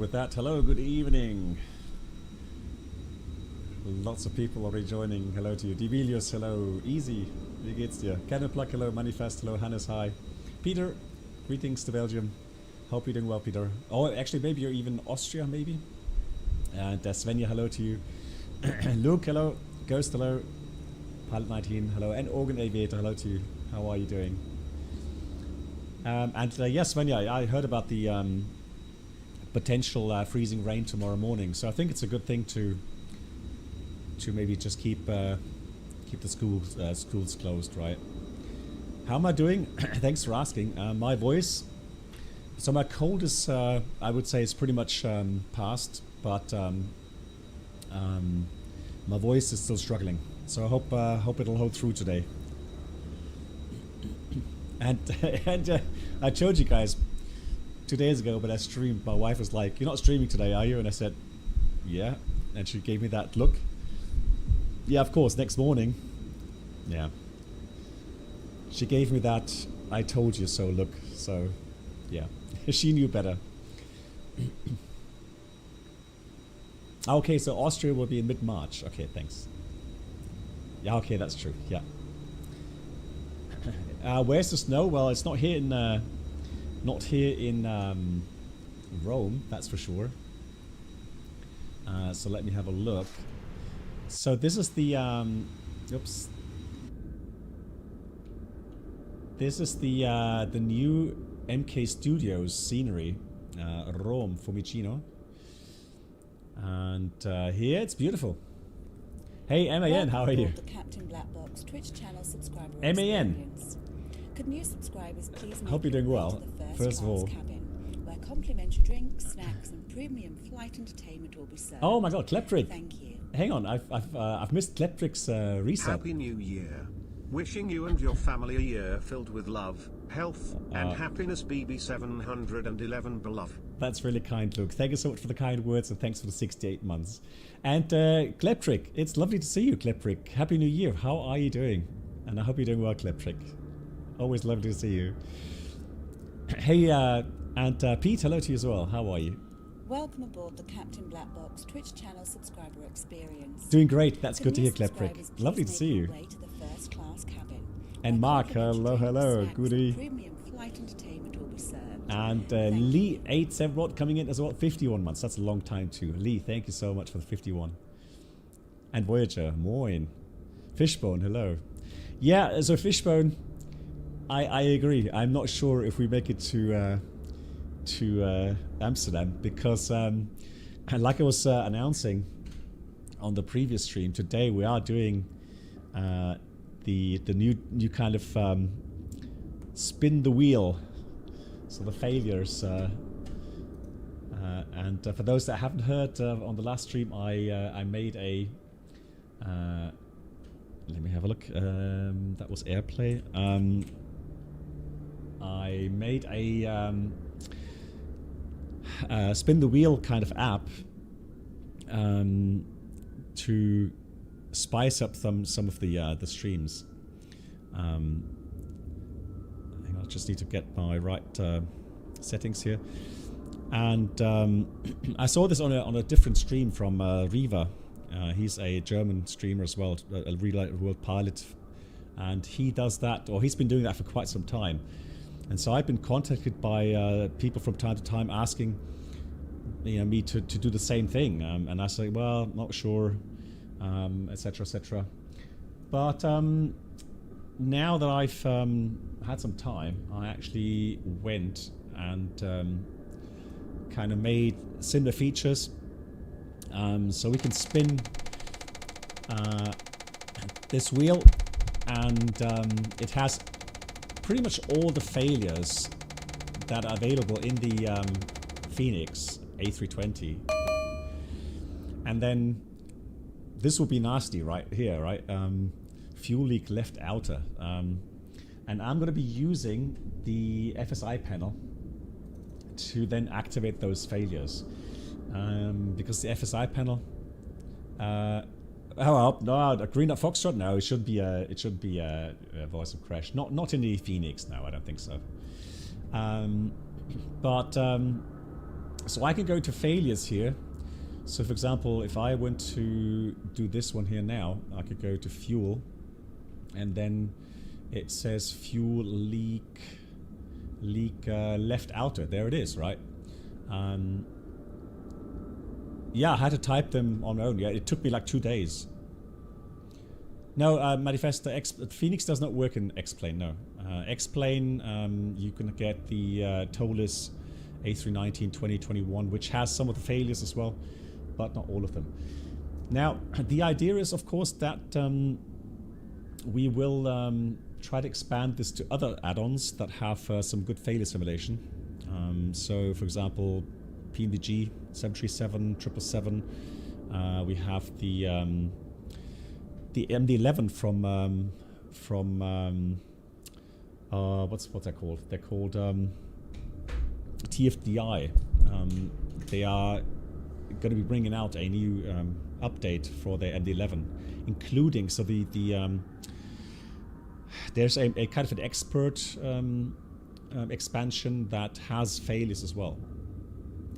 with that. Hello, good evening. Lots of people already joining. Hello to you. Divilius, hello. Easy. Wie geht's dir? Cannonplug, hello. Manifest, hello. Hannes, hi. Peter, greetings to Belgium. Hope you're doing well, Peter. Oh, actually, maybe you're even Austria, maybe. And Svenja, hello to you. Luke, hello. Ghost, hello. Pilot 19, hello. And Organ Aviator, hello to you. How are you doing? Yes, Svenja, I heard about the potential freezing rain tomorrow morning. So I think it's a good thing to maybe just keep the schools closed, right? How am I doing? Thanks for asking. My voice. So my cold is, I would say, is pretty much past, but my voice is still struggling. So I hope it'll hold through today. And I told you guys 2 days ago, but I streamed. My wife was like, "You're not streaming today, are you?" And I said, "Yeah." And she gave me that look. Yeah, of course. Next morning, yeah, she gave me that "I told you so" look. So, yeah, she knew better. Okay, so Austria will be in mid-March. Okay, thanks. Yeah, okay, that's true. Yeah. Where's the snow? Well, it's not here in Rome, that's for sure. So let me have a look. So this is the oops. This is the new MK Studios scenery, Rome, Fiumicino. And here it's beautiful. Hey MAN, how are you? The Captain Black Box Twitch channel subscriber MAN. Could new subscribers please make Hope you're doing well. First of all, cabin, where complimentary drinks, snacks, and premium flight entertainment will be served. Oh my God, Kleptrick! Thank you. Hang on, I've missed Kleptrick's reset. Happy New Year. Wishing you and your family a year filled with love, health, and happiness. BB711 beloved. That's really kind, Luke. Thank you so much for the kind words, and thanks for the 68 months. And Kleptrick, it's lovely to see you, Kleptrick. Happy New Year. How are you doing? And I hope you're doing well, Kleptrick. Always lovely to see you. Hey, and Pete, hello to you as well. How are you? Welcome aboard the Captain Black Box Twitch channel subscriber experience. Doing great. That's Could good to new hear, Kleptrick. subscribers Lovely to please see make you. your way to the first class cabin, And where Mark, complimentary hello. drinks, snacks, Goody. and premium flight entertainment will be served. And Thank Lee 87 coming in as well. 51 months. That's a long time too. Lee, thank you so much for the 51. And Voyager, moin. Fishbone, hello. Yeah, so Fishbone, I agree. I'm not sure if we make it to Amsterdam because, like I was announcing on the previous stream, today we are doing the new kind of spin the wheel. So the failures, and for those that haven't heard on the last stream, I made a. Let me have a look. That was AirPlay. I made a spin the wheel kind of app to spice up some of the streams. I just need to get my right settings here. And I saw this on a different stream from Riva. He's a German streamer as well, a real world pilot, and he does that, or he's been doing that for quite some time. And so I've been contacted by people from time to time asking, me to do the same thing, and I say, well, not sure, etc., etc. But now that I've had some time, I actually went and kind of made similar features, so we can spin this wheel, and it has pretty much all the failures that are available in the FENIX A320. And then this will be nasty right here, right? Fuel leak left outer. And I'm going to be using the FSI panel to then activate those failures. Because the FSI panel... no, a green up Foxtrot? No, it should be a voice of crash. Not in the FENIX, no, I don't think so. But So I can go to failures here. So for example, if I went to do this one here now, I could go to fuel, and then it says fuel leak left outer. There it is, right? Yeah, I had to type them on my own. Yeah, it took me like 2 days. No, Manifesto, FENIX does not work in X-Plane, no. X-Plane, you can get the TOLIS A319 2021, which has some of the failures as well, but not all of them. Now, the idea is, of course, that we will try to expand this to other add-ons that have some good failure simulation. So, for example, PMDG, 737, 777. We have the MD-11 from what's that called? They're called TFDI. They are going to be bringing out a new update for their MD-11, including there's a kind of an expert expansion that has failures as well.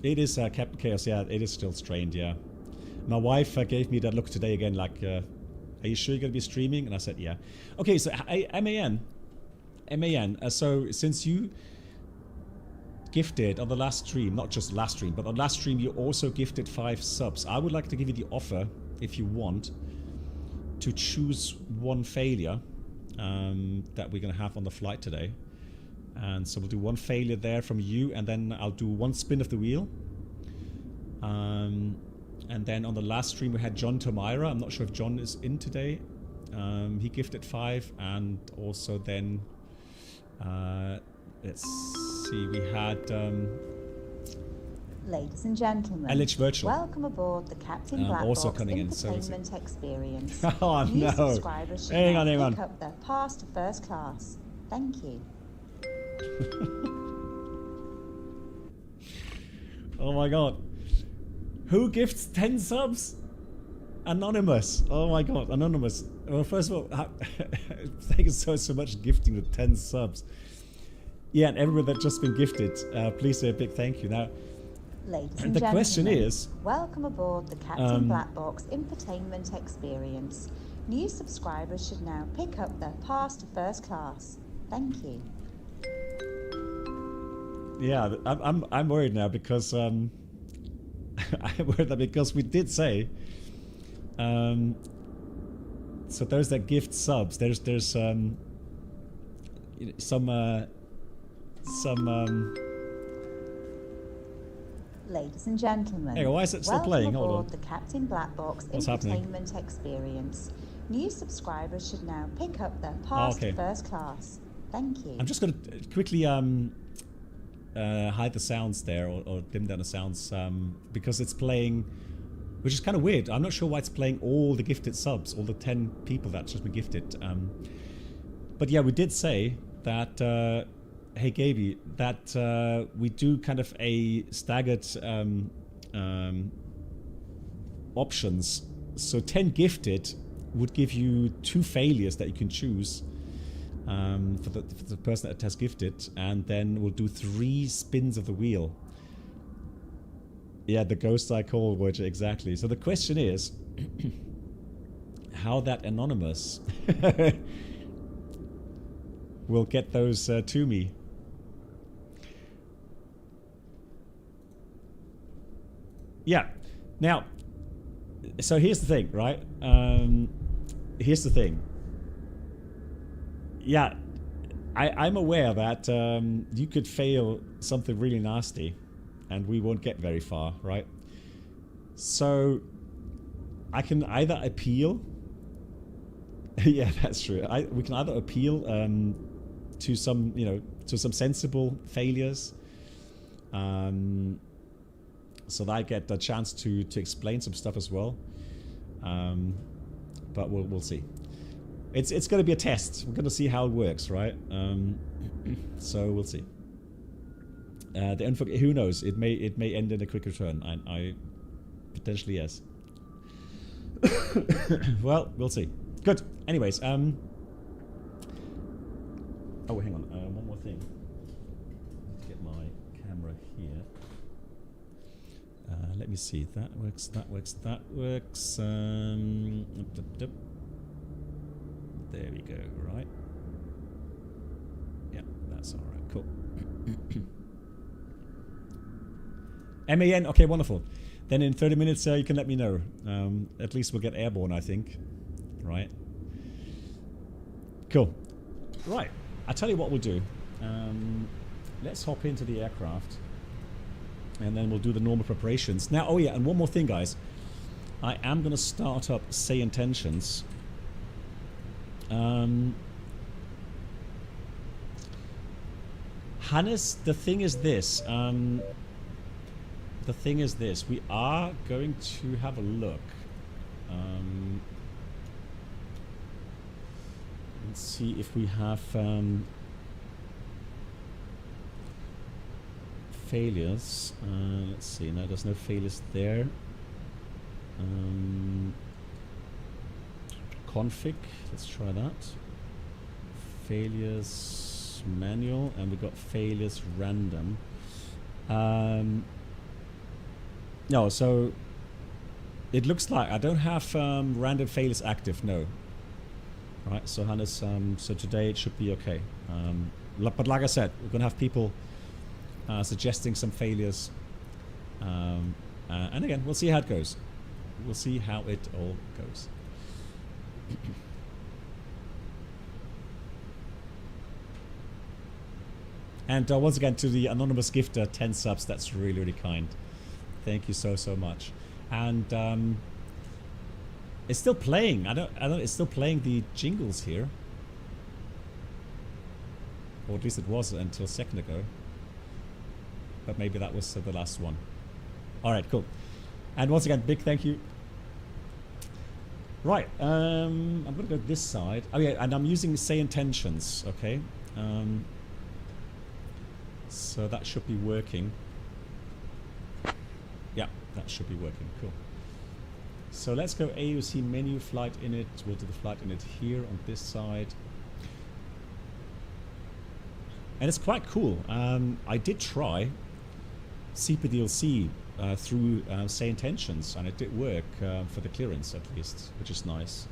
It is Captain Chaos, yeah, it is still strained, yeah. My wife gave me that look today again, like, are you sure you're going to be streaming? And I said, yeah. Okay, so MAN, so since you gifted on the last stream, not just the last stream, but on the last stream you also gifted 5 subs, I would like to give you the offer, if you want, to choose one failure that we're going to have on the flight today. And so we'll do one failure there from you, and then I'll do one spin of the wheel. And then on the last stream we had John Tomira. I'm not sure if John is in today. He gifted 5, and also then let's see, we had ladies and gentlemen, LH Virtual. Welcome aboard the Captain Black also Box coming in, Entertainment Experience. Oh New no! subscribers should Hang on, pick up their pass to first class. Thank you. Oh my god. Who gifts 10 subs? Anonymous. Oh my god, Anonymous. Well, first of all, thank you so much gifting the 10 subs. Yeah, and everyone that's just been gifted, please say a big thank you. Now, ladies and the gentlemen, question is, welcome aboard the Captain Black Box Infotainment Experience. New subscribers should now pick up their pass to first class. Thank you. Yeah, I'm worried now because I'm worried that because we did say so those that gift subs, there's some ladies and gentlemen, hey, why is it still playing? Hold on. The Captain Black Box What's Entertainment Experience. New subscribers should now pick up their pass to first class. Thank you. I'm just going to quickly hide the sounds there, or dim down the sounds, because it's playing, which is kind of weird. I'm not sure why it's playing all the gifted subs, all the 10 people that's just been gifted. But yeah, we did say that, hey Gaby, that we do kind of a staggered options. So 10 gifted would give you 2 failures that you can choose. For the person that has gifted, and then we'll do 3 spins of the wheel. Yeah, the ghost I call, which exactly. So the question is, how that Anonymous will get those to me. Yeah. Now, so here's the thing, right? Here's the thing. Yeah, I'm aware that you could fail something really nasty and we won't get very far, right? So I can either appeal. Yeah, that's true. We can either appeal to some, to some sensible failures, so that I get the chance to explain some stuff as well. But we'll see. It's going to be a test. We're going to see how it works, right? So we'll see. Who knows? It may end in a quick return. I potentially yes. Well, we'll see. Good. Anyways, oh, hang on. One more thing. Let's get my camera here. me see. That works. That works. That works. There we go. Right. Yeah, that's all right. Cool. MAN. Okay, wonderful. Then in 30 minutes, you can let me know. At least we'll get airborne, I think. Right. Cool. Right. I'll tell you what we'll do. Let's hop into the aircraft. And then we'll do the normal preparations. Now, oh yeah, and one more thing, guys. I am going to start up Sayintentions. Hannes, the thing is this. We are going to have a look. Let's see if we have failures. Let's see. No, there's no failures there. Config. Let's try that. Failures manual, and we got failures random. No, so it looks like I don't have random failures active. No. Right. So Hannes, so today it should be okay. But like I said, we're gonna have people suggesting some failures, and again, we'll see how it goes. We'll see how it all goes. And once again, to the anonymous gifter, 10 subs. That's really, really kind. Thank you so much. And it's still playing. I don't. It's still playing the jingles here, or at least it was until a second ago. But maybe that was the last one. All right, cool. And once again, big thank you. Right, I'm gonna go this side. Oh yeah, and I'm using Sayintentions. Okay. So that should be working. Yeah, that should be working. Cool. So let's go AOC menu, flight init. We'll do the flight init here on this side. And it's quite cool. I did try CPDLC through Sayintentions, and it did work for the clearance at least, which is nice.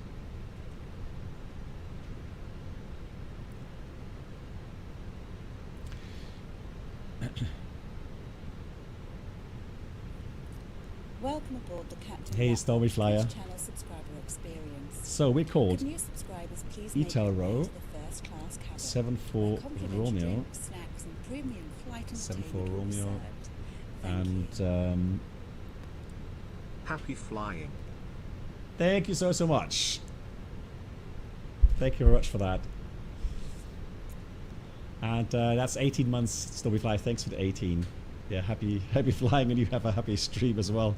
Welcome aboard the Captain. Hey, Stormy Flyer. Channel subscriber experience. So we're called New subscribers, please ETEL row the first class cabin. 74 Romeo. Drinks, snacks, and premium flight 74 entertainment will be Romeo. served. Thank you. And Happy flying. thank you so much. Thank you very much for that. And that's 18 months Stormy Fly. Thanks for the 18. Yeah, happy flying, and you have a happy stream as well.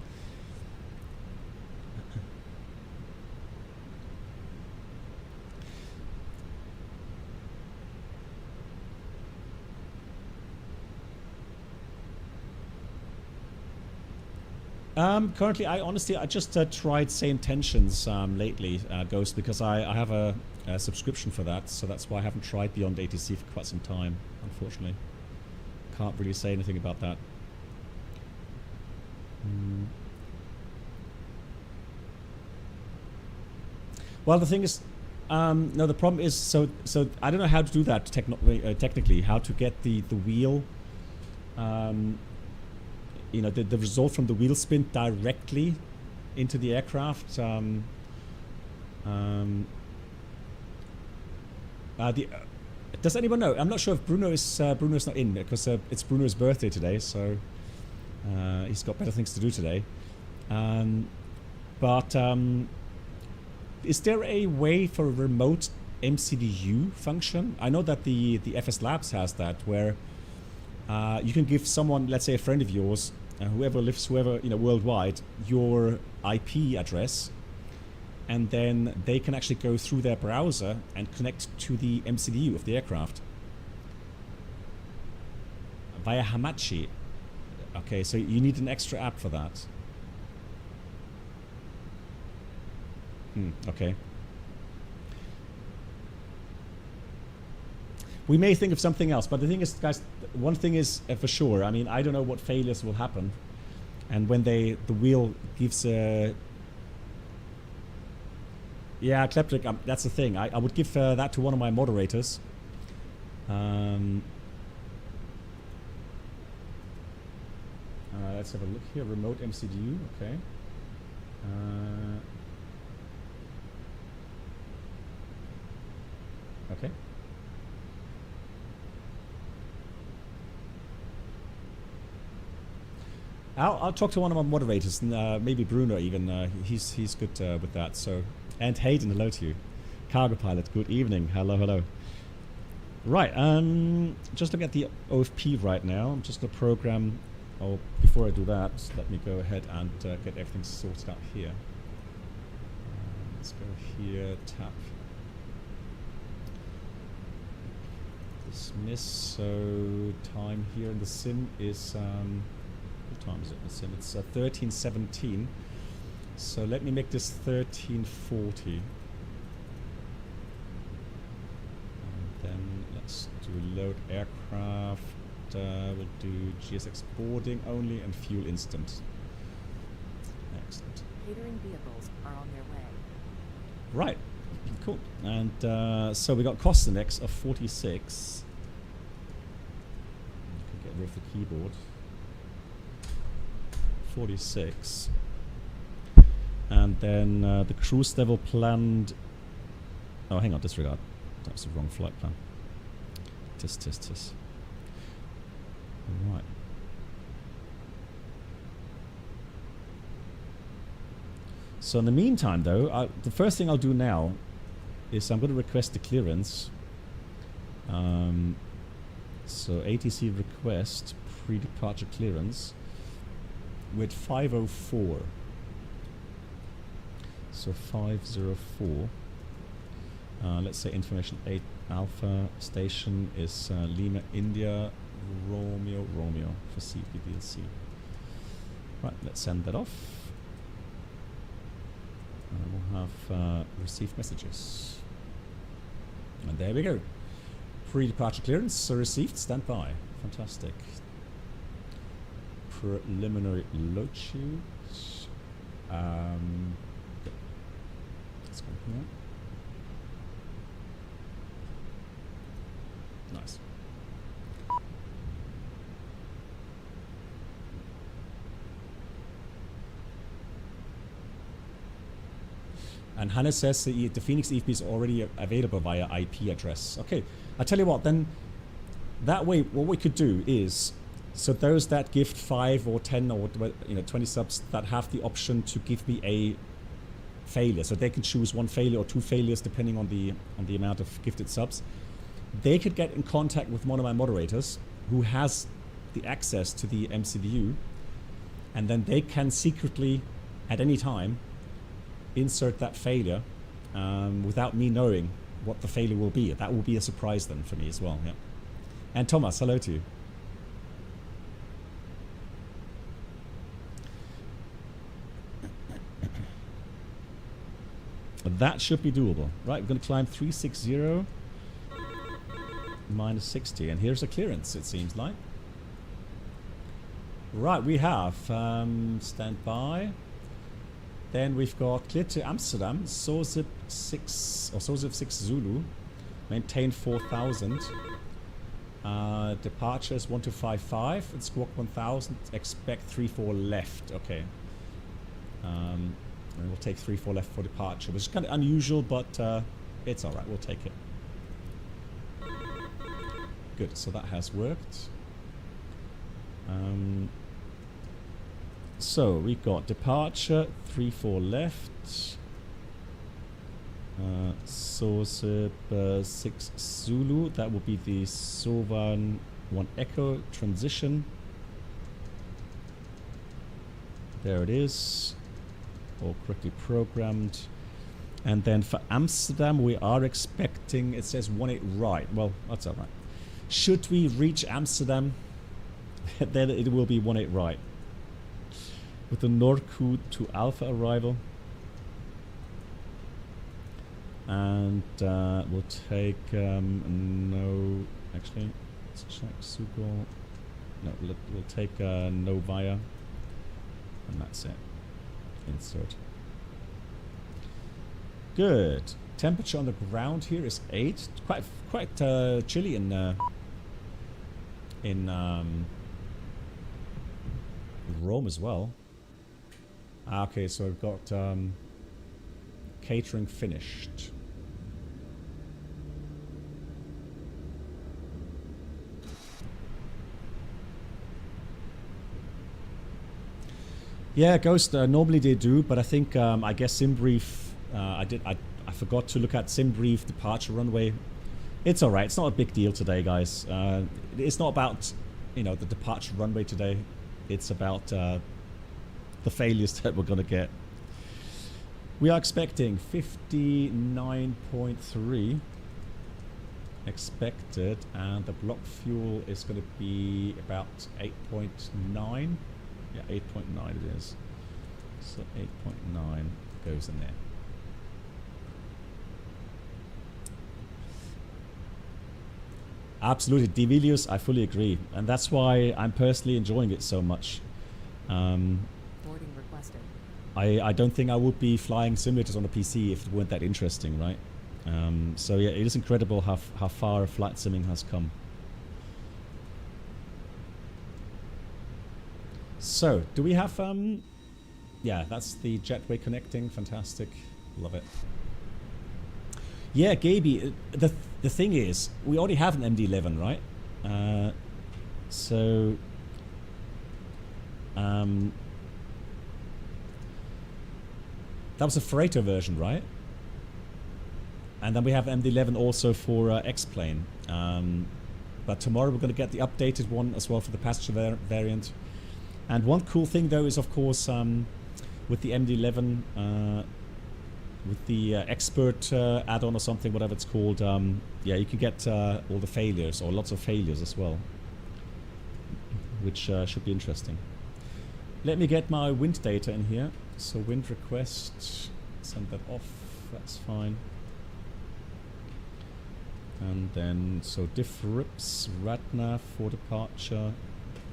Currently, I just tried Sayintentions lately, Ghost, because I have a subscription for that, so that's why I haven't tried Beyond ATC for quite some time, unfortunately. Can't really say anything about that. Well, the thing is, no, the problem is, so I don't know how to do that technically, how to get the wheel, you know, the result from the wheel spin directly into the aircraft. Does anyone know? I'm not sure if Bruno's not in, because it's Bruno's birthday today, so he's got better things to do today. But is there a way for a remote MCDU function? I know that the FSLabs has that, where you can give someone, let's say a friend of yours, whoever worldwide, your IP address, and then they can actually go through their browser and connect to the MCDU of the aircraft via Hamachi. Okay, so you need an extra app for that. Okay. We may think of something else, but the thing is, guys, one thing is for sure. I mean, I don't know what failures will happen. And when the wheel gives a... Yeah, Kleptric, that's the thing. I would give that to one of my moderators. Let's have a look here. Remote MCDU, okay. Okay. I'll talk to one of my moderators, maybe Bruno even. He's good with that. So, and Hayden, hello to you. Cargo pilot, good evening. Hello, hello. Right, just looking at the OFP right now. I'm just gonna program. Oh, before I do that, let me go ahead and get everything sorted out here. Let's go here, tap. Dismiss. So time here in the sim is what time is it in the sim? It's 13:17. So let me make this 13:40. And then let's do load aircraft. We'll do GSX boarding only and fuel instant. Excellent. Catering vehicles are on their way. Right. Cool. And so we got cost index of 46. I can get rid of the keyboard. 46. And then the cruise level planned. Oh, hang on, disregard. That was the wrong flight plan. Tis. Right. So in the meantime, though, the first thing I'll do now is I'm going to request the clearance. So ATC request pre-departure clearance with 504. So 504. Let's say information 8 Alpha station is Lima India Romeo for CPDLC. Right, let's send that off. And we'll have received messages. And there we go. Pre-departure clearance received. Stand by. Fantastic. Preliminary load shoot. Let's go here. Nice. And Hannah says the FENIX EFP is already available via IP address. Okay, I tell you what, then that way what we could do is, so those that gift 5 or 10 or 20 subs that have the option to give me a failure, so they can choose 1 failure or 2 failures depending on the amount of gifted subs, they could get in contact with one of my moderators who has the access to the MCDU, and then they can secretly at any time insert that failure without me knowing what the failure will be. That will be a surprise then for me as well. Yeah. And Thomas, hello to you. That should be doable. Right, we're going to climb 360 minus 60, and here's a clearance, it seems like. Right, we have stand by. Then we've got clear to Amsterdam, SOZIP 6 or SOZIP 6 Zulu, maintain 4000. Departure is 1255 and squawk 1000. Expect 34 left. Okay. And we'll take 34 left for departure, which is kind of unusual, but it's all right. We'll take it. Good. So that has worked. So we've got departure 34 left. SOZIP 6 Zulu. That will be the Sovan 1 Echo transition. There it is. All correctly programmed. And then for Amsterdam, we are expecting, it says 18 right. Well, that's all right. Should we reach Amsterdam, then it will be 18 right. With the Norku to Alpha arrival. And we'll take no, actually, let's check Sugo. No, we'll take no via. And that's it. Insert. Good. Temperature on the ground here is 8. Quite chilly in Rome as well. Okay, so I've got catering finished. Yeah, Ghost. Normally they do, but I think I guess SimBrief. I forgot to look at SimBrief departure runway. It's all right. It's not a big deal today, guys. It's not about the departure runway today. It's about the failures that we're gonna get. We are expecting 59.3 expected, and the block fuel is going to be about 8.9. Yeah, 8.9 it is. So 8.9 goes in there. Absolutely, Devilius, I fully agree, and that's why I'm personally enjoying it so much. Boarding requested. I don't think I would be flying simulators on a PC if it weren't that interesting, right? So yeah, it is incredible how far flight simming has come. So, do we have yeah, that's the jetway connecting. Fantastic, love it. Yeah, Gaby, the thing is, we already have an MD-11, right? So that was a freighter version, right? And then we have MD-11 also for X-Plane. But tomorrow we're going to get the updated one as well for the passenger variant. And one cool thing though is, of course, with the MD-11, with the expert add-on or something, whatever it's called, yeah, you can get all the failures, or lots of failures as well, which should be interesting. Let me get my wind data in here. So wind request, send that off, that's fine. And then, so diff rips, radnav for departure.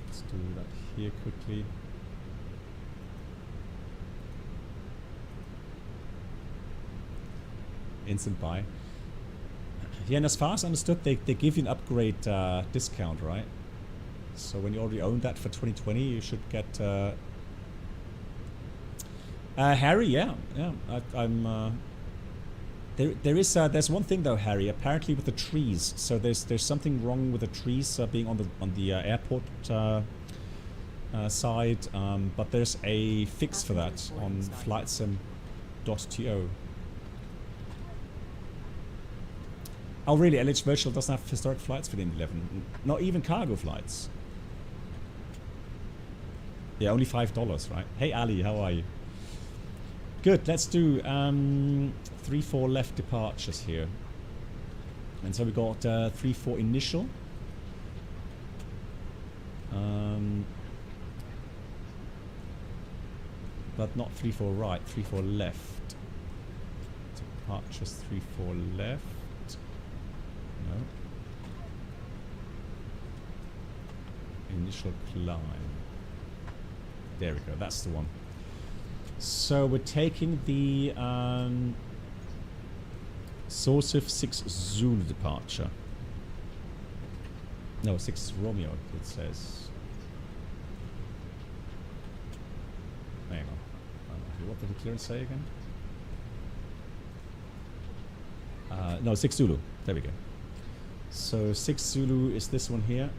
Let's do that here quickly. Instant buy. Yeah, and as far as I understood, they give you an upgrade discount, right? So when you already own that for 2020, you should get Harry. Yeah. I'm. There's one thing though, Harry. Apparently with the trees. So there's something wrong with the trees being on the airport side. But there's a fix for that on flightsim.to. Oh really? LH Virtual doesn't have historic flights for the MD-11. Not even cargo flights. Yeah, only $5, right? Hey Ali, how are you? Good, let's do 3-4 left departures here. And so we got 3-4 initial. But not 3-4 right, 3-4 left. Departures 3-4 left. No. Initial climb. There we go, that's the one. So we're taking the Sourcif 6 Zulu departure. No, 6 Romeo, it says. Hang on. What did the clearance say again? No, 6 Zulu. There we go. So 6 Zulu is this one here.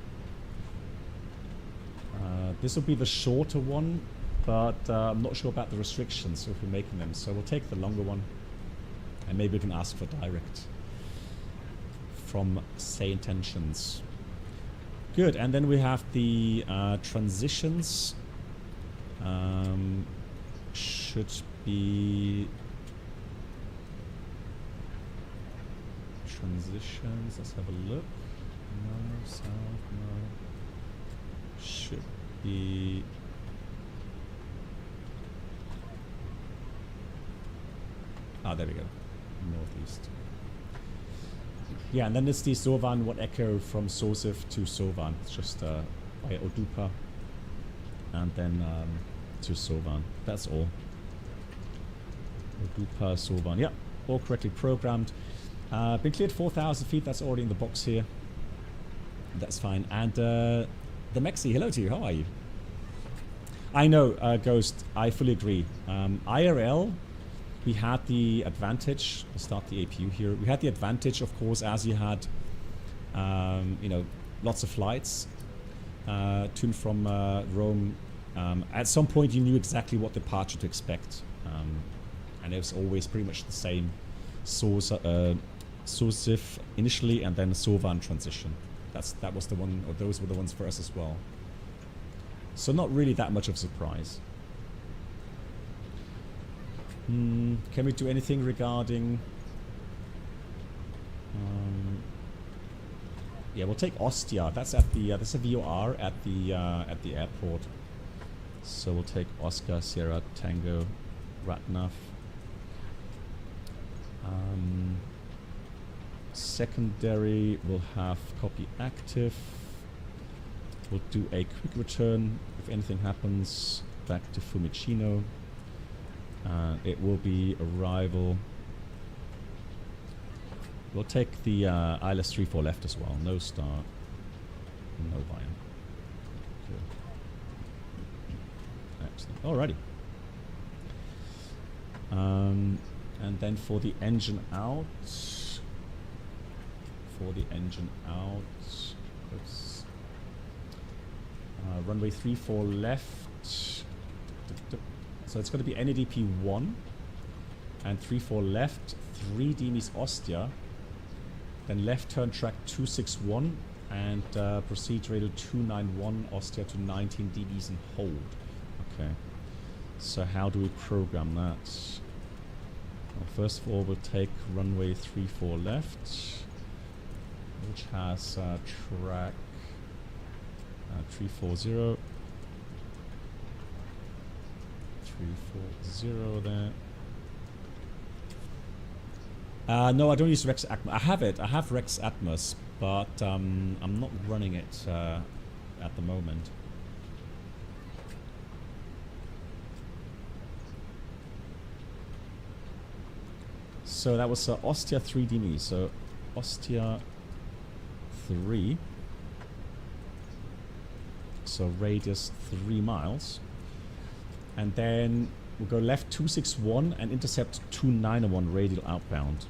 This will be the shorter one, but I'm not sure about the restrictions if we're making them. So we'll take the longer one, and maybe we can ask for direct from Sayintentions. Good, and then we have the transitions. Should be transitions. Let's have a look. No, south, no. Should be. Ah, there we go. Northeast. Yeah, and then it's the Sovan, what echo from Sourcif to Sovan. It's just by Odupa. And then to Sovan. That's all. We'll do per Sovan. Yeah, all correctly programmed. Been cleared 4,000 feet. That's already in the box here. That's fine. And the Mexi, hello to you. How are you? I know, Ghost. I fully agree. IRL, we had the advantage. I'll start the APU here. We had the advantage, of course, as you had, you know, lots of flights to and from Rome. At some point, you knew exactly what departure to expect, and it was always pretty much the same. Sosif initially, and then Sovan transition. That was the one, or those were the ones for us as well. So not really that much of a surprise. Can we do anything regarding? Yeah, we'll take Ostia. That's at the that's a VOR at the airport. So we'll take Oscar Sierra Tango Ratnaf. Secondary will have copy active. We'll do a quick return if anything happens back to Fiumicino. It will be arrival. We'll take the ILS 34 left as well. No start, no volume. Good. Excellent. Alrighty. And then for the engine out. Oops. Runway 34 left. So it's going to be NADP 1 and 34 left, 3 DMEs Ostia, then left turn track 261 and proceed radial 291 Ostia to 19 dBs and hold. Okay. So how do we program that? Well, first of all, we'll take runway 34 left, which has track 340. 340 there. No, I don't use Rex Atmos. I have it. I have Rex Atmos, but I'm not running it at the moment. So that was Ostia 3 DME. So Ostia 3. So radius 3 miles. And then we'll go left 261 and intercept 291 radial outbound.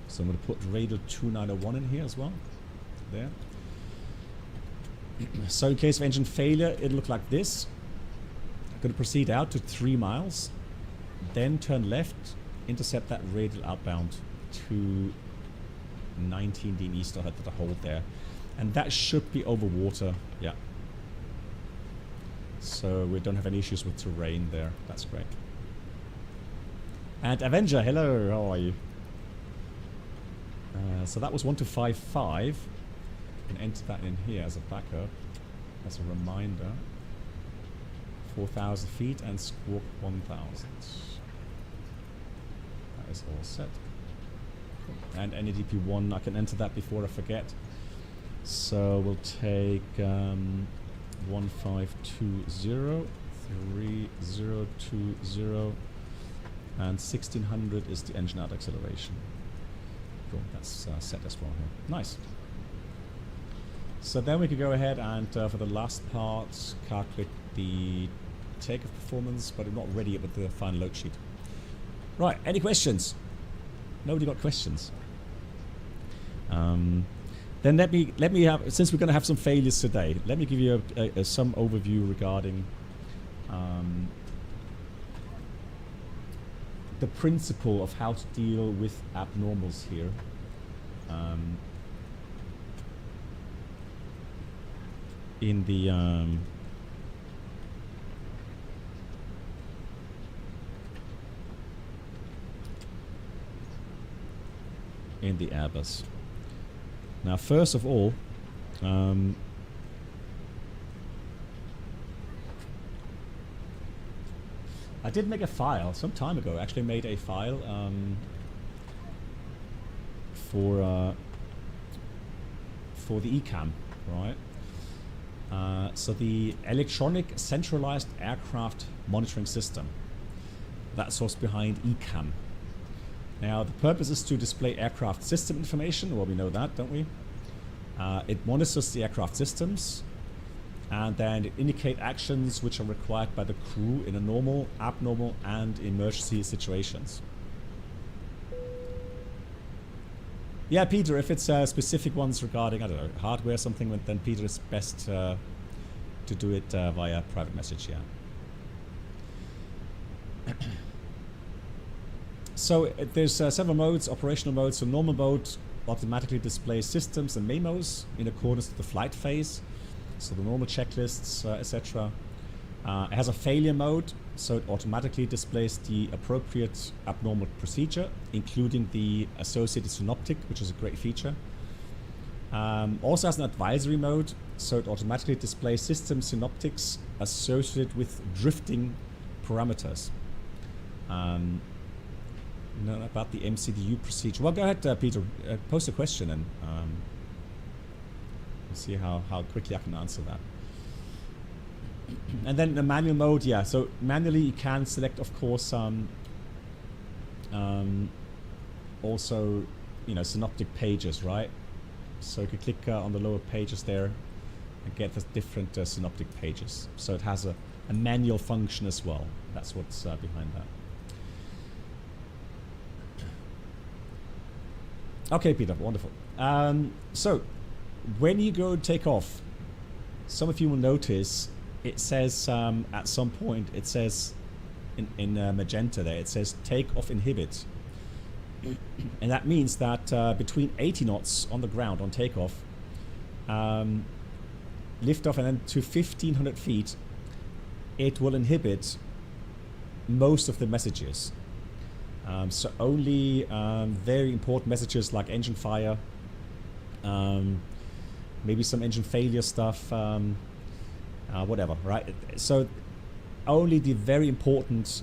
So I'm going to put radial 291 in here as well. There. So in case of engine failure, it'll look like this. I'm going to proceed out to 3 miles. Then turn left, intercept that radial outbound to 19 dB, still had the hold there. And that should be over water. Yeah. So we don't have any issues with terrain there. That's great. And Avenger, hello, how are you? So that was 1255. And enter that in here as a backup, as a reminder. 4,000 feet and squawk 1,000. That is all set. Cool. And NADP 1, I can enter that before I forget. So we'll take 1520, 3020, and 1600 is the engine out acceleration. Cool, that's set as well here. Nice. So then we could go ahead and for the last part calculate the takeoff performance, but I'm not ready yet with the final load sheet. Right, any questions? Nobody got questions. Then let me have, since we're going to have some failures today, let me give you some overview regarding the principle of how to deal with abnormals here. In the Airbus. Now, first of all, I did make a file some time ago. I actually made a file for the ECAM, right? So the electronic centralized aircraft monitoring system. That's what's behind ECAM. Now the purpose is to display aircraft system information. Well, we know that, don't we? It monitors the aircraft systems, and then it indicate actions which are required by the crew in a normal, abnormal, and emergency situations. Yeah, Peter, if it's specific ones regarding, I don't know, hardware or something, then Peter is best to do it via private message, yeah. So there's several modes, operational modes. So normal mode automatically displays systems and memos in accordance with the flight phase. So the normal checklists, etc. It has a failure mode, so it automatically displays the appropriate abnormal procedure, including the associated synoptic, which is a great feature. Also has an advisory mode, so it automatically displays system synoptics associated with drifting parameters. About the MCDU procedure. Well, go ahead, Peter. Post a question and we'll see how quickly I can answer that. And then the manual mode, yeah. So manually you can select, of course, also, you know, synoptic pages, right? So you can click on the lower pages there and get the different synoptic pages. So it has a manual function as well. That's what's behind that. Okay, Peter, wonderful. So when you go take off, some of you will notice it says at some point, it says in magenta there, it says takeoff inhibit. And that means that between 80 knots on the ground on takeoff, liftoff, and then to 1500 feet, it will inhibit most of the messages. So only very important messages like engine fire, maybe some engine failure stuff, whatever, right? So only the very important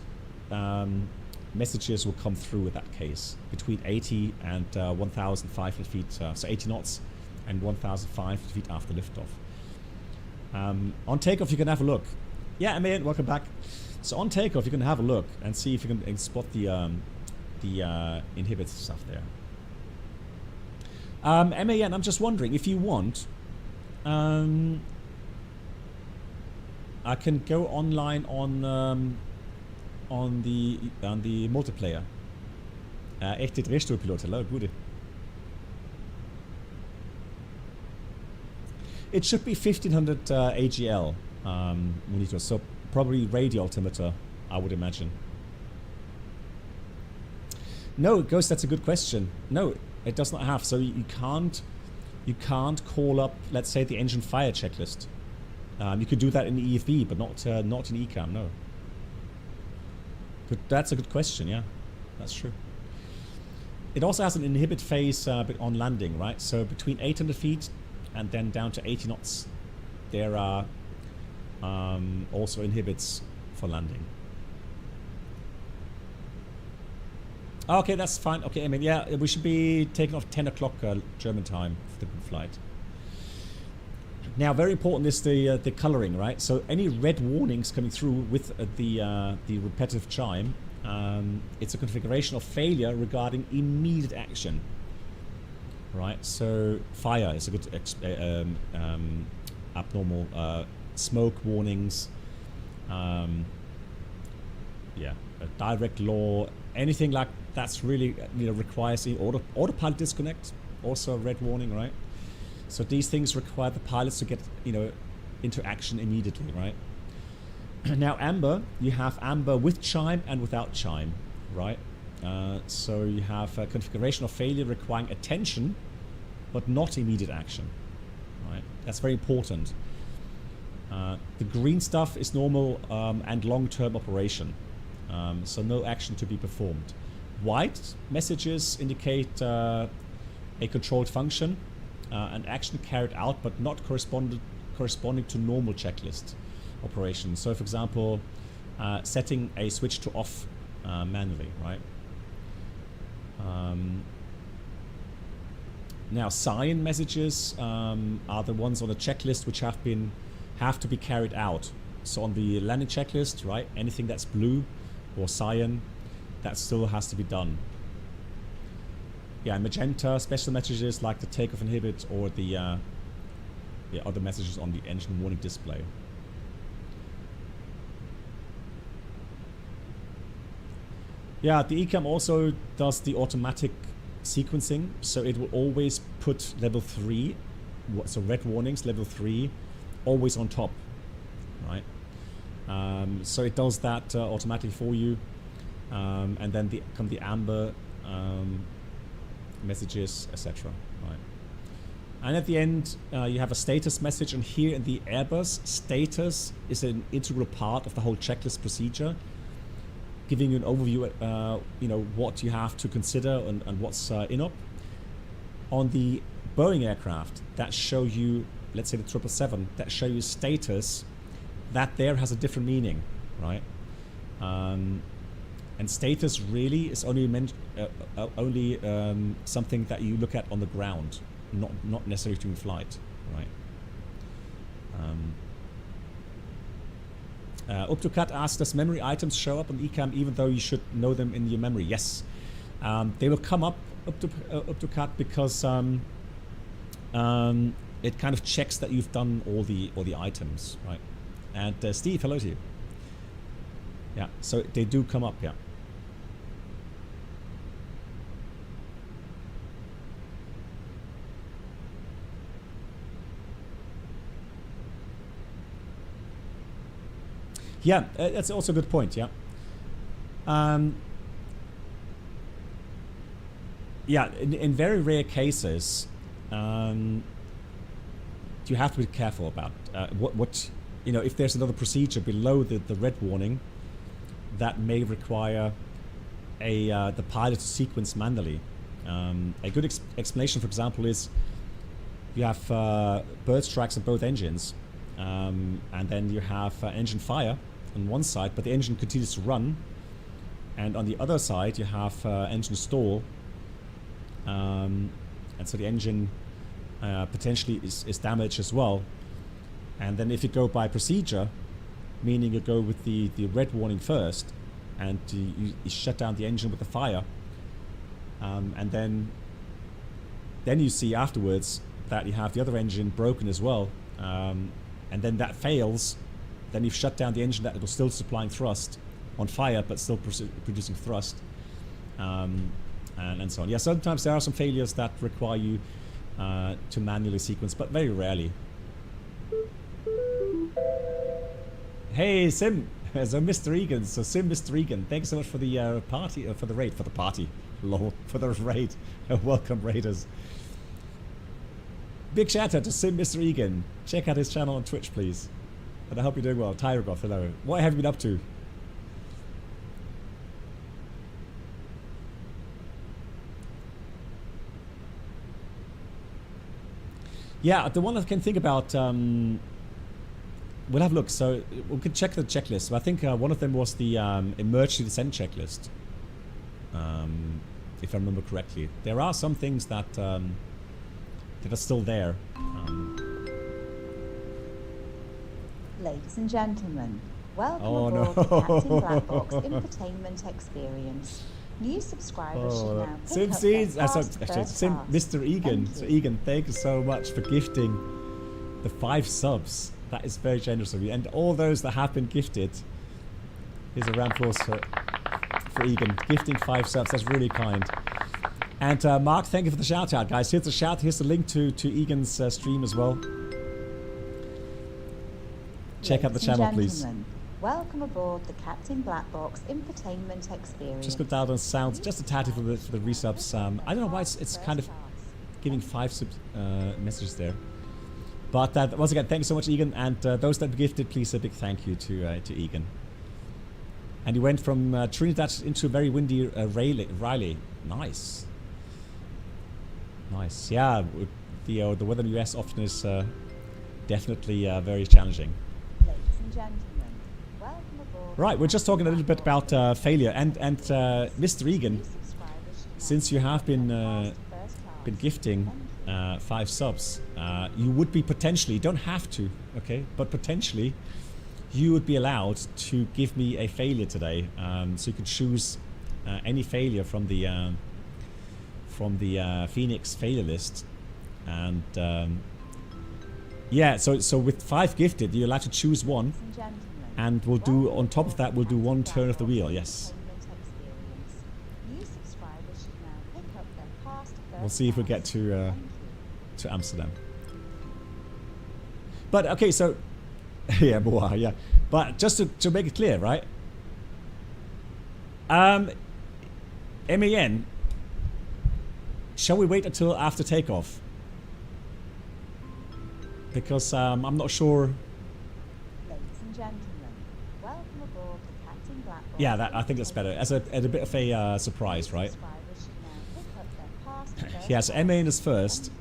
messages will come through in that case, between 80 and 1,500 feet, so 80 knots and 1,500 feet after liftoff. On takeoff, you can have a look. Yeah, Amen, welcome back. So on takeoff, you can have a look and see if you can spot the inhibit stuff there. MAN, I'm just wondering if you want, I can go online on the multiplayer. Echt dit Restore-pilot, hello, good. It should be 1500 AGL monitor, so probably radio altimeter, I would imagine. No, Ghost, that's a good question. No, it does not have. So you can't call up, let's say, the engine fire checklist. You could do that in EFB, but not in ECAM. No. But that's a good question. Yeah, that's true. It also has an inhibit phase on landing, right? So between 800 feet and then down to 80 knots, there are also inhibits for landing. Okay, that's fine. Okay, I mean, yeah, we should be taking off 10 o'clock German time for the good flight. Now, very important is the coloring, right? So any red warnings coming through with the repetitive chime, it's a configuration of failure regarding immediate action, right? So fire is a good abnormal, smoke warnings, yeah, a direct law, anything like that's really, you know, requires the autopilot disconnect, also a red warning, right? So these things require the pilots to get, you know, into action immediately, right? Now amber, you have amber with chime and without chime, right? So you have a configuration of failure requiring attention, but not immediate action, right? That's very important. The green stuff is normal and long-term operation, so no action to be performed. White messages indicate a controlled function, an action carried out but not corresponding to normal checklist operations. So, for example, setting a switch to off manually, right? Now, cyan messages are the ones on the checklist which have been have to be carried out. So on the landing checklist, right, anything that's blue or cyan, that still has to be done. Yeah, magenta, special messages like the takeoff inhibit or the other messages on the engine warning display. Yeah, the ECAM also does the automatic sequencing, so it will always put level 3, so red warnings, level 3, always on top, right? So it does that automatically for you, and then come the amber messages, etc. Right. And at the end, you have a status message, and here in the Airbus, status is an integral part of the whole checklist procedure, giving you an overview, you know, what you have to consider and what's in op. On the Boeing aircraft, that show you, let's say the 777, that show you status, that there has a different meaning, right? And status really is only something that you look at on the ground, not necessarily during flight, right? Uptocat asks, does memory items show up on ECAM even though you should know them in your memory? Yes. They will come up Uptocat because it kind of checks that you've done all the items, right? And Steve, hello to you. Yeah, so they do come up, yeah. Yeah, that's also a good point, yeah. Yeah, in very rare cases, you have to be careful about what you know, if there's another procedure below the red warning that may require the pilot to sequence manually. A good explanation, for example, is you have bird strikes on both engines, and then you have engine fire on one side, but the engine continues to run, and on the other side you have engine stall, and so the engine potentially is damaged as well. And then if you go by procedure, meaning you go with the red warning first, and you shut down the engine with the fire, and then you see afterwards that you have the other engine broken as well, and then that fails, then you've shut down the engine that was still supplying thrust on fire but still producing thrust, and so on. Yeah, sometimes there are some failures that require you to manually sequence, but very rarely. Hey Sim, so Mr. Egan, Mr. Egan, thanks so much for the party, for the raid, lol, for the raid. Welcome raiders. Big shout out to Mr. Egan. Check out his channel on Twitch, please. And I hope you're doing well. Tyrogoth, hello. What have you been up to? Yeah, the one I can think about, we'll have a look. So we can check the checklist. So I think one of them was the emergency descent checklist, if I remember correctly. There are some things that are still there. Ladies and gentlemen, welcome Oh, aboard the no. Captain Black Box infotainment experience. New subscribers should now pick Sim up Seeds, their fast actually, first Sim, class. Mr. Egan. Thank So you. Egan, thank you so much for gifting the 5 subs. That is very generous of you. And all those that have been gifted, here's a round of applause for Egan. Gifting 5 subs, that's really kind. And Mark, thank you for the shout out, guys. Here's the shout, here's the link to Egan's stream as well. Check out the Ladies and channel, please. gentlemen, welcome aboard the Captain Black Box infotainment experience. Just got down on sound, just a tatty for the resubs. I don't know why it's kind of giving 5 messages there. But once again, thank you so much, Egan. And those that gifted, please a big thank you to Egan. And he went from Trinidad into a very windy Raleigh. Nice. Nice. Yeah, the weather in the US often is definitely very challenging. Ladies and gentlemen, welcome aboard. Right, we're just talking a little bit about failure. And Mr. Egan, New subscribers should now since you have been pick up their fast first class been gifting 5 subs, you would be potentially, you don't have to, okay, but potentially you would be allowed to give me a failure today. So you could choose any failure from the FENIX failure list, and yeah, so with 5 gifted, you're allowed to choose one, and we'll do, on top of that, we'll do 1 turn of the wheel. Yes. We'll see if we get to Amsterdam. But okay, so yeah, boah, yeah. But just to make it clear, right? MAN, shall we wait until after takeoff? Because I'm not sure. Ladies and gentlemen, welcome aboard the Captain Black Box. Yeah, that, I think that's better. As a bit of a surprise, right? Yeah, so MAN is first.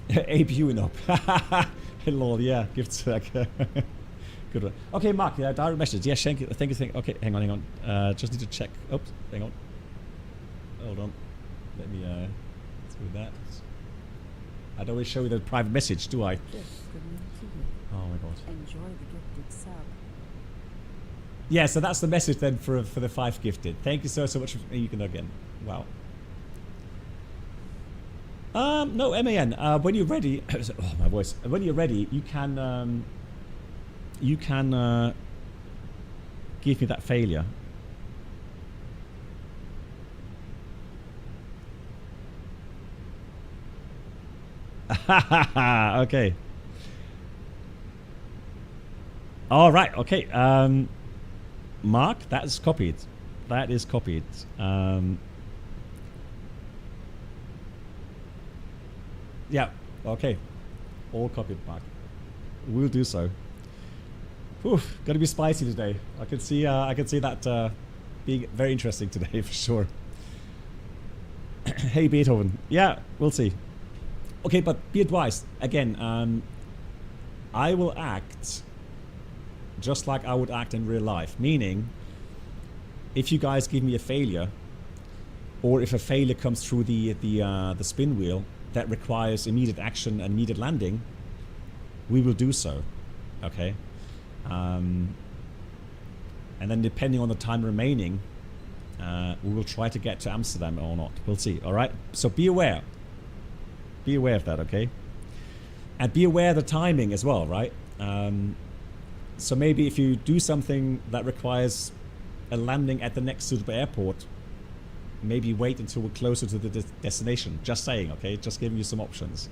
APU up. Lol, yeah, gifts. Good one. Okay, Mark, yeah, direct message. Yeah, thank you. Okay, hang on. Just need to check. Oops, hang on. Hold on. Let me let's do that. I don't always show you the private message, do I? Yes, good morning to you. Oh my god. Enjoy the gifted sub. Yeah, so that's the message then for the 5 gifted. Thank you so much for you can again. Wow. No, MAN. When you're ready, oh my voice. When you're ready, you can give me that failure. Okay. All right. Okay. Mark, that is copied. That is copied. Yeah. Okay. All copied, Mark. We'll do so. Whew, gonna be spicy today. I can see that being very interesting today for sure. Hey Beethoven. Yeah, we'll see. Okay, but be advised again. I will act just like I would act in real life. Meaning, if you guys give me a failure, or if a failure comes through the spin wheel that requires immediate action and immediate landing, we will do so. Okay. And then depending on the time remaining, we will try to get to Amsterdam or not. We'll see. All right. So be aware. Be aware of that. Okay. And be aware of the timing as well. Right. So maybe if you do something that requires a landing at the next suitable airport, maybe wait until we're closer to the destination. Just saying. Okay. Just giving you some options.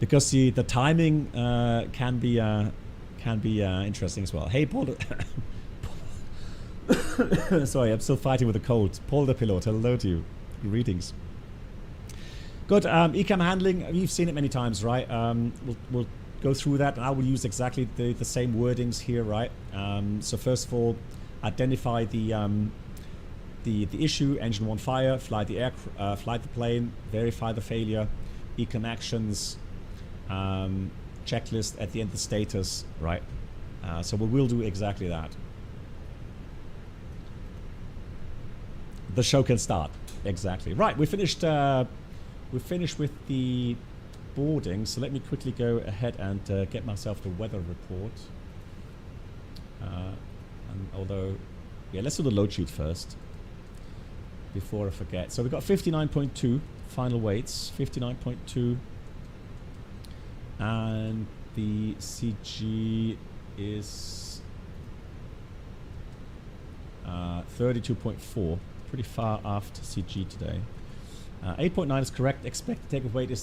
Because the timing can be interesting as well. Hey, Paul. Sorry, I'm still fighting with a cold. Paul the Pilot, hello to you. Greetings. Good. ECAM handling. You've seen it many times, right? We'll go through that, and I will use exactly the same wordings here, right? So first of all, identify the issue. Engine 1 fire. Fly the plane. Verify the failure. ECAM actions. Checklist at the end of the status, right? So we will do exactly that. The show can start. Exactly. Right, we finished with the boarding, so let me quickly go ahead and get myself the weather report. And although, yeah, let's do the load sheet first before I forget. So we've got 59.2 final weights, 59.2. And the CG is 32.4, pretty far after CG today. 8.9 is correct. Expected takeoff weight is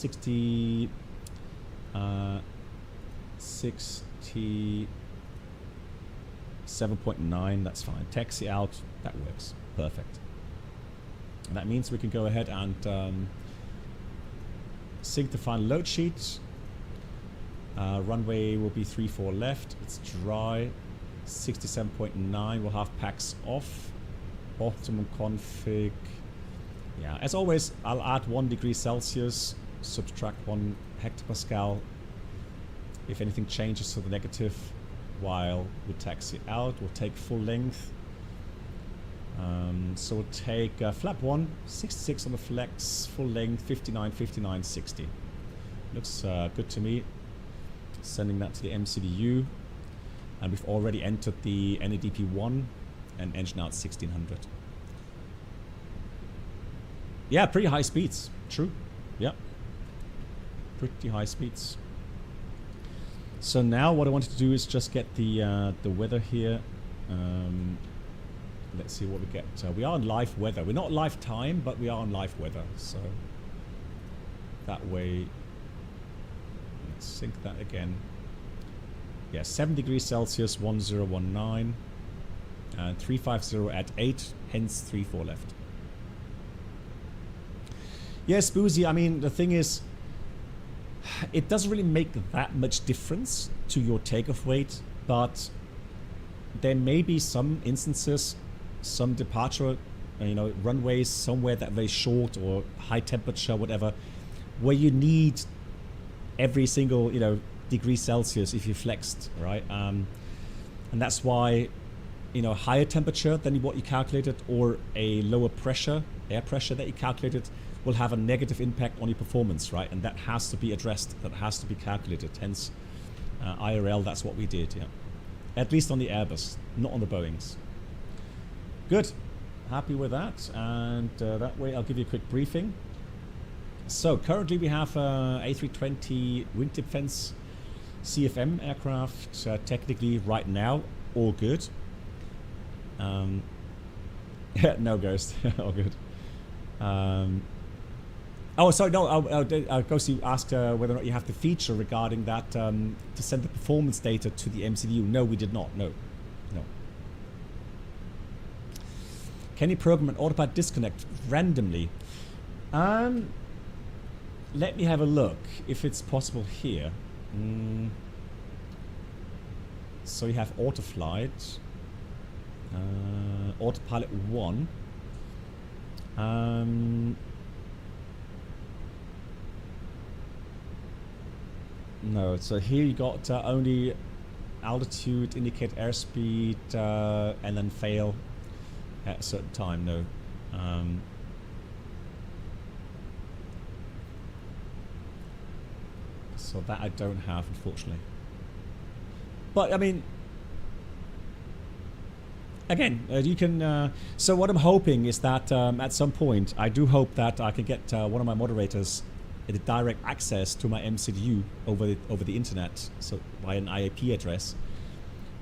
67.9. That's fine. Taxi out. That works. Perfect. And that means we can go ahead and sync the final load sheet. Runway will be 34 left. It's dry. 67.9. We'll have packs off. Optimum config. Yeah, as always, I'll add 1 degree Celsius, subtract 1 hectopascal if anything changes to the negative while we taxi out. We'll take full length. So we'll take flap 1, 66 on the flex, full length, 59, 59, 60. Looks good to me. Sending that to the MCDU. And we've already entered the NADP 1 and engine out 1600. Yeah, pretty high speeds. True. Yeah. Pretty high speeds. So now what I wanted to do is just get the weather here. Let's see what we get. We are on live weather. We're not live time, but we are on live weather. So that way, let's sync that again. Yeah, 7 degrees Celsius, 1019, and 350 at 8, hence 34 left. Yes, Boozy, I mean, the thing is, it doesn't really make that much difference to your takeoff weight, but there may be some instances, some departure, you know, runways somewhere that are very short or high temperature, whatever, where you need every single, you know, degree Celsius if you flexed, right? And that's why, you know, higher temperature than what you calculated or a lower pressure, air pressure that you calculated will have a negative impact on your performance, right? And that has to be addressed, that has to be calculated. Hence, IRL, that's what we did, yeah. At least on the Airbus, not on the Boeings. Good, happy with that. And that way I'll give you a quick briefing. So currently we have A320 wing tip fence CFM aircraft, technically right now, all good. No ghost, all good. Oh, sorry, no, Ghost, you asked whether or not you have the feature regarding that to send the performance data to the MCDU. No, we did not, no. Can you program an autopilot disconnect randomly? Let me have a look if it's possible here. So you have autoflight, autopilot 1. No, so here you got only altitude, indicate airspeed, and then fail at a certain time. No. So that I don't have, unfortunately. But I mean, again, you can. So what I'm hoping is that at some point, I do hope that I can get one of my moderators the direct access to my MCDU over the internet, so by an IAP address,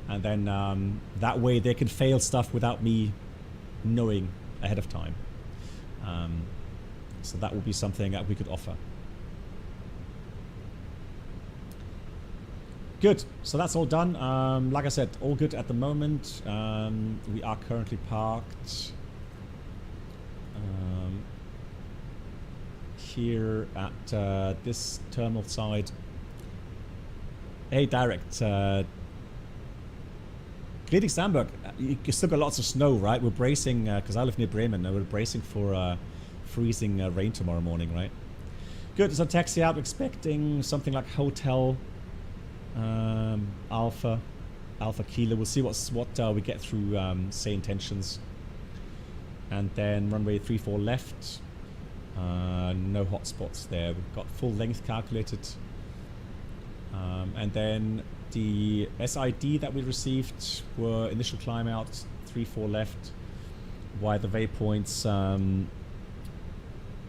and then that way they can fail stuff without me knowing ahead of time. So that would be something that we could offer. Good, so that's all done. Like I said, all good at the moment. We are currently parked here at this terminal side. Hey, direct. Greetings, Hamburg. You still got lots of snow, right? We're bracing, because I live near Bremen, we're bracing for freezing rain tomorrow morning, right? Good, so taxi out, expecting something like Hotel Alpha Kilo. We'll see what we get through Sayintentions. And then runway 34 left. No hotspots there. We've got full length calculated. And then the SID that we received were initial climb out 34 left, while the waypoints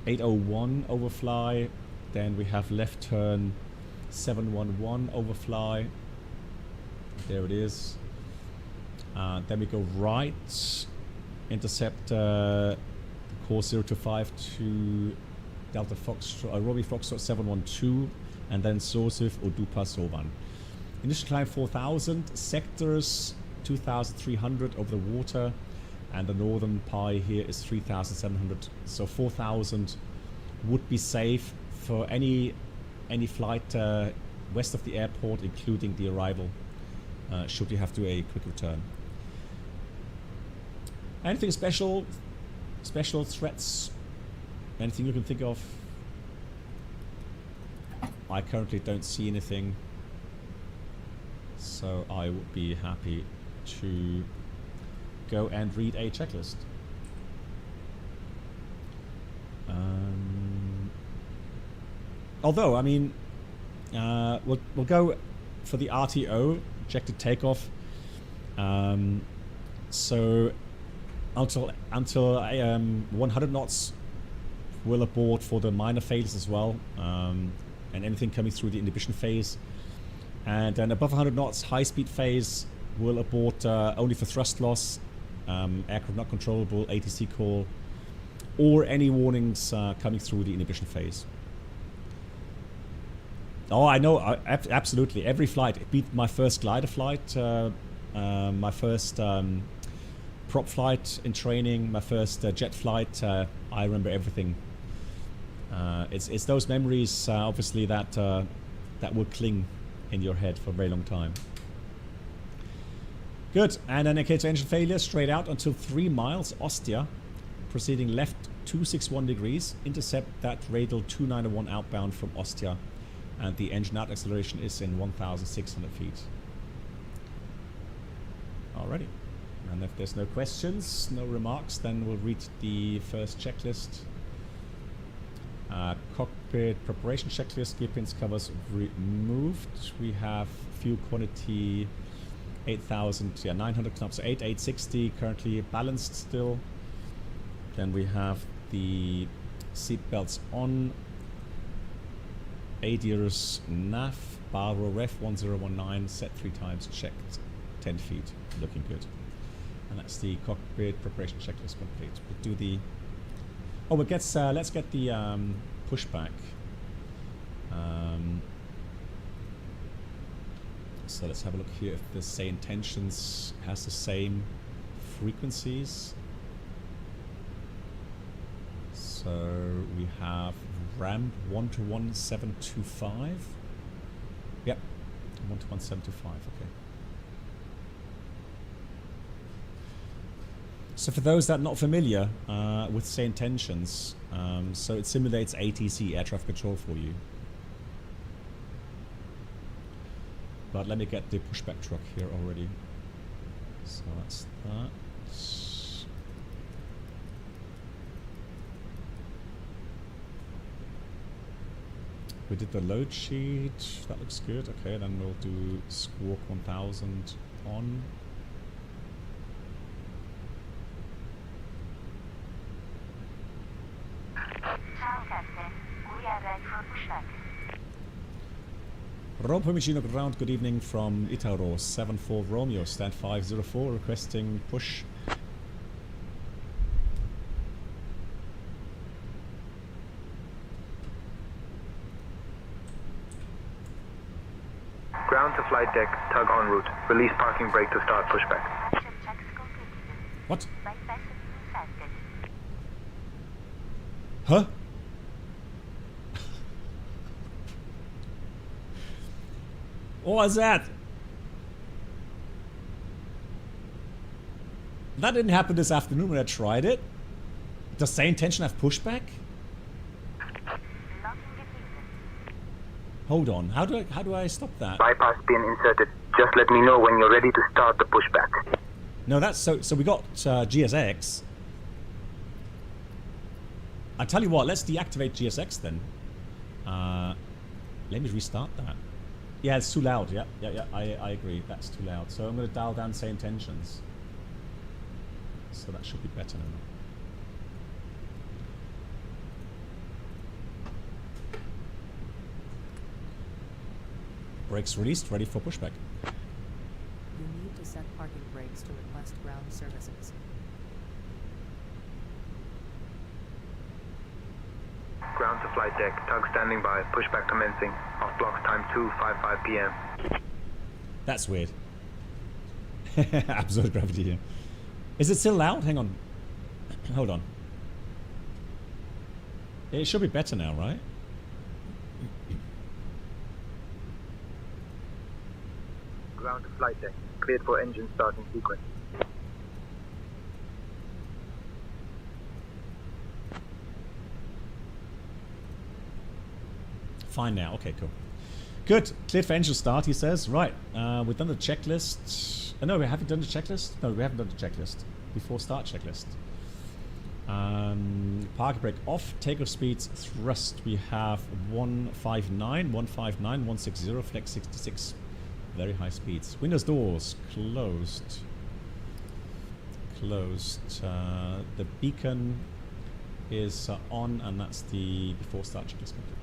801 overfly. Then we have left turn 711 overfly. There it is. Then we go right, intercept course 025 to Delta Foxtrot, Robbie Foxtrot 712, and then Sosif Odupa Sovan. Initial climb 4,000, sectors 2,300 over the water, and the northern pie here is 3,700. So 4,000 would be safe for any flight west of the airport, including the arrival, should you have to do a quick return. Anything special? Special threats? Anything you can think of? I currently don't see anything, so I would be happy to go and read a checklist. Although, I mean, we'll go for the RTO, objective takeoff. So until 100 knots, we'll abort for the minor phases as well, and anything coming through the inhibition phase. And then above 100 knots, high-speed phase, we'll abort only for thrust loss, aircraft not controllable, ATC call, or any warnings coming through the inhibition phase. Oh, I know, absolutely. Every flight, it beat my first glider flight, my first prop flight in training, my first jet flight. I remember everything. It's those memories, obviously, that will cling in your head for a very long time. Good, and then indicator engine failure straight out until 3 miles, Ostia, proceeding left 261 degrees, intercept that radial 291 outbound from Ostia, and the engine out acceleration is in 1,600 feet. Alrighty, and if there's no questions, no remarks, then we'll read the first checklist. Cockpit preparation checklist, gear pins covers removed. We have fuel quantity 8,900 knots, 860 currently balanced still. Then we have the seat belts on. ADIRS nav, Barrow ref 1019, set 3 times, checked 10 feet, looking good. And that's the cockpit preparation checklist complete. We'll do the... Oh, let's get the pushback. So let's have a look here if the Sayintentions has the same frequencies. So we have ramp 1-to-1725. Yep, 1-to-1725. Okay. So for those that are not familiar with Sayintentions, so it simulates ATC, air traffic control, for you. But let me get the pushback truck here already. So that's that. We did the load sheet. That looks good. Okay, then we'll do Squawk 1000 on. Rome Pomicino ground, good evening from Itauro, 74 Romeo, stand 504, requesting push. Ground to flight deck, tug en route. Release parking brake to start pushback. What? Huh? What was that? That didn't happen this afternoon when I tried it. Does Sayintention have pushback? Hold on. How do I stop that? Bypass pin inserted. Just let me know when you're ready to start the pushback. No, that's so we got GSX. I tell you what, let's deactivate GSX then. Let me restart that. Yeah, it's too loud. Yeah, I agree. That's too loud. So I'm going to dial down Sayintentions. So that should be better now. Brakes released, ready for pushback. You need to set parking brakes to request ground services. Ground to flight deck, tug standing by, pushback commencing. Off blocks time 2:55 p.m. That's weird. Absurd gravity here. Is it still loud? Hang on. Hold on. It should be better now, right? Ground to flight deck, cleared for engine starting sequence. Fine now. Okay, cool. Good. Cleared for engine start, he says. Right. We've done the checklist. No, we haven't done the checklist. No, we haven't done the checklist. Before start checklist. Parking brake off. Takeoff speeds thrust. We have 159, 159, 160, flex 66. Very high speeds. Windows doors closed. Closed. The beacon is on, and that's the before start check is complete.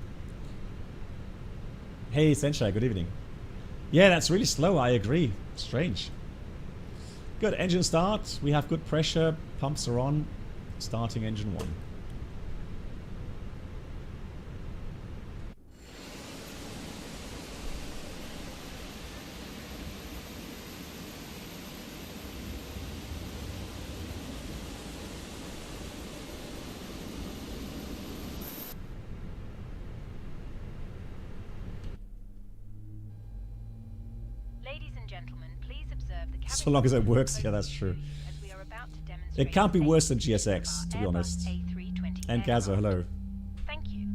Hey Senshai, good evening. Yeah, that's really slow, I agree. Strange. Good, engine start. We have good pressure. Pumps are on. Starting engine 1. So long as it works, yeah, that's true. It can't be worse than GSX, to be honest. And Gaza, hello. Thank you.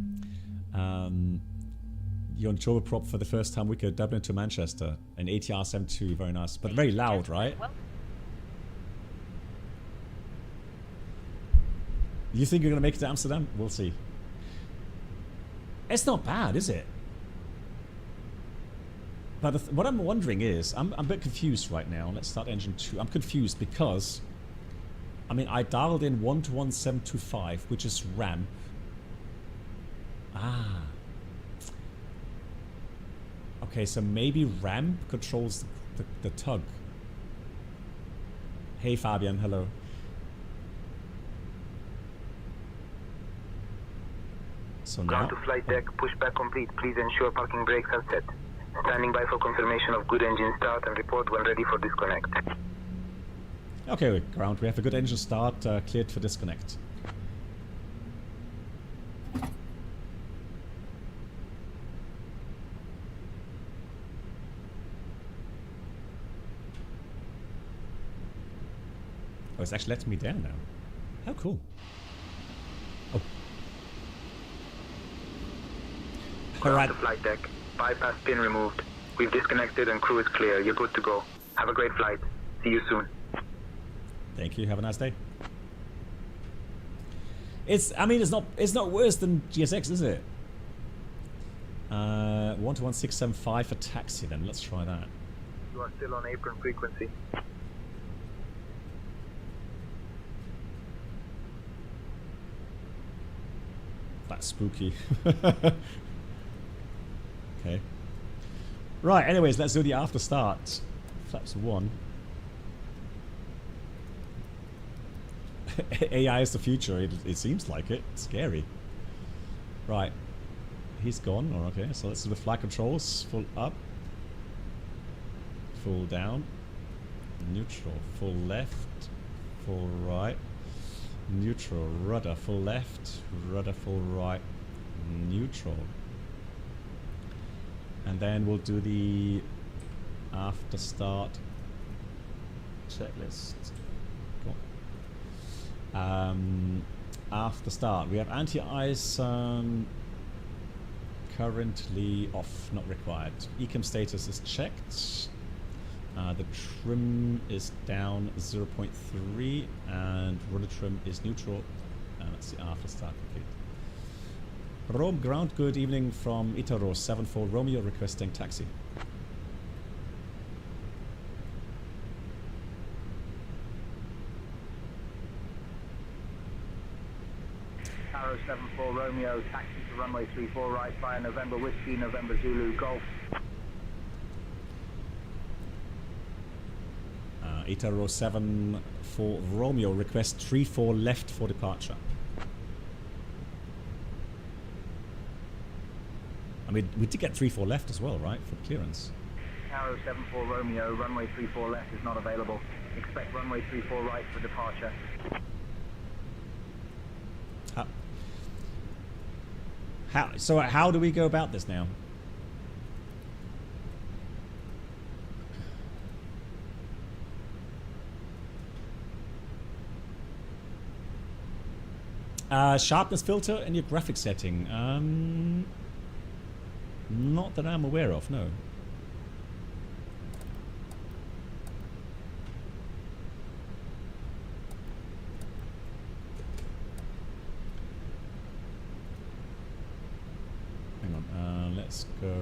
You're on turboprop for the first time wicked Dublin to Manchester. An ATR 72, very nice. But very loud, right? You think you're going to make it to Amsterdam? We'll see. It's not bad, is it? But what I'm wondering is, I'm a bit confused right now. Let's start engine 2. I'm confused because, I mean, I dialed in 121.725, which is ramp. Ah. Okay, so maybe ramp controls the tug. Hey Fabian, hello. So now, Ground to flight deck, pushback complete. Please ensure parking brakes are set. Standing by for confirmation of good engine start and report when ready for disconnect. okay, ground. We have a good engine start, cleared for disconnect. Oh, it's actually letting me down now. How cool. Oh. Ground to flight deck. Bypass pin removed. We've disconnected and crew is clear. You're good to go. Have a great flight. See you soon. Thank you. Have a nice day. I mean, it's not worse than GSX, is it? 121.675 for taxi. Then let's try that. You are still on apron frequency. That's spooky. Okay. Right, anyways, let's do the after start. Flaps 1. AI is the future, it seems like it. It's scary. Right. He's gone. Oh, okay, so let's do the flight controls. Full up. Full down. Neutral. Full left. Full right. Neutral. Rudder. Full left. Rudder. Full right. Neutral. And then we'll do the after start checklist. Go on. After start, we have anti-ice currently off, not required. ECAM status is checked. The trim is down 0.3 and rudder trim is neutral. And that's the after start complete. Rome ground, good evening from Itaro 74 Romeo requesting taxi. Arrow 74 Romeo, taxi to runway 34 right via November Whiskey, November Zulu Golf. Itaro 74 Romeo request 34 left for departure. I mean, we did get 3-4 left as well, right, for clearance. Arrow 74 Romeo, runway 34 left is not available. Expect runway 34 right for departure. So how do we go about this now? Sharpness filter in your graphics setting. Not that I'm aware of, no. let's go.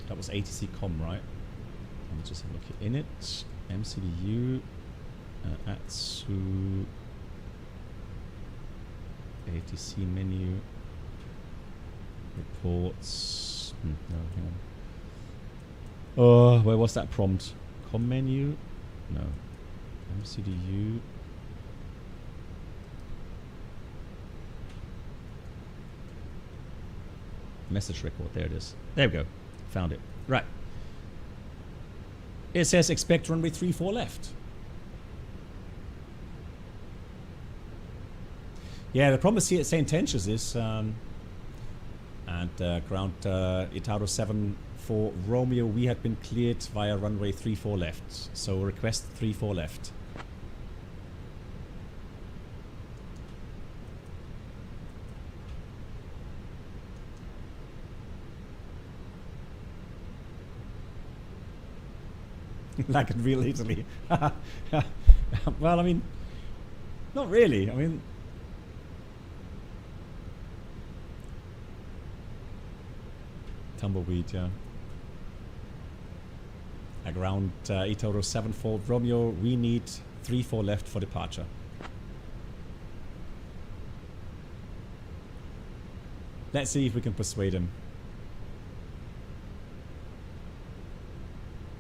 That was ATC com, right? Let me just have a look in it. MCDU, ATSU, ATC menu, reports. No, hang on. Oh, where was that prompt? Com menu? No. MCDU. Message record. There it is. There we go. Found it. Right. It says expect runway 34 left. Yeah, the problem is here at Sayintentions is and ground Itaro 74 Romeo, we had been cleared via runway 34 left. So request 34 left. Like in real Italy. Well, I mean, not really. I mean, tumbleweed, yeah. Like around Itoro 74 Romeo, we need 34 left for departure. Let's see if we can persuade him.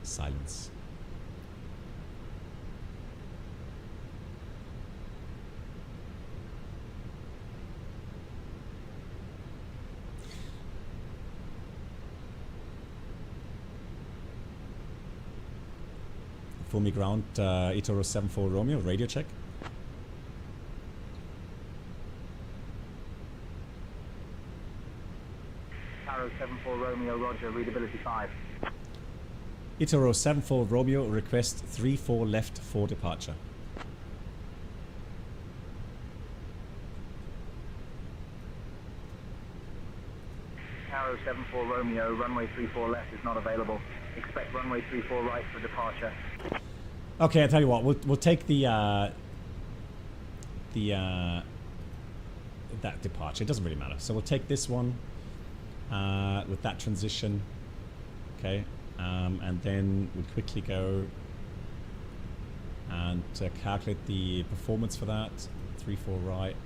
Silence. Full me ground, Itoro 74 Romeo, radio check. Arrow 74 Romeo, roger, readability 5. Itoro 74 Romeo, request 34 left for departure. Arrow 74 Romeo, runway 34 left is not available. Expect runway 34 right for departure. Okay, I'll tell you what. We'll take the that departure. It doesn't really matter. So we'll take this one with that transition. Okay, and then we'll quickly go and calculate the performance for that. 3-4 right.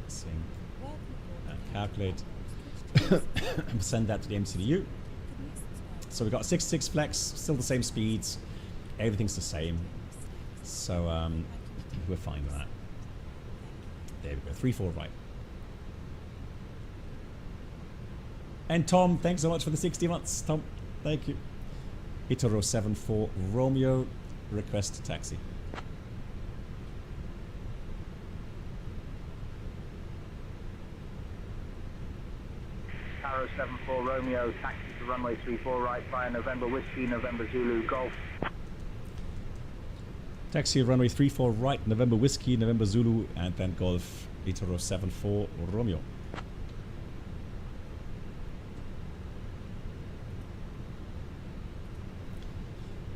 Sync. Calculate. Send that to the MCDU. So we've got 6-6 flex, still the same speeds, everything's the same. So we're fine with that. There we go, 3-4 right. And Tom, thanks so much for the 60 months, Tom. Thank you. Itoro 74 Romeo, request taxi. Arrow 74 Romeo, taxi to runway 34 right via November Whiskey, November Zulu, Golf. Taxi runway 34 right, November Whiskey, November Zulu, and then Golf, Itoro 74 Romeo.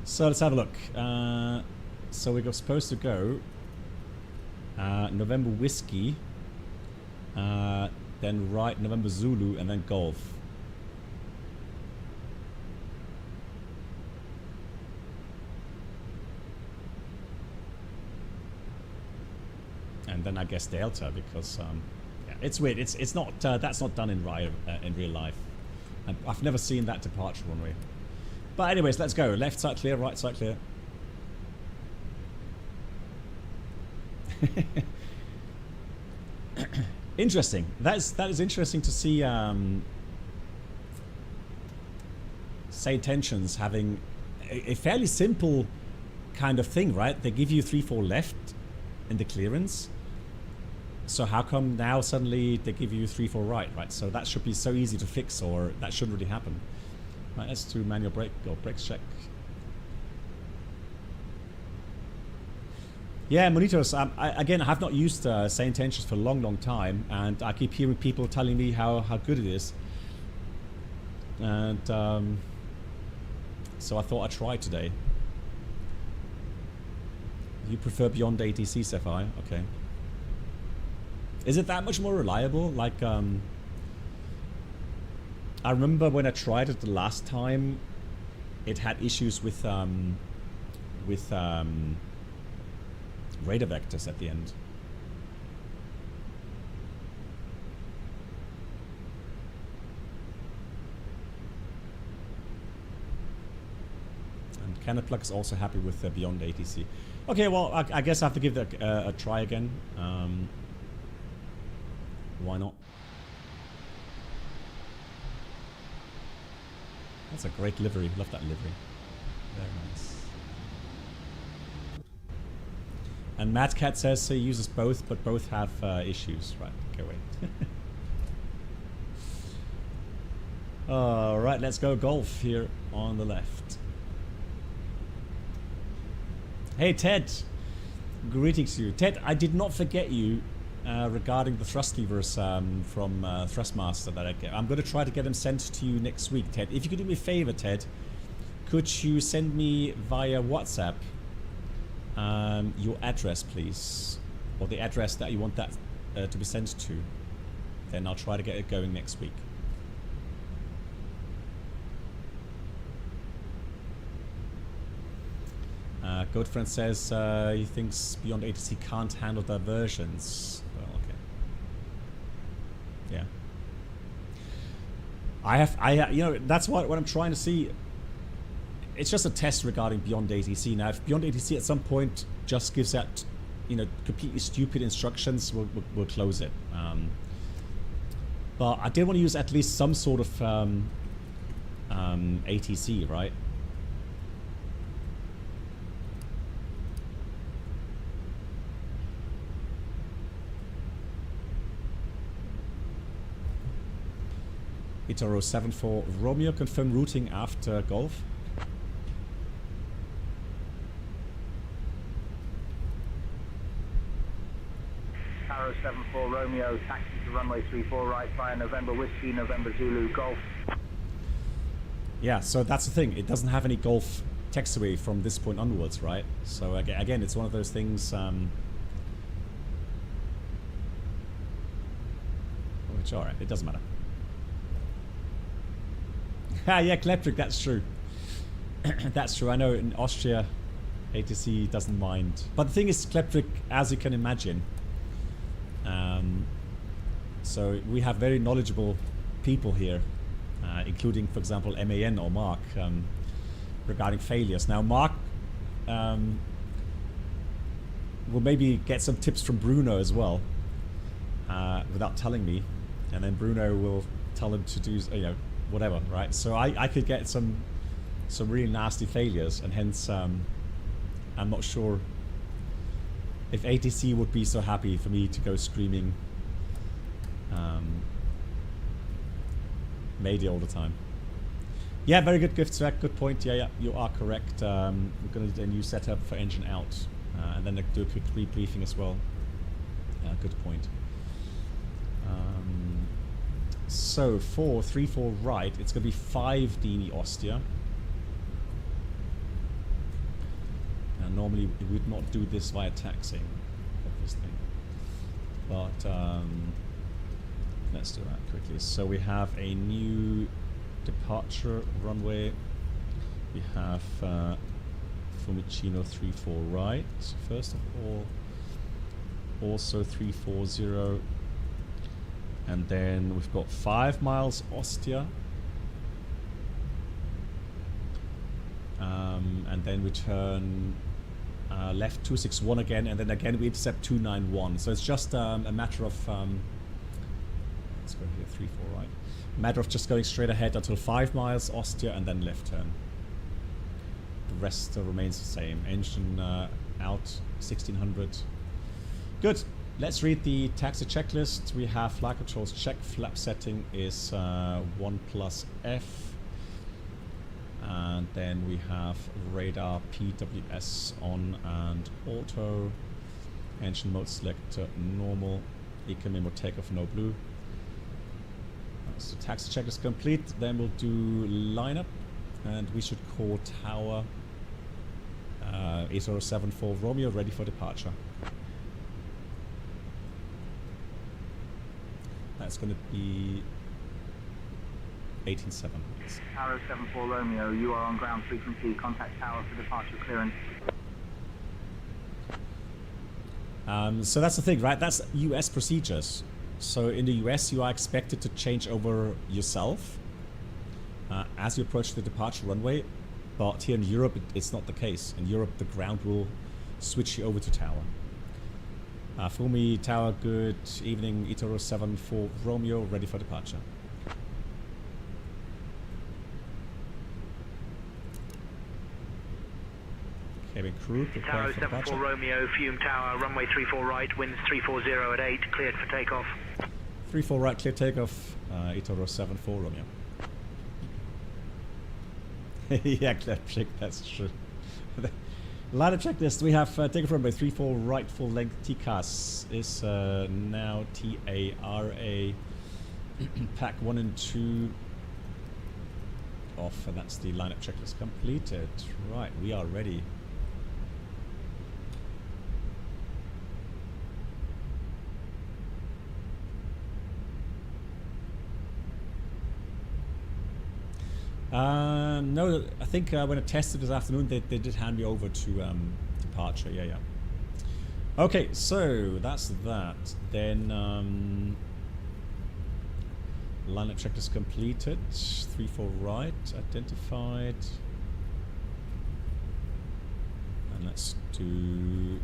So let's have a look. So we're supposed to go November Whiskey, then right November Zulu, and then Golf. And then I guess Delta, because yeah, it's weird. It's not that's not done in real life. I've never seen that departure runway. But anyways, let's go. Left side clear, right side clear. Interesting. That is interesting to see. Sayintentions having a fairly simple kind of thing, right? They give you 3-4 left in the clearance. So how come now suddenly they give you 3-4 right? So that should be so easy to fix, or that shouldn't really happen. Right, let's do manual brake or brakes check. Yeah, Monitos, again, I have not used Sayintentions for a long time, and I keep hearing people telling me how good it is. And so I thought I'd try today. You prefer beyond ATC, Sapphire? Okay. Is it that much more reliable? Like, I remember when I tried it the last time, it had issues with radar vectors at the end. And Canopplug is also happy with the Beyond ATC. Okay, well, I guess I have to give that a try again. Why not? That's a great livery. Love that livery. Very nice. And Mad Cat says he uses both, but both have issues. Right, okay, wait. Alright, let's go golf here on the left. Hey Ted! Greetings to you. Ted, I did not forget you regarding the thrust levers from Thrustmaster that I'm going to try to get them sent to you next week, Ted. If you could do me a favor, Ted, could you send me via WhatsApp your address, please? Or the address that you want that to be sent to. Then I'll try to get it going next week. Goatfriend says he thinks Beyond ATC can't handle diversions. Well, okay. Yeah. You know, that's what I'm trying to see. It's just a test regarding Beyond ATC. Now, if Beyond ATC at some point just gives out, you know, completely stupid instructions, we'll close it. But I did want to use at least some sort of ATC, right? Itaro 74 Romeo, confirm routing after Golf. Arrow 74 Romeo, taxi to runway 34 right via November Whiskey, November Zulu, Golf. Yeah, so that's the thing. It doesn't have any Golf taxiway from this point onwards, right? So again, it's one of those things. Which, alright, it doesn't matter. Yeah, Kleptric, that's true. That's true. I know in Austria, ATC doesn't mind. But the thing is, Kleptric, as you can imagine, so we have very knowledgeable people here, including, for example, MAN or Mark, regarding failures. Now, Mark will maybe get some tips from Bruno as well, without telling me, and then Bruno will tell him to do, you know, whatever, right? So I could get some really nasty failures, and hence I'm not sure if ATC would be so happy for me to go screaming Mayday all the time. Yeah, very good gift track, good point. Yeah, you are correct. We're gonna do a new setup for engine out, and then do a quick rebriefing as well. Good point. So 434 right, it's going to be 5 Dini Ostia. Now normally we would not do this via taxiing, obviously. But let's do that quickly. So we have a new departure runway. We have Fiumicino 34 right, first of all. Also 340. And then we've got 5 miles Ostia. And then we turn left 261 again, and then again we intercept 291. So it's just a matter of let's go here 34 right. A matter of just going straight ahead until 5 miles Ostia and then left turn. The rest remains the same. Engine out 1600. Good. Let's read the taxi checklist. We have flight controls check. Flap setting is 1+F. And then we have radar PWS on and auto. Engine mode selector normal. ECAM memo takeoff no blue. So taxi check is complete. Then we'll do lineup. And we should call tower 8074 Romeo ready for departure. it's going to be 18.7. Tower 74 Romeo, you are on ground frequency. Contact tower for departure clearance. So that's the thing, right? That's US procedures. So in the US, you are expected to change over yourself as you approach the departure runway. But here in Europe, it's not the case. In Europe, the ground will switch you over to tower. Fumi, tower, good evening. Itoro 74 Romeo, ready for departure. Cabin crew, prepare Tower for 74 departure. Romeo, Fume Tower, runway 34 right, winds 340 at 8, cleared for takeoff. 34 right, clear takeoff. Itoro 74 Romeo. Yeah, check, that's true. Ladder checklist. We have takeoff runway 34 right, full length TCAS is now TARA. Pack 1 and 2 off, and that's the lineup checklist completed. Right, we are ready. No, I think when I tested this afternoon, they did hand me over to departure. Yeah. Okay, so that's that. Then lineup checklist completed. 34 right identified. And let's do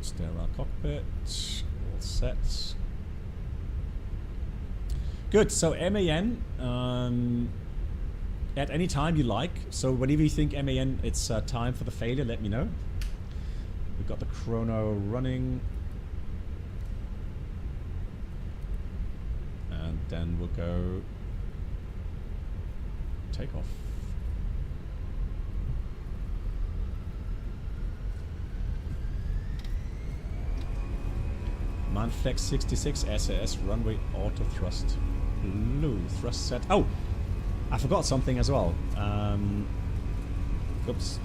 sterile cockpit. All set. Good, so MAN, at any time you like. So whenever you think MAN, it's time for the failure, let me know. We've got the chrono running. And then we'll go takeoff. Manflex 66 SAS runway auto thrust. Blue thrust set. Oh, I forgot something as well. Oops.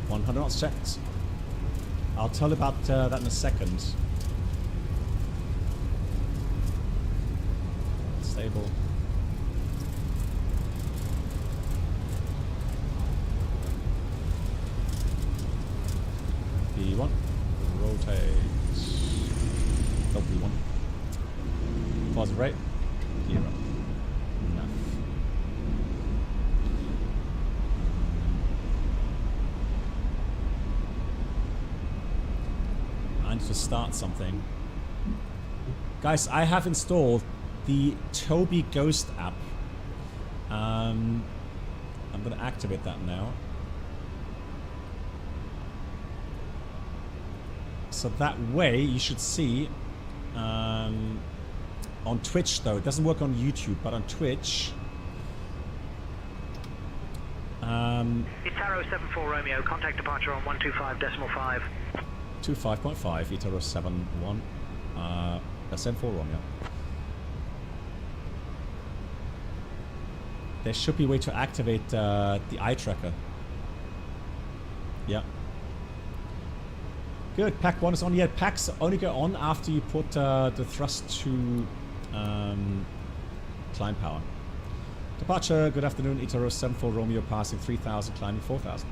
100 knots checked. I'll tell you about that in a second. Stable. B1. Rotate. W1. Positive rate. 0. Enough. I need to start something. Guys, I have installed the Tobii Ghost app. I'm going to activate that now. So that way you should see on Twitch, though it doesn't work on YouTube, but on Twitch. Itaro 74 Romeo, contact departure on 125.5. 25.5, Itaro 71, 74 Romeo. There should be a way to activate the eye tracker. Yeah. Good, pack 1 is on. Yeah, packs only go on after you put the thrust to climb power. Departure, good afternoon, Itaro 74 Romeo passing 3,000, climbing 4,000.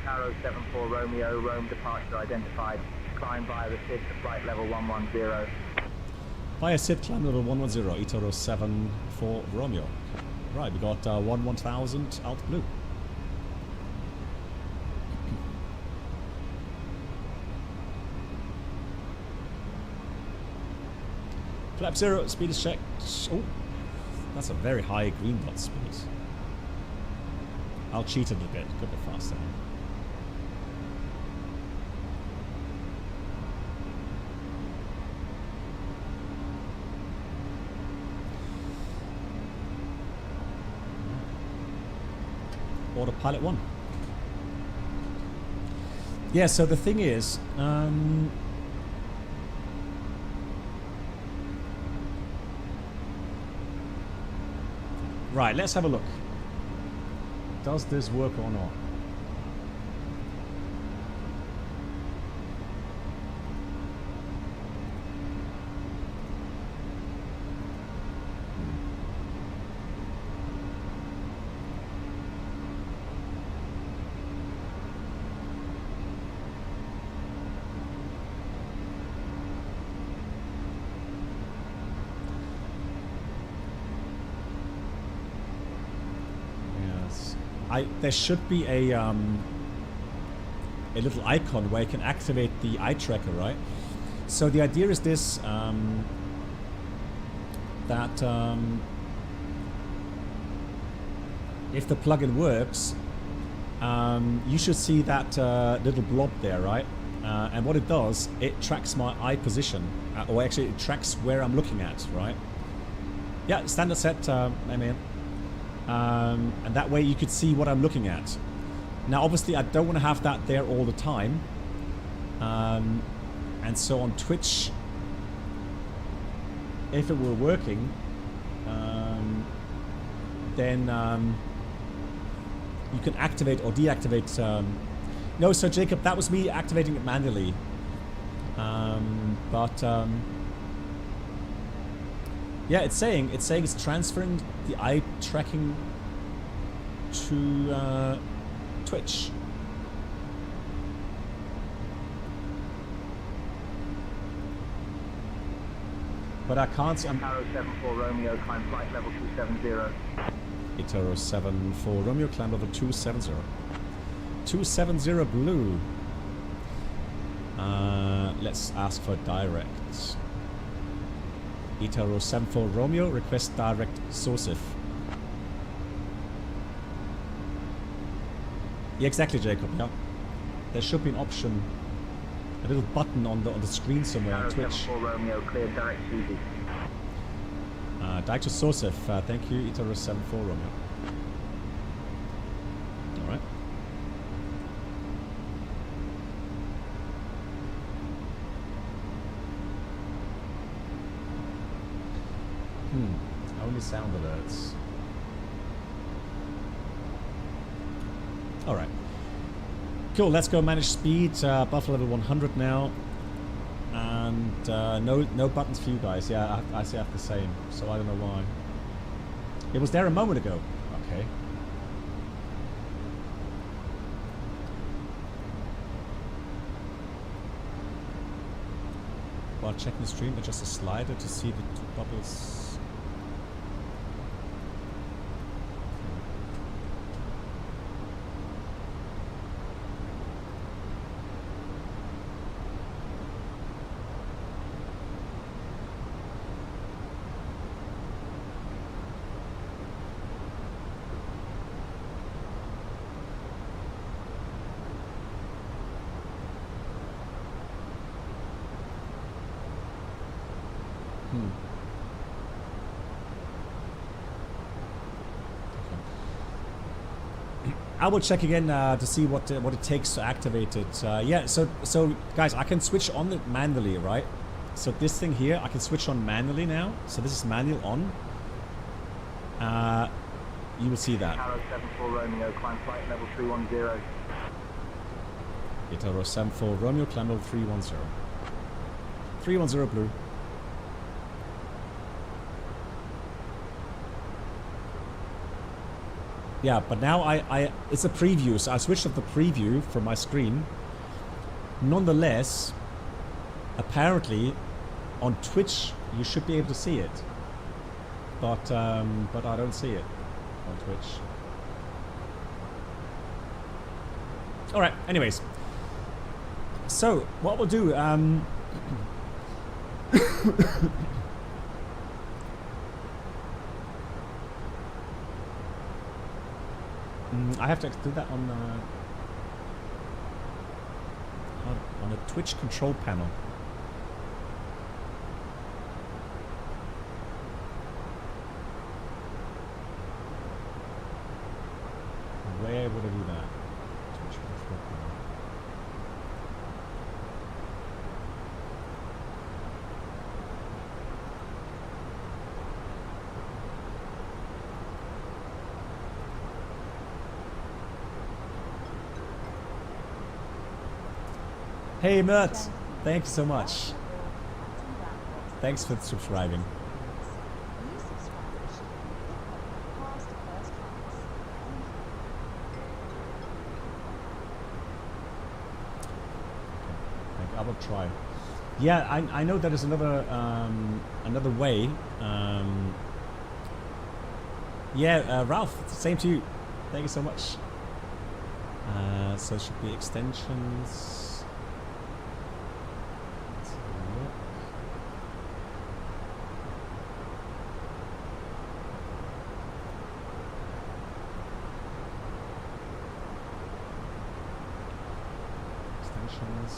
Tower 74 Romeo, Rome departure identified. Climb via the SID to flight level 110. Via SID, climb level 110, Itaro 74 Romeo. Right, we got 1000 alt blue. Flap 0, speed is checked. Oh, that's a very high green dot speed. I'll cheat it a bit, go a bit faster. Autopilot 1. Yeah, so the thing is, Right, let's have a look. Does this work or not? There should be a little icon where you can activate the eye tracker, right? So the idea is this, that if the plugin works, you should see that little blob there, right? And what it does, it tracks my eye position, or actually it tracks where I'm looking at, right? Yeah, standard set, man. And that way you could see what I'm looking at. Now obviously I don't want to have that there all the time, and so on Twitch, if it were working, then you can activate or deactivate. No, so Jacob, that was me activating it manually, yeah, it's saying it's transferring the eye tracking to Twitch. But I can't see. Arrow 74 Romeo, climb flight level 270. Itaro 74 Romeo, climb level 270. 270 blue. Let's ask for direct. Itaro 74 Romeo, request direct SOSIF. Yeah, exactly, Jacob. Yeah, there should be an option, a little button on the screen somewhere on Twitch. 74 Romeo, clear direct Suzy. Direct to SOSIF. Thank you, Itaro 74 Romeo. All right. Only sound alerts. Alright. Cool, let's go manage speed. Buffer level 100 now. And no buttons for you guys. Yeah, I see I have the same. So I don't know why. It was there a moment ago. Okay. While checking the stream, adjust the slider to see the two bubbles. I will check again to see what it takes to activate it. Yeah, so guys, I can switch on it manually, right? So this thing here, I can switch on manually now. So this is manual on. You will see that. Arrow 74 Romeo, climb flight level 310. Itaro 74 Romeo, climb level 310. 310 blue. Yeah, but now it's a preview, so I switched off the preview from my screen. Nonetheless, apparently, on Twitch you should be able to see it, but I don't see it on Twitch. All right. Anyways, so what we'll do. I have to do that on a Twitch control panel. Where would I do that? Twitch control panel. Hey Mert, thank you so much. Thanks for subscribing. New subscribers should now pick up their pass to first class. Thank you. I will try. Yeah, I know there is another another way. Yeah, Ralph, same to you. Thank you so much. So it should be extensions. Let's have a look. Extensions.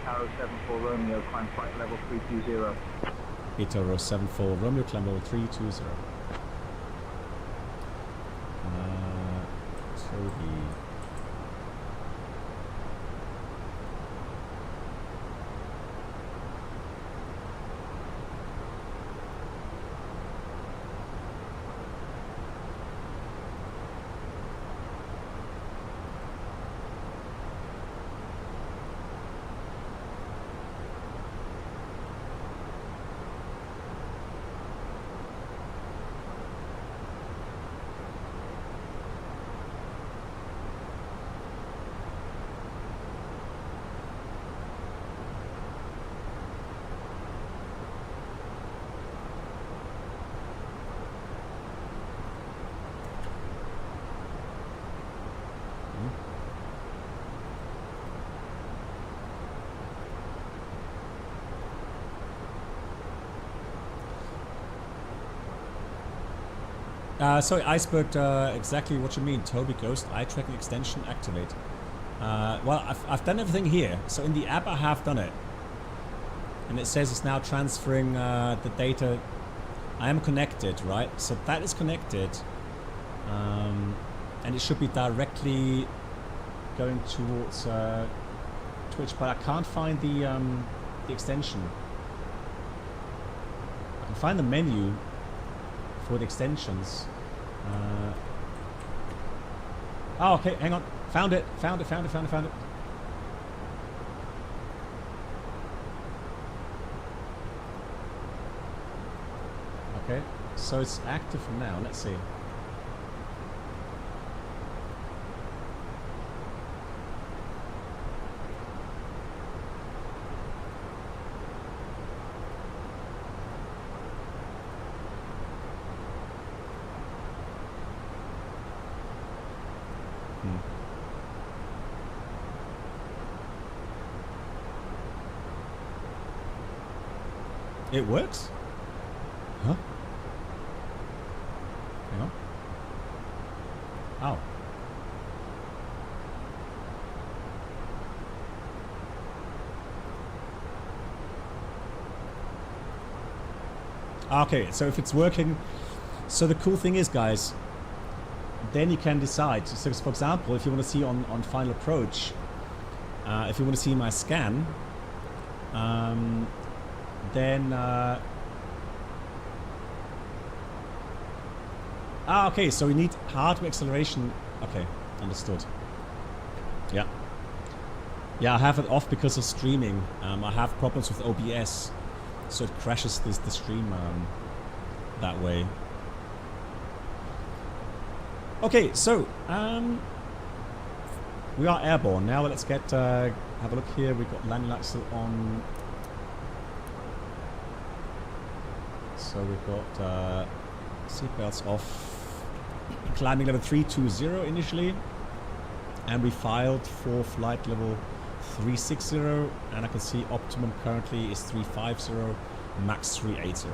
Arrow 74 Romeo, climb flight level 320. Beta 74 Romeo, climb level 320. Toby. Sorry, Iceberg, exactly what you mean. Toby Ghost, eye tracking extension, activate. Well, I've done everything here. So in the app I have done it. And it says it's now transferring the data. I am connected, right? So that is connected. And it should be directly going towards Twitch, but I can't find the extension. I can find the menu for the extensions. Oh, okay, hang on. Found it. Okay, so it's active now. Let's see. It works? Huh? Hang on. Oh. Okay, so if it's working, so the cool thing is, guys, then you can decide. So for example, if you want to see on final approach, if you want to see my scan, then okay, so we need hardware acceleration. Okay, understood. Yeah, I have it off because of streaming. I have problems with OBS, so it crashes the stream that way. Okay, so we are airborne now. Let's get have a look here. We've got landing lights still on. So we've got seatbelts off, climbing level 320 initially, and we filed for flight level 360, and I can see optimum currently is 350, max 380.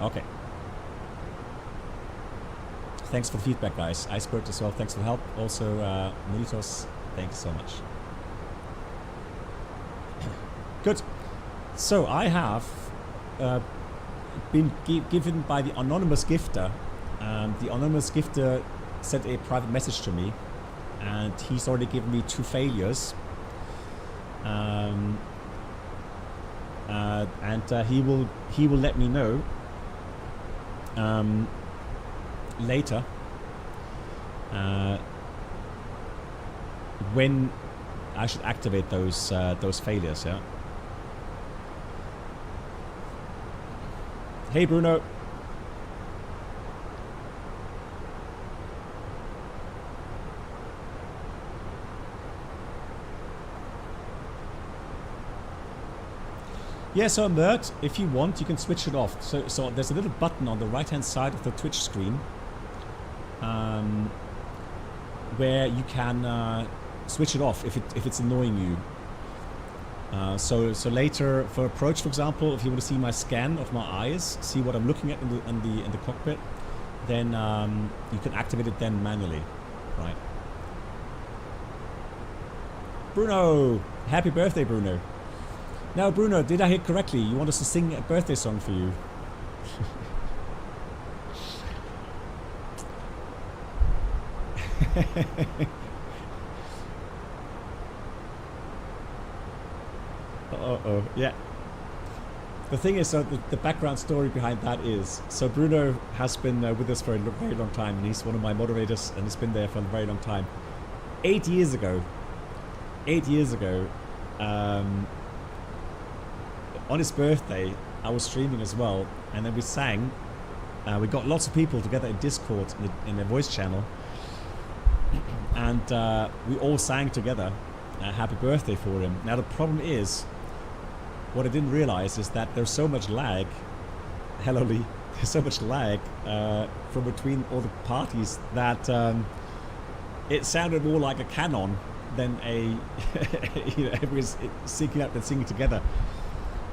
Okay. Thanks for the feedback, guys. Iceberg as well, thanks for the help. Also, Militos, thanks so much. Good. So I have been given by the anonymous gifter. The anonymous gifter sent a private message to me, and he's already given me 2 failures. And he will let me know later when I should activate those failures. Yeah. Hey Bruno. Yeah, so Mert, if you want, you can switch it off. So there's a little button on the right-hand side of the Twitch screen where you can switch it off if it's annoying you. So later for approach, for example, if you want to see my scan of my eyes, see what I'm looking at in the cockpit, then you can activate it then manually, right? Bruno, happy birthday, Bruno. Now, Bruno, did I hear correctly? You want us to sing a birthday song for you? Uh-oh, yeah. The thing is, so the background story behind that is, so Bruno has been with us for a very long time, and he's one of my moderators, and he's been there for a very long time. 8 years ago, on his birthday, I was streaming as well, and then we sang. We got lots of people together in Discord in the voice channel, and we all sang together happy birthday for him. Now the problem is, what I didn't realize is that there's so much lag. Hello Lee. There's so much lag from between all the parties that it sounded more like a canon than a everyone's syncing up and singing together.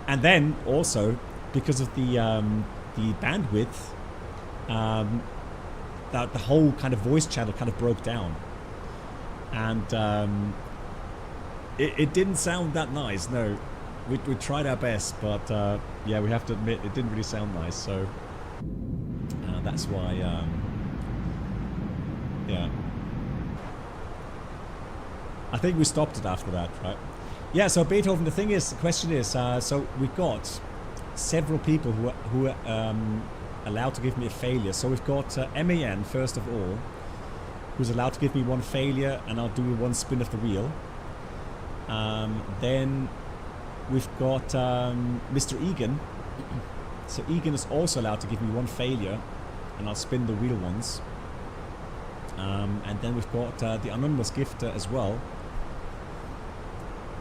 And then also because of the bandwidth, that the whole kind of voice channel kind of broke down, and it didn't sound that nice. No, we tried our best, but yeah, we have to admit it didn't really sound nice. So that's why, yeah, I think we stopped it after that, right? Yeah, so Beethoven, the thing is, the question is, so we've got several people who are allowed to give me a failure. So we've got MAN, first of all, who's allowed to give me one failure, and I'll do one spin of the wheel. Then we've got Mr. Egan. So Egan is also allowed to give me one failure, and I'll spin the wheel once. And then we've got the anonymous gifter as well.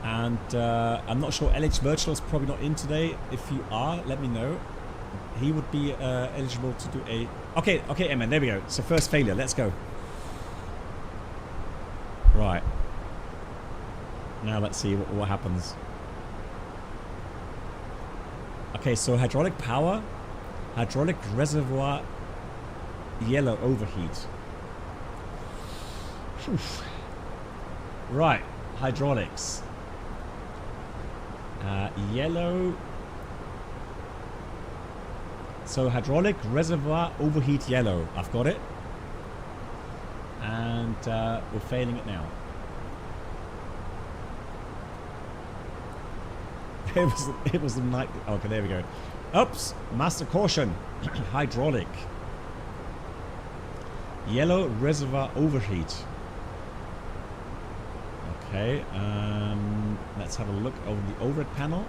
And I'm not sure, LH Virtual is probably not in today. If you are, let me know. He would be eligible to do a... Okay, Emma, there we go. So first failure, let's go. Right. Now let's see what happens. Okay, so hydraulic power, hydraulic reservoir, yellow overheat. Whew. Right, hydraulics. Yellow. So hydraulic reservoir overheat yellow. I've got it. And we're failing it now. It was the night. Okay, there we go. Oops, master caution. Hydraulic. Yellow reservoir overheat. Okay, let's have a look over the overhead panel.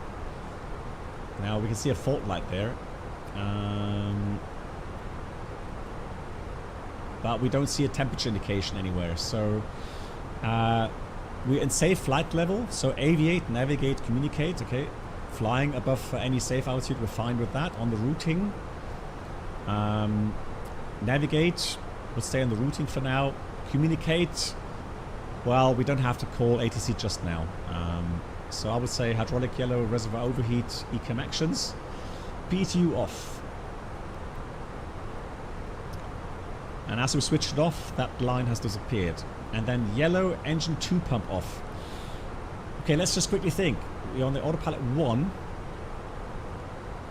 Now we can see a fault light there. But we don't see a temperature indication anywhere. So we're in safe flight level. So aviate, navigate, communicate. Okay, flying above any safe altitude, we're fine with that. On the routing, navigate, we'll stay on the routing for now. Communicate, well, we don't have to call ATC just now. So I would say hydraulic yellow reservoir overheat, ECAM actions, PTU off. And as we switch it off, that line has disappeared. And then yellow engine 2 pump off. Okay, let's just quickly think. We're on the autopilot 1.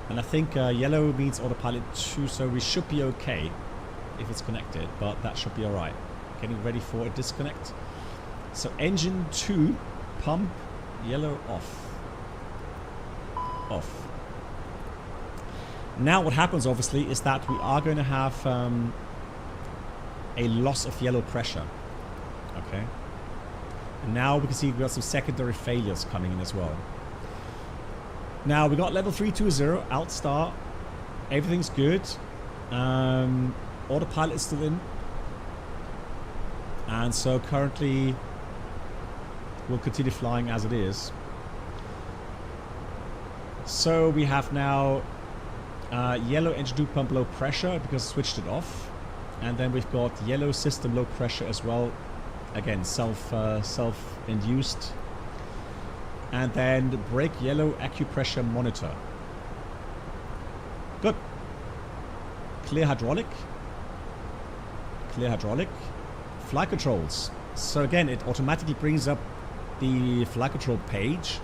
And I think yellow means autopilot 2, so we should be okay if it's connected, but that should be alright. Getting ready for a disconnect. So engine 2 pump yellow off. Off. Now what happens obviously is that we are going to have a loss of yellow pressure. Okay. And now we can see we've got some secondary failures coming in as well. Now we got level 320, alt star. Everything's good. Autopilot is still in. And so currently we'll continue flying as it is. So we have now yellow engine dew pump low pressure because I switched it off. And then we've got yellow system low pressure as well. Again, self-induced. And then the brake yellow acupressure monitor. Good. Clear hydraulic. Clear hydraulic. Flight controls. So again, it automatically brings up the flight control page.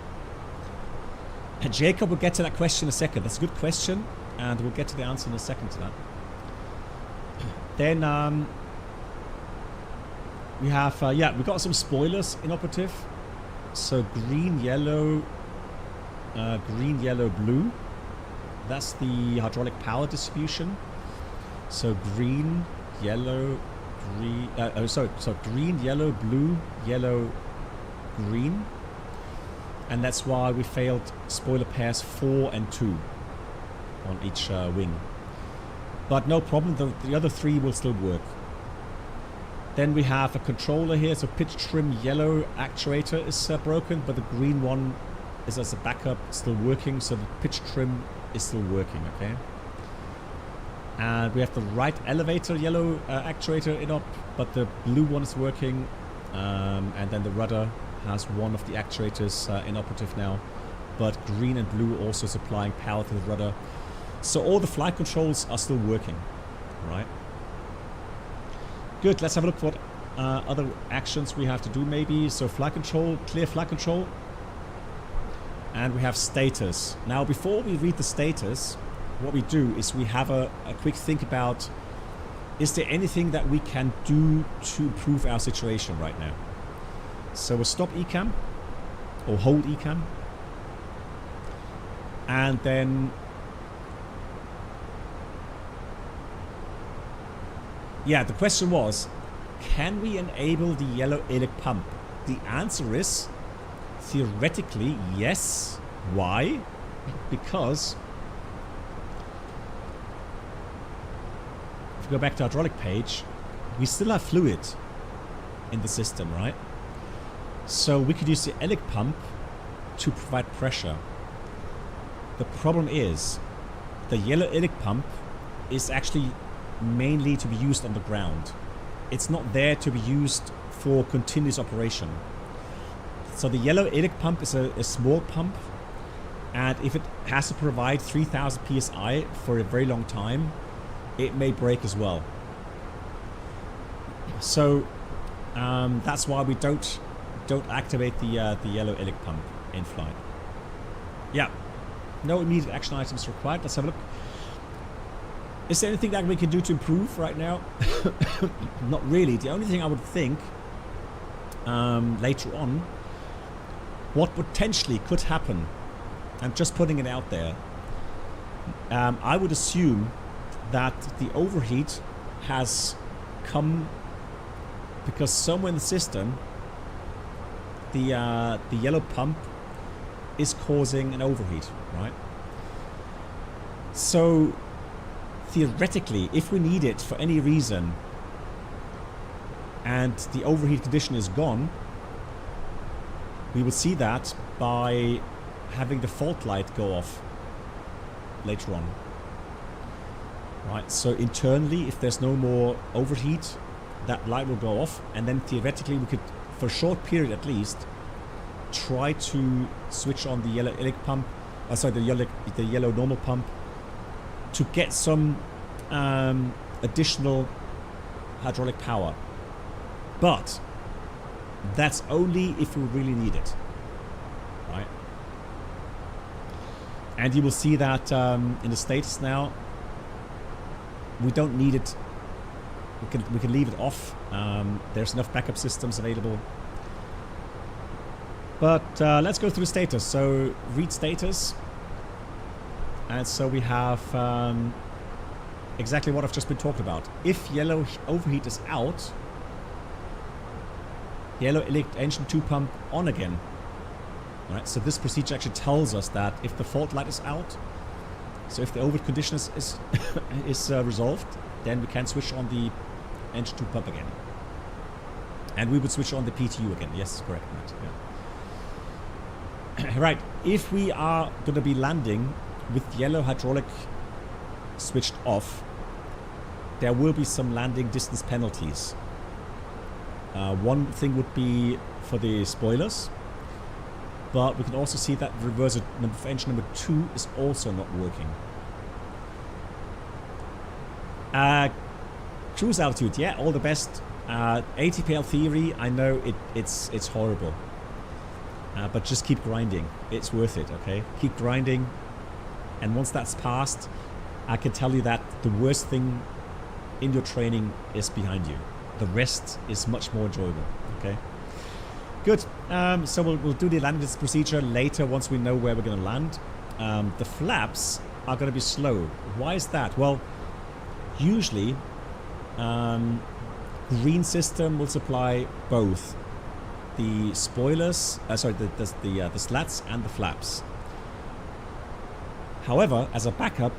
And Jacob will get to that question in a second. That's a good question. And we'll get to the answer in a second to that. Then we have, yeah, we got some spoilers inoperative. So green, yellow, blue. That's the hydraulic power distribution. So green, yellow, green. So green, yellow, blue, yellow, green. And that's why we failed spoiler pairs 4 and 2 on each wing. But no problem, the other 3 will still work. Then we have a controller here, so pitch trim yellow actuator is broken, but the green one is as a backup still working, so the pitch trim is still working, okay? And we have the right elevator yellow actuator in up, but the blue one is working, and then the rudder has one of the actuators inoperative now, but green and blue also supplying power to the rudder. So all the flight controls are still working, right? Good, let's have a look what other actions we have to do maybe. So flight control, clear flight control. And we have status. Now before we read the status, what we do is we have a quick think about, is there anything that we can do to improve our situation right now? So we'll stop ECAM, or hold ECAM. And then yeah, the question was, can we enable the yellow ilic pump? The answer is theoretically yes. Why? Because if we go back to our hydraulic page, we still have fluid in the system, right? So we could use the ilic pump to provide pressure. The problem is the yellow ilic pump is actually mainly to be used on the ground. It's not there to be used for continuous operation. So the yellow ilic pump is a small pump, and if it has to provide 3000 psi for a very long time, it may break as well. So that's why we don't activate the yellow ilic pump in flight. Yeah, no immediate action items required. Let's have a look. Is there anything that we can do to improve right now? Not really. The only thing I would think later on, what potentially could happen, I'm just putting it out there, I would assume that the overheat has come because somewhere in the system the yellow pump is causing an overheat, right? So theoretically, if we need it for any reason and the overheat condition is gone, we will see that by having the fault light go off later on. Right, so internally, if there's no more overheat, that light will go off, and then theoretically we could, for a short period at least, try to switch on the yellow ilic pump, the yellow normal pump, to get some additional hydraulic power. But that's only if we really need it, right? And you will see that in the status now, we don't need it. We can leave it off. There's enough backup systems available. But let's go through the status. So read status. And so we have a exactly what I've just been talking about. If yellow overheat is out, yellow engine 2 pump on again. Right, so this procedure actually tells us that if the fault light is out, so if the overheat condition is resolved, then we can switch on the engine 2 pump again. And we would switch on the PTU again. Yes, correct, Matt. Yeah. Right, if we are going to be landing with yellow hydraulic switched off, there will be some landing distance penalties. One thing would be for the spoilers, but we can also see that the reverser for engine number 2 is also not working. Cruise altitude, yeah, all the best. ATPL theory, I know it's horrible, but just keep grinding. It's worth it, okay? Keep grinding, and once that's passed, I can tell you that the worst thing in your training is behind you. The rest is much more enjoyable, okay? Good. So we'll do the landing distance procedure later once we know where we're going to land. The flaps are going to be slow. Why is that? Well, usually green system will supply both the spoilers, the slats and the flaps. However, as a backup,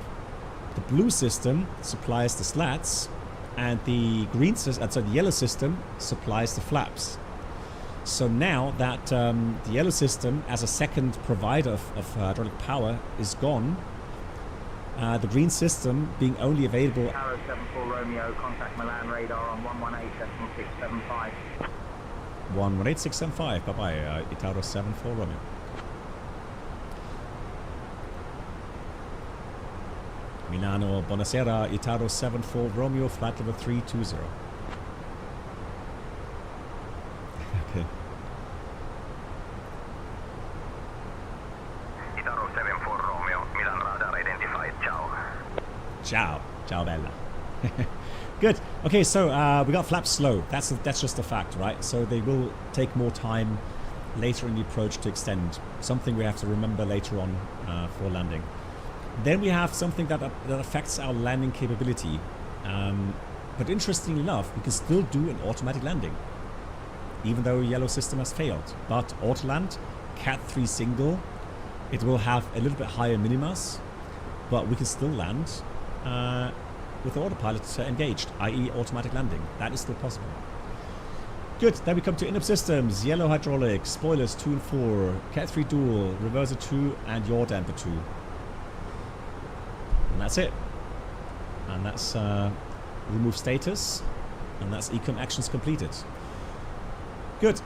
the blue system supplies the slats, and the green system, the yellow system supplies the flaps. So now that the yellow system, as a second provider of hydraulic power, is gone, the green system being only available. Tower 74 Romeo, contact Milan radar on 118.675. 118.675. Bye bye, Italo 74 Romeo. Milano, buonasera, Italo 74 Romeo, flight level 320. Okay. Italo 74 Romeo, Milan radar identified. Ciao. Ciao. Ciao, bella. Good. Okay, so we got flaps slow. That's just a fact, right? So they will take more time later in the approach to extend. Something we have to remember later on for landing. Then we have something that affects our landing capability. But interestingly enough, we can still do an automatic landing, even though yellow system has failed. But autoland, Cat 3 single, it will have a little bit higher minimas, but we can still land with autopilot engaged, i.e. automatic landing. That is still possible. Good, then we come to in-up systems, yellow hydraulics, spoilers 2 and 4, Cat 3 dual, reverser 2, and yaw damper 2. And that's it. And that's remove status, and that's ECAM actions completed. Good.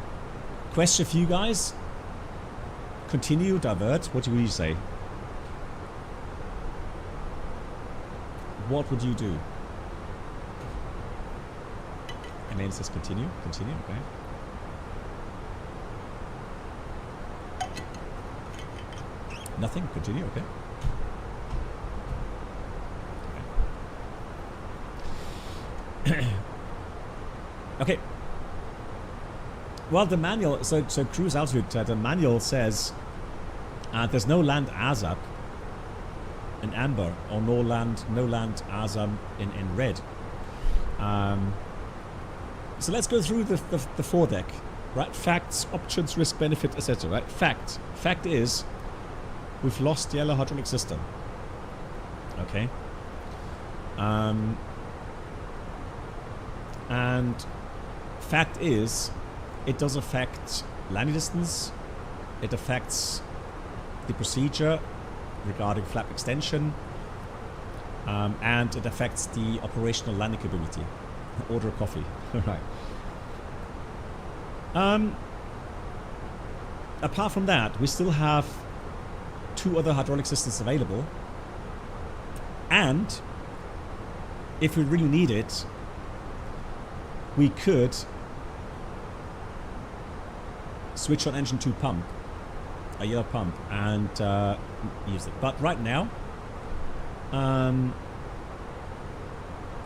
Question for you guys. Continue, divert. What do you say? What would you do? And then it says continue. Continue, okay. Nothing. Continue, okay. Okay. Well, the manual, so cruise altitude, the manual says there's no land ASAP in amber, or no land ASAP in red. So let's go through the foredeck, right? Facts, options, risk, benefit, etc. Right? Fact is, we've lost the yellow hydraulic system. Okay. And fact is, it does affect landing distance, it affects the procedure regarding flap extension, and it affects the operational landing capability. Order a coffee. Right. Apart from that, we still have 2 other hydraulic systems available, and if we really need it, we could switch on engine 2 pump, a yellow pump, and use it. But right now,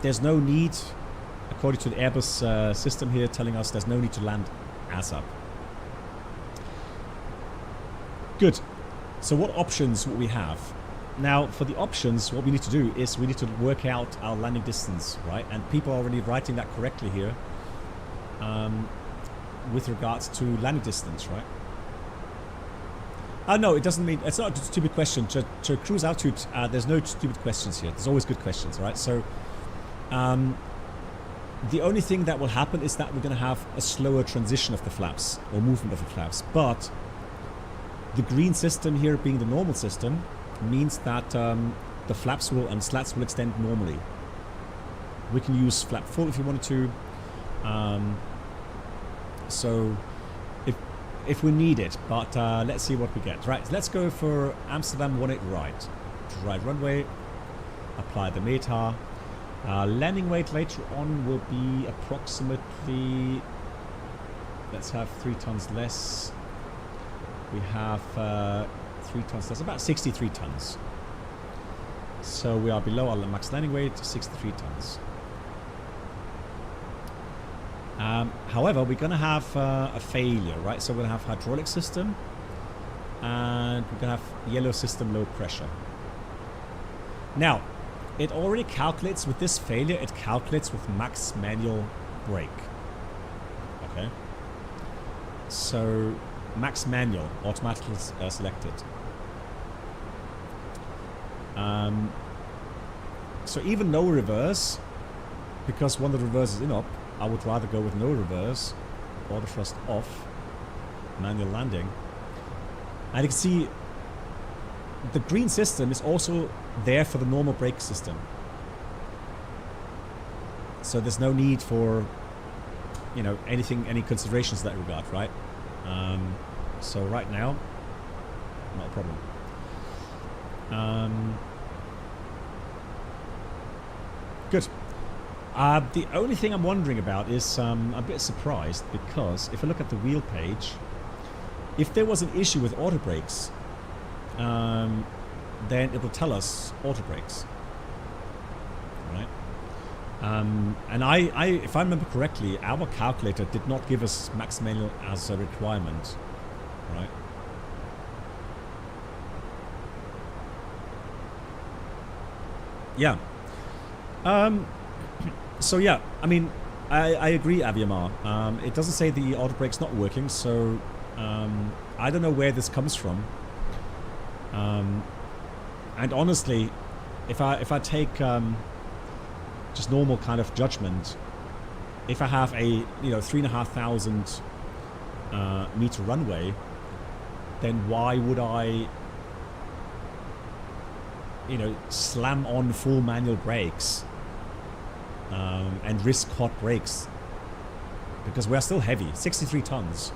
there's no need, according to the Airbus system here, telling us there's no need to land ASAP. Good. So what options would we have? Now, for the options, what we need to do is we need to work out our landing distance, right? And people are already writing that correctly here with regards to landing distance, right? No, it doesn't mean, it's not a stupid question. To cruise altitude, there's no stupid questions here. There's always good questions, right? So, the only thing that will happen is that we're going to have a slower transition of the flaps or movement of the flaps. But the green system here being the normal system means that the flaps and slats will extend normally. We can use flap full if you wanted to. So if we need it, but let's see what we get. Right, let's go for Amsterdam 18 right. Right runway, apply the METAR. Landing weight later on will be approximately, let's have 3 tons less. We have 3 tons less, about 63 tons. So we are below our max landing weight, 63 tons. However, we're going to have a failure, right? So we're going to have hydraulic system and we're going to have yellow system low pressure. Now, it already calculates with this failure, it calculates with max manual brake. Okay. So max manual, automatically selected. So even no reverse, because one of the reverses is in up, I would rather go with no reverse, auto thrust off, manual landing. And you can see the green system is also there for the normal brake system. So there's no need for, you know, any considerations in that regard, right? So right now, not a problem. Good. The only thing I'm wondering about is I'm a bit surprised because if I look at the wheel page, if there was an issue with auto brakes, then it will tell us auto brakes, right? And if I remember correctly, our calculator did not give us max manual as a requirement, right? Yeah. So yeah, I mean, I agree, Aviamar. It doesn't say the auto brake's not working, so I don't know where this comes from. And honestly, if I take just normal kind of judgment, if I have a 3,500 meter runway, then why would I slam on full manual brakes and risk hot brakes? Because we're still heavy, 63 tons.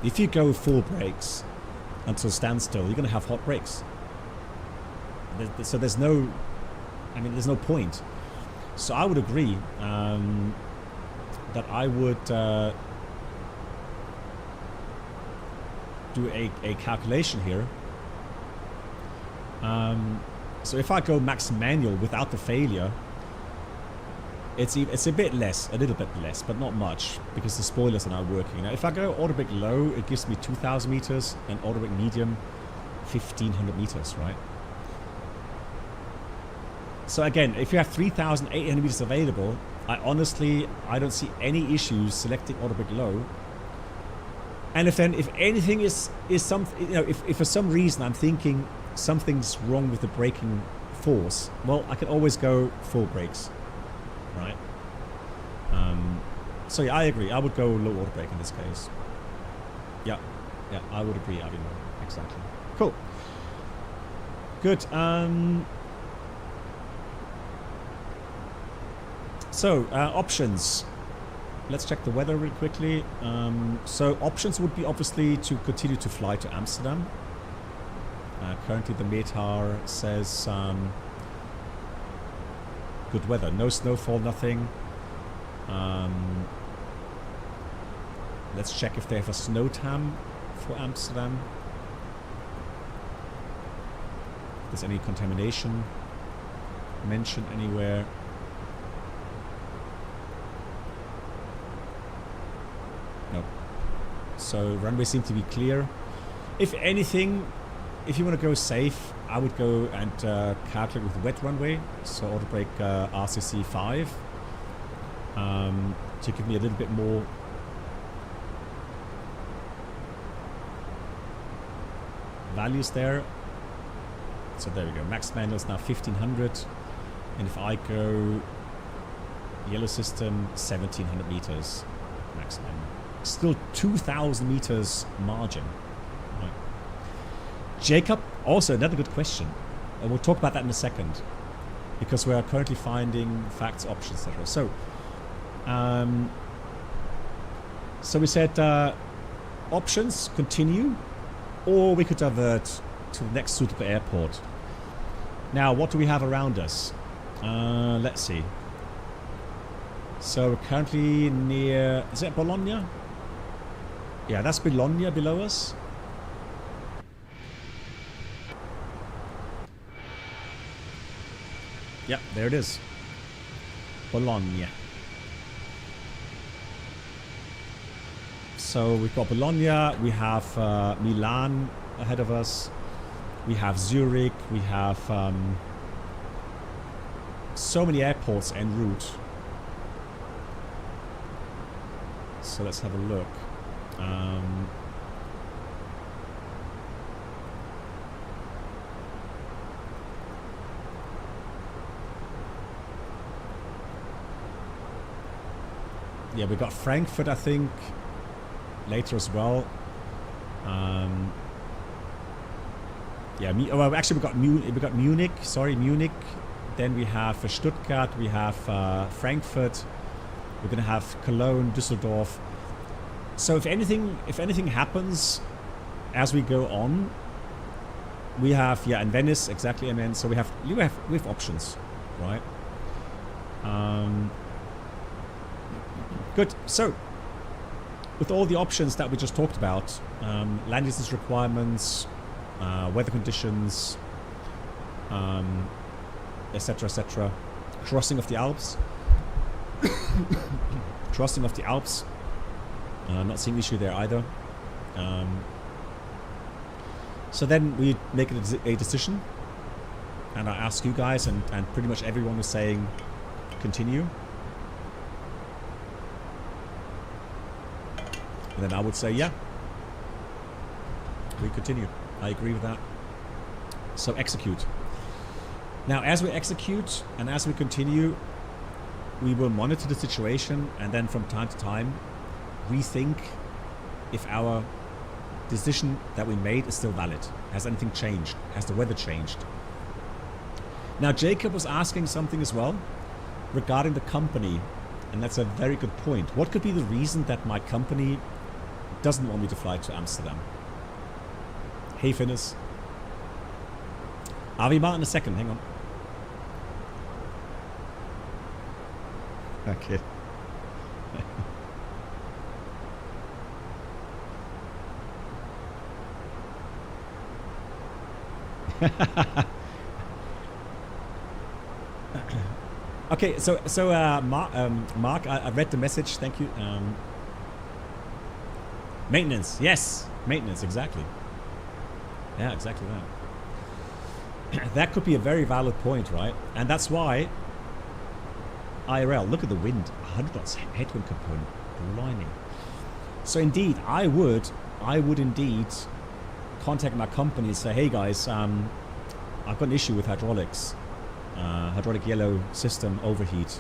If you go full brakes until standstill, you're going to have hot brakes. So there's no point. So I would agree that I would do a calculation here. So if I go max manual without the failure, it's a bit less, a little bit less, but not much, because the spoilers are now working. Now, if I go auto brake low, it gives me 2,000 meters, and auto brake medium, 1,500 meters, right? So again, if you have 3,800 meters available, I don't see any issues selecting auto brake low. And if anything is something, if for some reason I'm thinking something's wrong with the braking force, well, I can always go full brakes, right? So yeah, I agree. I would go low auto brake in this case. Yeah, I would agree, Abby. Exactly. Cool. Good. So options. Let's check the weather real quickly. So options would be obviously to continue to fly to Amsterdam. Currently the METAR says good weather, no snowfall, nothing. Let's check if they have a snow tam for Amsterdam. If there's any contamination mentioned anywhere. No. So runway seems to be clear. If anything, if you want to go safe, I would go and calculate with wet runway, so auto brake RCC 5 to give me a little bit more values there. So there we go. Max manual is now 1500, and if I go yellow system 1700 meters max manual, still 2000 meters margin. Right. Jacob, also another good question, and we'll talk about that in a second, because we are currently finding facts, options, etc. So we said options, continue, or we could divert to the next suitable airport. Now, what do we have around us? Let's see. So we're currently near, is it Bologna? Yeah, that's Bologna below us. Yep, there it is. Bologna. So we've got Bologna, we have Milan ahead of us, we have Zurich, we have so many airports en route. So let's have a look. Yeah, we got Frankfurt, I think, later as well. Yeah, well, actually we got Munich. Sorry, Munich. Then we have Stuttgart. We have Frankfurt. We're gonna have Cologne, Düsseldorf. So if anything happens as we go on, we have and Venice exactly. And then so we have options, right? Good. So with all the options that we just talked about, land distance requirements, weather conditions, etc., etc., crossing of the Alps. Crossing of the Alps. Not seeing issue there either. So then we make a decision, and I ask you guys, and pretty much everyone was saying continue. And then I would say, yeah, we continue. I agree with that. So execute. Now, as we execute and as we continue, we will monitor the situation, and then from time to time, rethink if our decision that we made is still valid. Has anything changed? Has the weather changed? Now, Jacob was asking something as well regarding the company, and that's a very good point. What could be the reason that my company doesn't want me to fly to Amsterdam? Hey, Finnis. Avimar in a second, hang on. Okay. Okay, so Mark, I read the message. Thank you. Maintenance, yes, maintenance, exactly. Yeah, exactly that. That could be a very valid point, right? And that's why IRL. Look at the wind, 100 knots headwind component, blimey. So indeed, I would indeed contact my company and say, hey guys, I've got an issue with hydraulics, hydraulic yellow system overheat.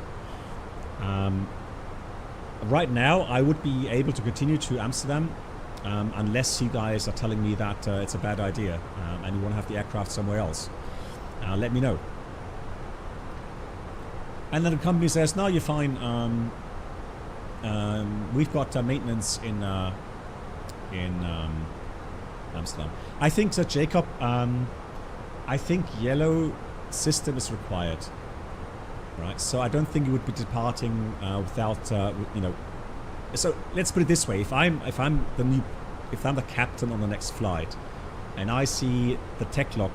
Right now, I would be able to continue to Amsterdam unless you guys are telling me that it's a bad idea and you want to have the aircraft somewhere else. Let me know. And then the company says, no, you're fine. We've got maintenance in Amsterdam. I think that Jacob, I think yellow system is required, right? So I don't think you would be departing without, you know. So let's put it this way: if I'm the captain on the next flight, and I see the tech log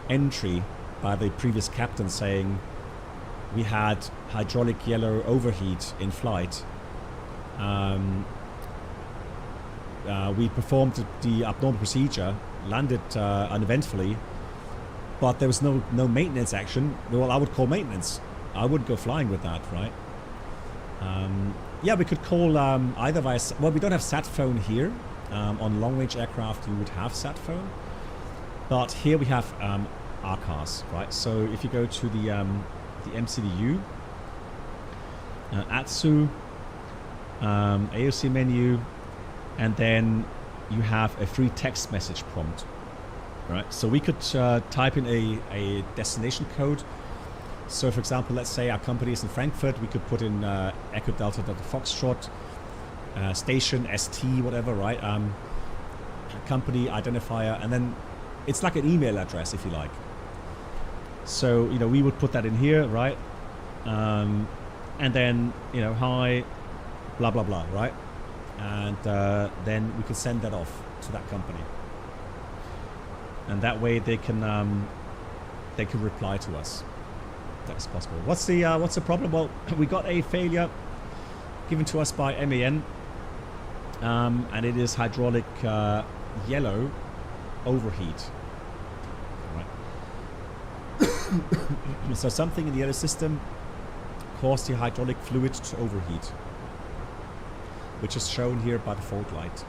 entry by the previous captain saying we had hydraulic yellow overheat in flight. We performed the abnormal procedure, landed uneventfully, but there was no maintenance action. Well, I would call maintenance. I wouldn't go flying with that, right? Yeah, we could call either via... Well, we don't have sat phone here. On long-range aircraft, you would have sat phone. But here we have RCAS, right? So if you go to the MCDU, ATSU, AOC menu, and then you have a free text message prompt, right? So we could type in a destination code. So for example, let's say our company is in Frankfurt, we could put in Echo Delta Delta Foxtrot, station, ST, whatever, right? Company identifier, and then it's like an email address, if you like. So, you know, we would put that in here, right? And then, you know, hi, blah, blah, blah, right? And then we can send that off to that company. And that way they can reply to us. That's possible. What's the problem? Well, we got a failure given to us by MAN. And it is hydraulic yellow overheat. Right. So something in the yellow system caused the hydraulic fluid to overheat, which is shown here by the fault light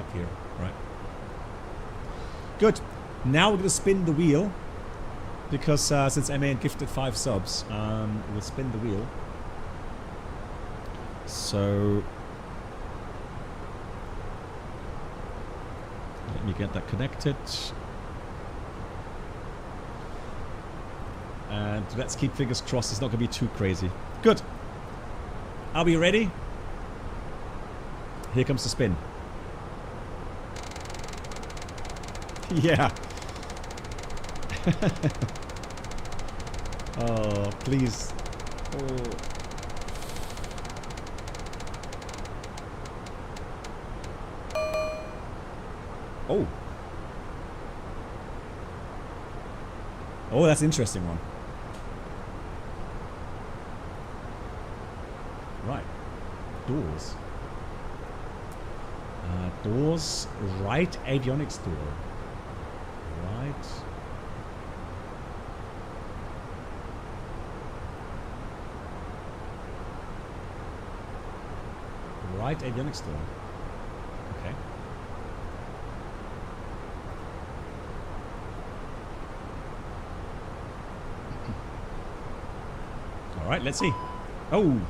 up here, right? Good. Now we're going to spin the wheel because since MAN gifted 5 subs, we'll spin the wheel. So let me get that connected. And let's keep fingers crossed it's not going to be too crazy. Good. Are we ready? Here comes the spin. Yeah. Oh, please. Oh. Oh. Oh, that's an interesting one. Right. Doors. Doors. Right avionics door. Right. Right avionics door. Okay. All right, let's see. Oh.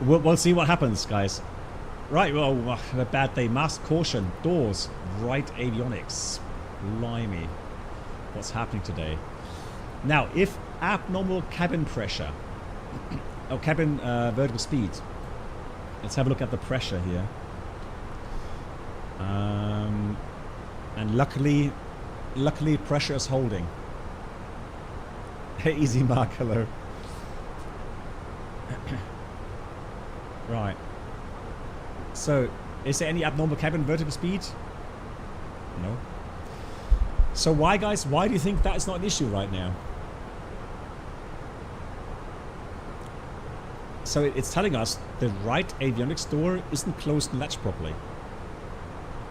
We'll see what happens, guys. Right, well, a bad day. Mask caution. Doors. Right avionics. Blimey. What's happening today? Now, if abnormal cabin pressure... oh, cabin vertical speed. Let's have a look at the pressure here. And luckily pressure is holding. Hey, easy Mark, hello. Right. So, is there any abnormal cabin vertical speed? No. So why, guys, why do you think that is not an issue right now? So it's telling us the right avionics door isn't closed and latched properly.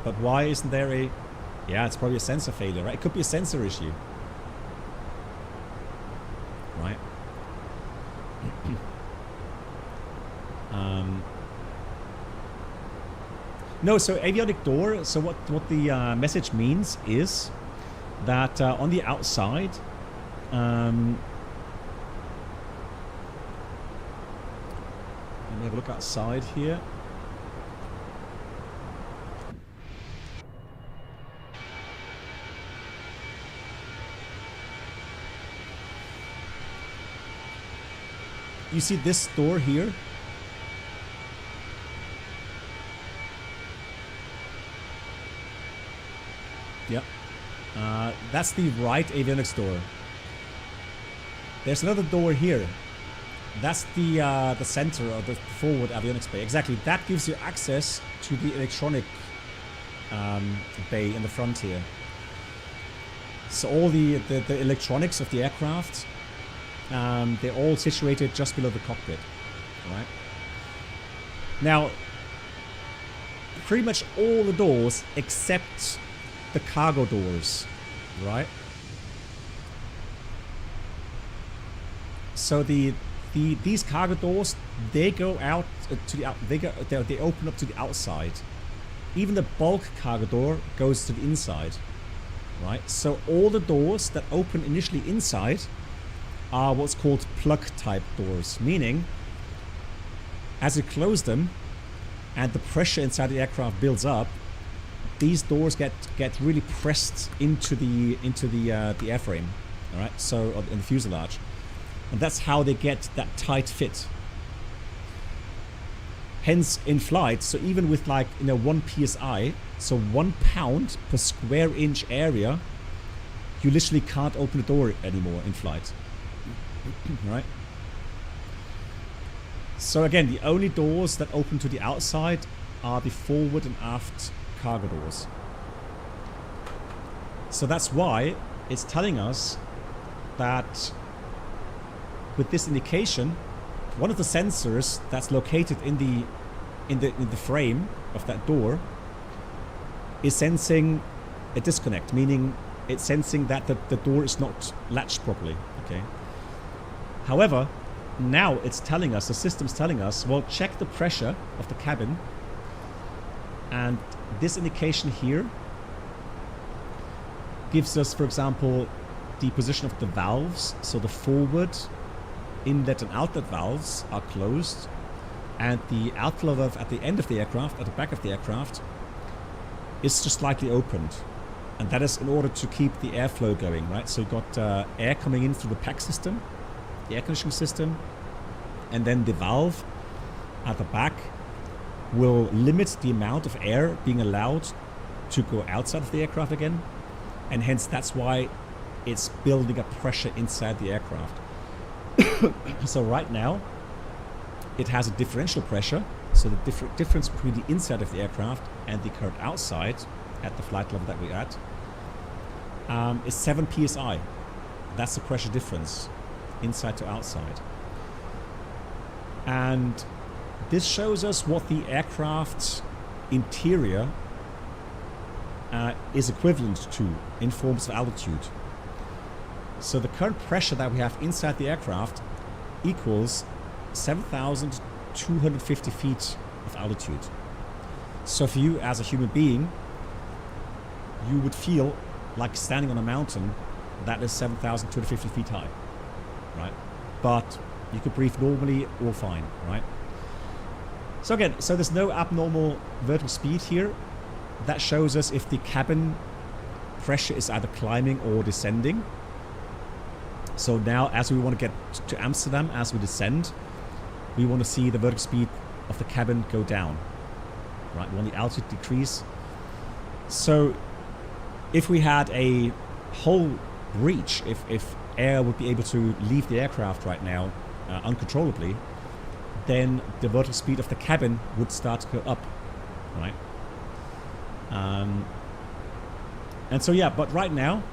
But why isn't there a... Yeah, it's probably a sensor failure, right? It could be a sensor issue. Right. No, so avionic door, so what the message means is that on the outside, let me have a look outside here. You see this door here? Yep. That's the right avionics door. There's another door here. That's the center of the forward avionics bay. Exactly. That gives you access to the electronic bay in the front here. So all the electronics of the aircraft, they're all situated just below the cockpit. Right. Now, pretty much all the doors except the cargo doors right? So these cargo doors, they go out to the they open up to the outside. Even the bulk cargo door goes to the inside, right? So all the doors that open initially inside are what's called plug type doors, meaning as you close them and the pressure inside the aircraft builds up, these doors get really pressed into the airframe, all right? So in the fuselage, and that's how they get that tight fit. Hence, in flight, so even with like 1 psi, so 1 pound per square inch area, you literally can't open the door anymore in flight, right? So again, the only doors that open to the outside are the forward and aft cargo doors. So that's why it's telling us that with this indication, one of the sensors that's located in the frame of that door is sensing a disconnect, meaning it's sensing that the door is not latched properly. Okay. However, now it's telling us, the system's telling us, well, check the pressure of the cabin, and this indication here gives us, for example, the position of the valves. So the forward inlet and outlet valves are closed, and the outflow valve at the end of the aircraft, at the back of the aircraft, is just slightly opened, and that is in order to keep the airflow going, right? So you've got air coming in through the PAC system, the air conditioning system, and then the valve at the back will limit the amount of air being allowed to go outside of the aircraft again, and hence that's why it's building up pressure inside the aircraft. So right now it has a differential pressure, so the difference between the inside of the aircraft and the current outside at the flight level that we're at is 7 psi. That's the pressure difference inside to outside, and this shows us what the aircraft's interior is equivalent to in forms of altitude. So the current pressure that we have inside the aircraft equals 7,250 feet of altitude. So for you as a human being, you would feel like standing on a mountain that is 7,250 feet high, right? But you could breathe normally or fine, right? So again, so there's no abnormal vertical speed here. That shows us if the cabin pressure is either climbing or descending. So now, as we want to get to Amsterdam, as we descend, we want to see the vertical speed of the cabin go down, right? We want the altitude decrease. So if we had a whole breach, if air would be able to leave the aircraft right now uncontrollably, then the vertical speed of the cabin would start to go up, right? And so yeah, but right now,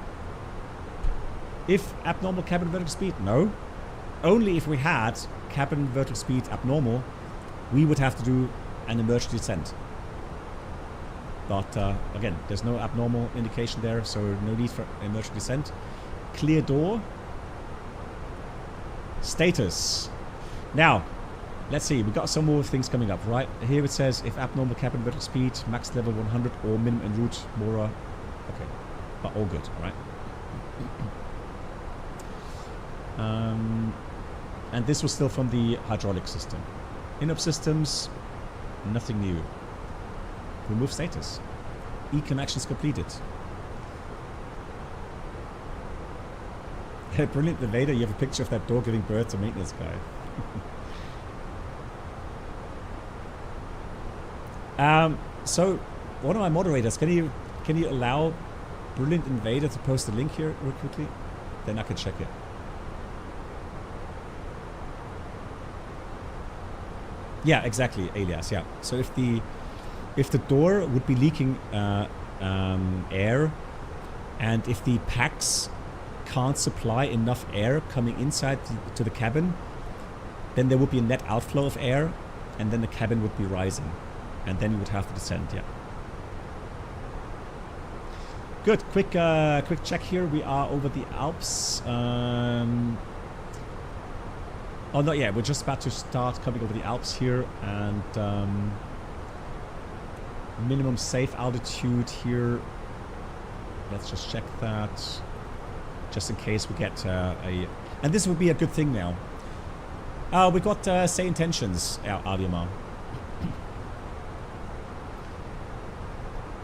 if abnormal cabin vertical speed, no. Only if we had cabin vertical speed abnormal, we would have to do an emergency descent. But again, there's no abnormal indication there, so no need for emergency descent. Clear door. Status. Now, let's see, we've got some more things coming up, right? Here it says if abnormal cabin vertical speed, max level 100 or minimum en route, Mora. Okay, but all good, right? And this was still from the hydraulic system. In-up systems, nothing new. Remove status. ECAM actions completed. Brilliant, the Vader, you have a picture of that door giving birth to maintenance guy. So one of my moderators, can you allow Brilliant Invader to post a link here real quickly? Then I can check it. Yeah, exactly, Alias. Yeah. So if the door would be leaking air, and if the packs can't supply enough air coming inside to the cabin, then there would be a net outflow of air, and then the cabin would be rising, and then you would have to descend. Yeah. Good. Quick check here. We are over the Alps. Oh, not yet. We're just about to start coming over the Alps here, and minimum safe altitude here. Let's just check that, just in case we get a. And this would be a good thing now. We got Sayintentions Aviamar.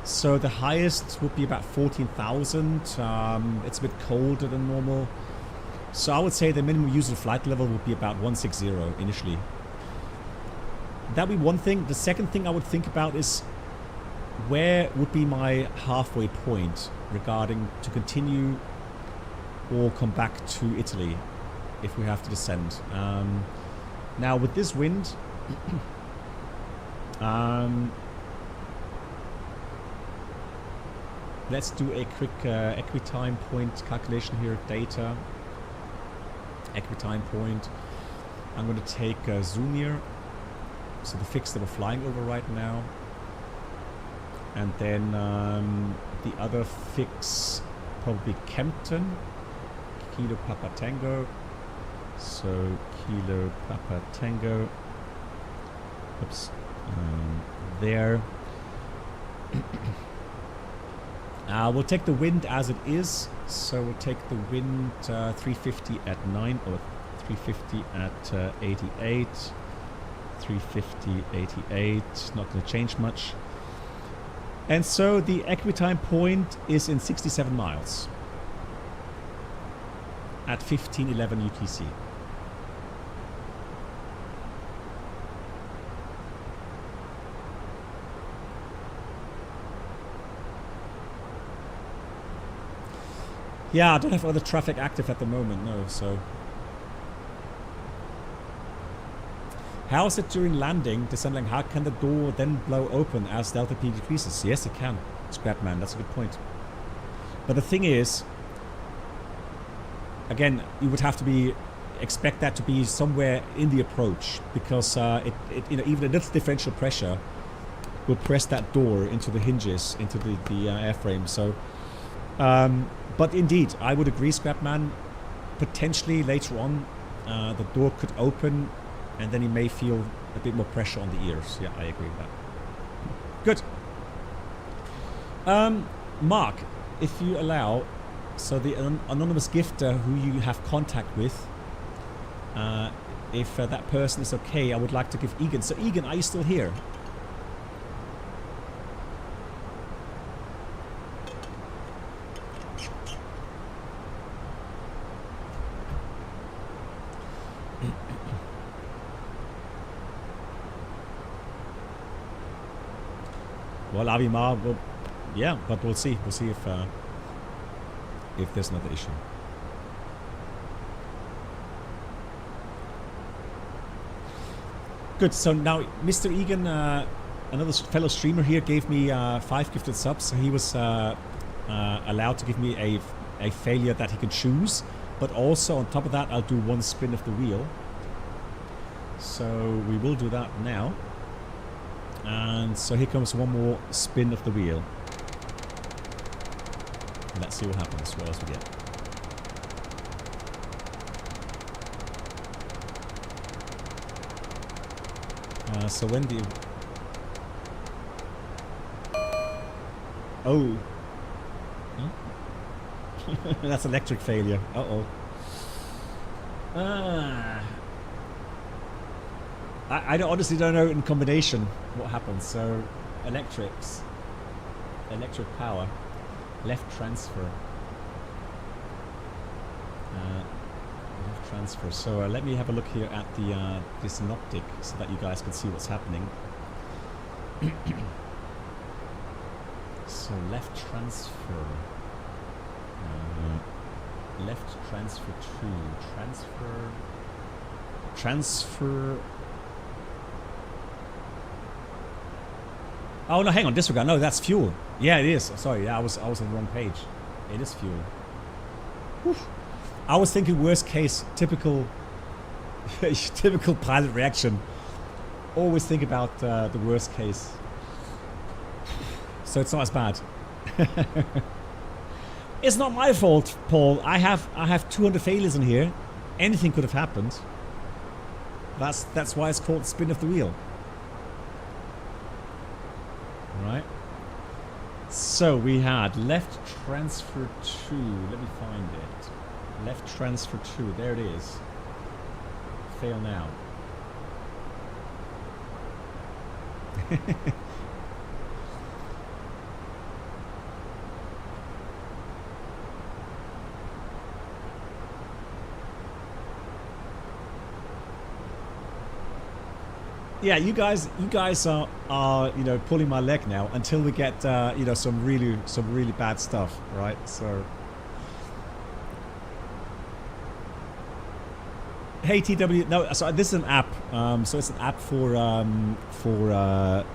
So the highest would be about 14,000. It's a bit colder than normal. So I would say the minimum user flight level would be about 160 initially. That would be one thing. The second thing I would think about is where would be my halfway point regarding to continue or come back to Italy if we have to descend. Now with this wind, let's do a quick equitime point calculation here. Data, equitime point. I'm going to take zoom here, so the fix that we're flying over right now, and then the other fix probably Kempton, Kilo Papa Tango. So Kilo Papa Tango. Oops. There. We'll take the wind as it is. So we'll take the wind 350 at 9 or 350 at 88. 350, 88. Not going to change much. And so the equitime point is in 67 miles at 1511 UTC. Yeah, I don't have other traffic active at the moment, no, so. How is it during landing, descending? How can the door then blow open as Delta P decreases? Yes, it can. Scrapman, that's a good point. But the thing is, again, you would have to expect that to be somewhere in the approach, because you know, even a little differential pressure will press that door into the hinges, into the airframe. So, but indeed, I would agree, Scrapman. Potentially later on, the door could open, and then you may feel a bit more pressure on the ears. Yeah, I agree with that. Good. Mark, if you allow, so the anonymous gifter who you have contact with, if that person is okay, I would like to give Egan. So Egan, are you still here? Well, Avimar, well, yeah, but we'll see. We'll see if there's another issue. Good. So now, Mr. Egan, another fellow streamer here, gave me 5 gifted subs. So he was allowed to give me a failure that he could choose, but also on top of that, I'll do 1 spin of the wheel. So we will do that now. And so here comes 1 more spin of the wheel. And let's see what happens. What else we get? So when the... Oh. Huh? That's electric failure. Uh-oh. I honestly don't know in combination what happens. So, electric power, left transfer, left transfer. So let me have a look here at the synoptic so that you guys can see what's happening. So left transfer, left transfer to transfer. Oh no, hang on, disregard. No, that's fuel. Yeah, it is. Sorry, yeah, I was on the wrong page. It is fuel. Whew. I was thinking worst case, typical pilot reaction. Always think about the worst case. So it's not as bad. It's not my fault, Paul. I have 200 failures in here. Anything could have happened. That's why it's called spin of the wheel. Right. So we had left transfer 2. Let me find it. Left transfer 2. There it is. Fail now. Yeah, you guys are you know, pulling my leg now until we get you know, some really bad stuff, right? So hey TW, no, so this is an app. So it's an app for the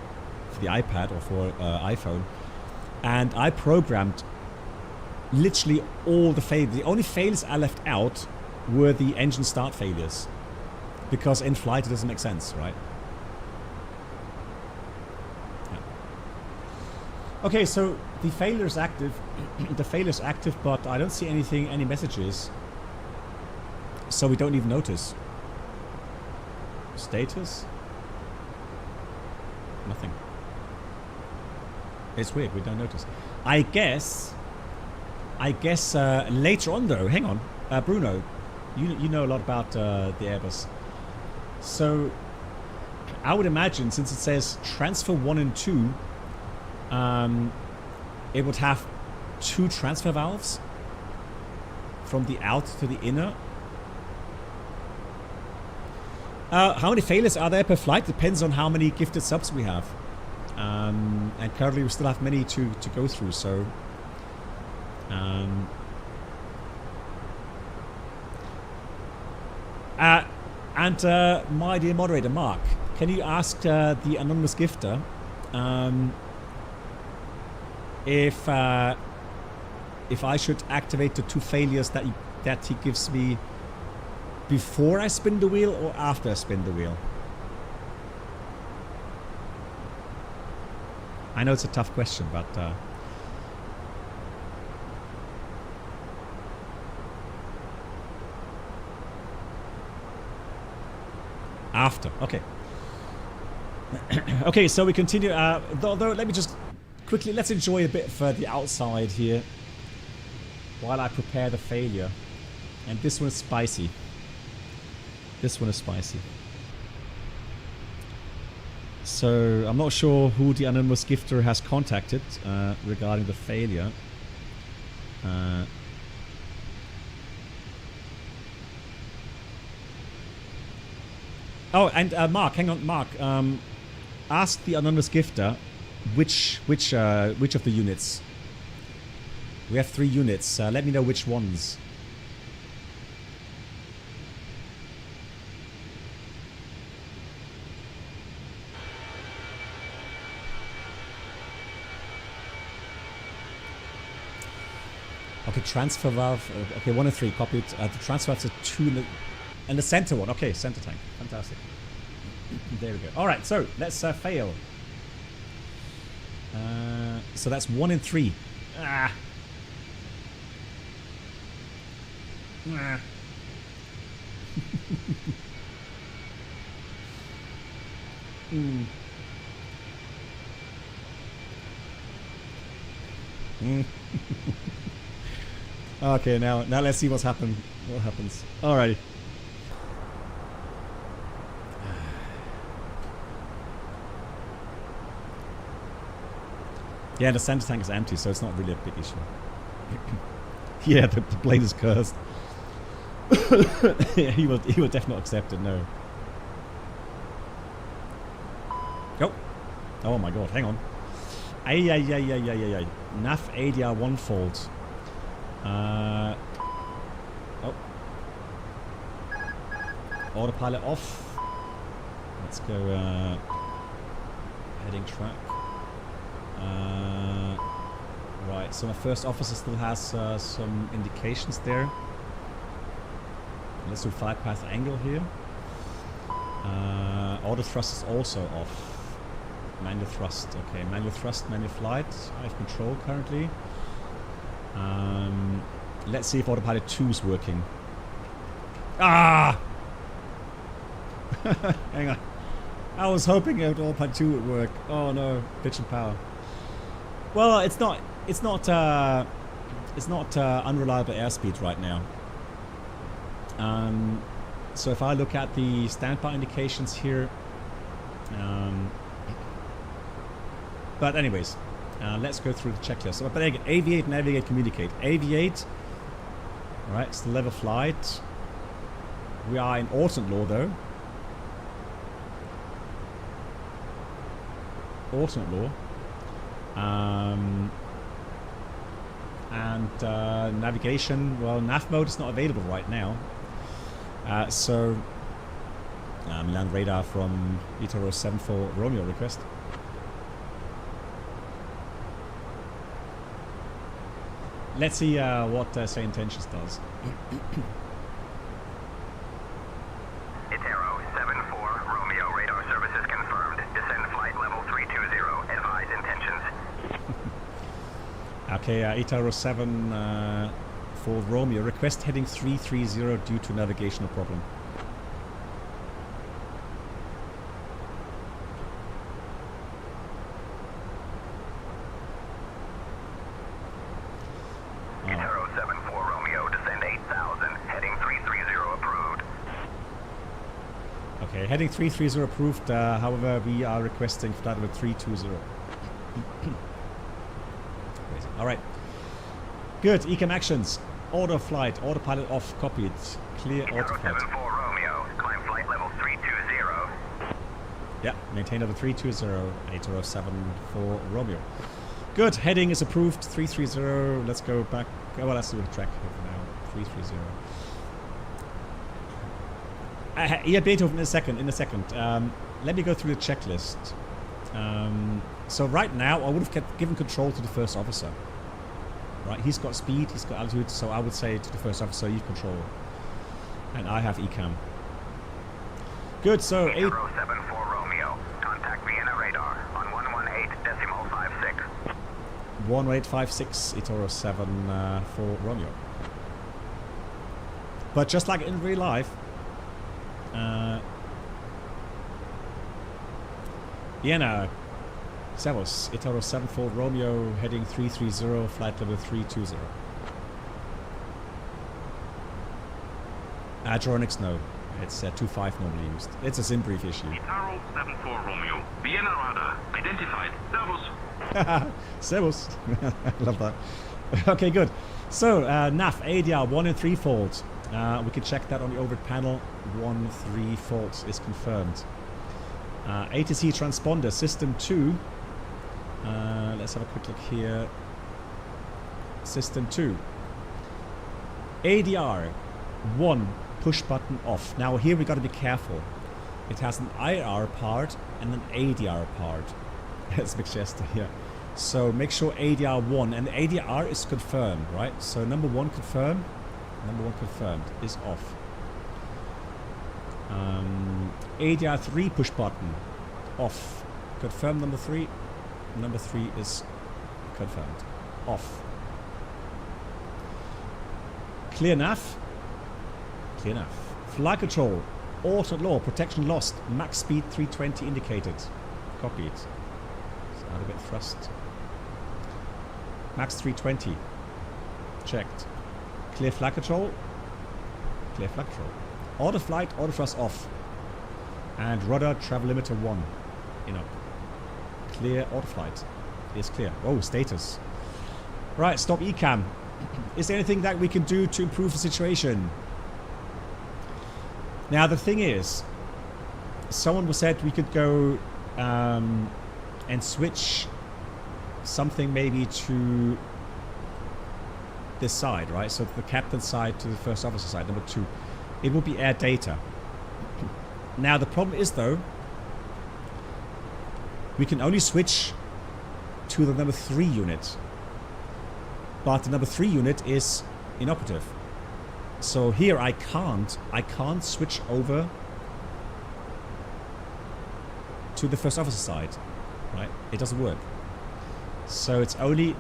iPad or for iPhone, and I programmed literally all the failures. The only failures I left out were the engine start failures, because in flight it doesn't make sense, right? Okay, so the failure is active. The failure is active, but I don't see any messages. So we don't even notice. Status? Nothing. It's weird, we don't notice. I guess later on though, hang on. Bruno, you know a lot about the Airbus. So I would imagine, since it says transfer 1 and 2, it would have 2 transfer valves from the out to the inner. How many failures are there per flight? Depends on how many gifted subs we have. And currently we still have many to go through, so my dear moderator Mark, can you ask the anonymous gifter if I should activate the 2 failures that he gives me before I spin the wheel or after I spin the wheel? I know it's a tough question, but after, okay. Okay, so we continue. Though let me just quickly, let's enjoy a bit of the outside here while I prepare the failure. And this one is spicy. This one is spicy. So I'm not sure who the anonymous gifter has contacted regarding the failure. Oh, and Mark, hang on, Mark. Ask the anonymous gifter which of the units. We have 3 units. Let me know which ones. Okay, transfer valve. Okay, 1 and 3 copied. The transfer valves are 2 and the center one. Okay, center tank. Fantastic. There we go. All right, so let's fail. So that's 1 and 3. Ah. Ah. Okay, now let's see what's happened. What happens? Alrighty. Yeah, the center tank is empty, so it's not really a big issue. Yeah, the plane is cursed. Yeah, he will definitely not accept it. No. Oh. Oh my god! Hang on. Ay. Nav ADR 1 fault. Oh. Autopilot off. Let's go. Heading track. Right, so my first officer still has some indications there. Let's do 5 path angle here. Auto thrust is also off. Manual thrust, okay. Manual thrust, manual flight. I have control currently. Let's see if autopilot 2 is working. Ah! Hang on. I was hoping autopilot 2 would work. Oh no, pitch and power. Well, it's not unreliable airspeed right now. So if I look at the standby indications here, but anyways, let's go through the checklist. But again, aviate, navigate, communicate. Aviate, all right, it's the level flight. We are in alternate law though. Alternate law. And navigation, well, nav mode is not available right now. So land radar from Itaro 74 Romeo request. Let's see what Sayintentions does. Itaro 74 Romeo radar services confirmed. Descend flight level 320. Advise intentions. Okay, Itaro 7 for Romeo. Request heading 330 due to navigational problem. Itaro 74 Romeo, descend 8,000. Heading 330 approved. Okay, heading 330 approved. However, we are requesting flight level 320. All right. Good. ECAM actions. Auto flight. Autopilot off. Copied. Clear auto flight. 74 Romeo. Climb flight level 320. Yeah. Maintain level 320. 8074 Romeo. Good. Heading is approved. 330. Let's go back. Oh, well, let's do a track here for now. 330. Yeah, Beethoven in a second. Let me go through the checklist. So right now, I would have given control to the first officer. Right, he's got speed, he's got altitude, so I would say to the first officer, you control. And I have ECAM. Good, so... 8074 Romeo. Contact Vienna radar on 118.56. 1856, Itaro 7 for Romeo. But just like in real life, Vienna, Servus, Itaro 7 for Romeo, heading 330, flight level 320. Adronics, no. It's 25 normally used. It's a sim brief issue. Itaro 74 Romeo, Vienna radar, identified, Servus. Servus. I love that. Okay, good. So, NAF, ADR, 1 and 3 fault. We can check that on the overhead panel. 1-3 fault is confirmed. ATC transponder, system 2. Let's have a quick look here. System 2. ADR 1 push button off. Now here we got to be careful. It has an IR part and an ADR part. That's a big gesture here. So make sure ADR 1 and the ADR is confirmed, right? So number 1 confirmed. Number 1 confirmed is off. ADR 3 push button off. Confirm number 3. Number 3 is confirmed. Off. Clear nav. Clear nav. Flight control. Alternate law. Protection lost. Max speed 320 indicated. Copied. So how to get thrust. Max 320. Checked. Clear flight control. Clear flight control. Auto flight. Auto thrust off. And rudder travel limiter 1. In up. Clear auto flight is clear. Oh, status. Right, stop ECAM. Is there anything that we can do to improve the situation? Now, the thing is, someone said we could go and switch something maybe to this side, right? So the captain's side to the first officer side, number 2. It will be air data. Now, the problem is, though, we can only switch to the number 3 unit. But the number 3 unit is inoperative. So here I can't switch over to the first officer side. Right? It doesn't work. So it's only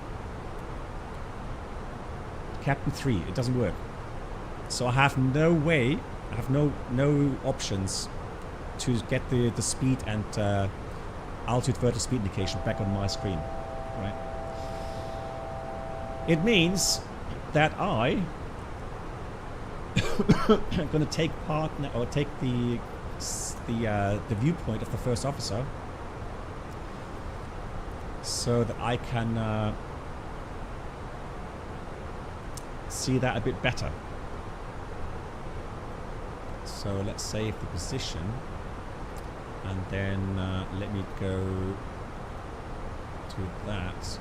Captain 3. It doesn't work. So I have no way, I have no options to get the speed and altitude vertical speed indication back on my screen. Right? It means that I'm going to take part or take the viewpoint of the first officer, so that I can see that a bit better. So let's save the position, and then let me go to that.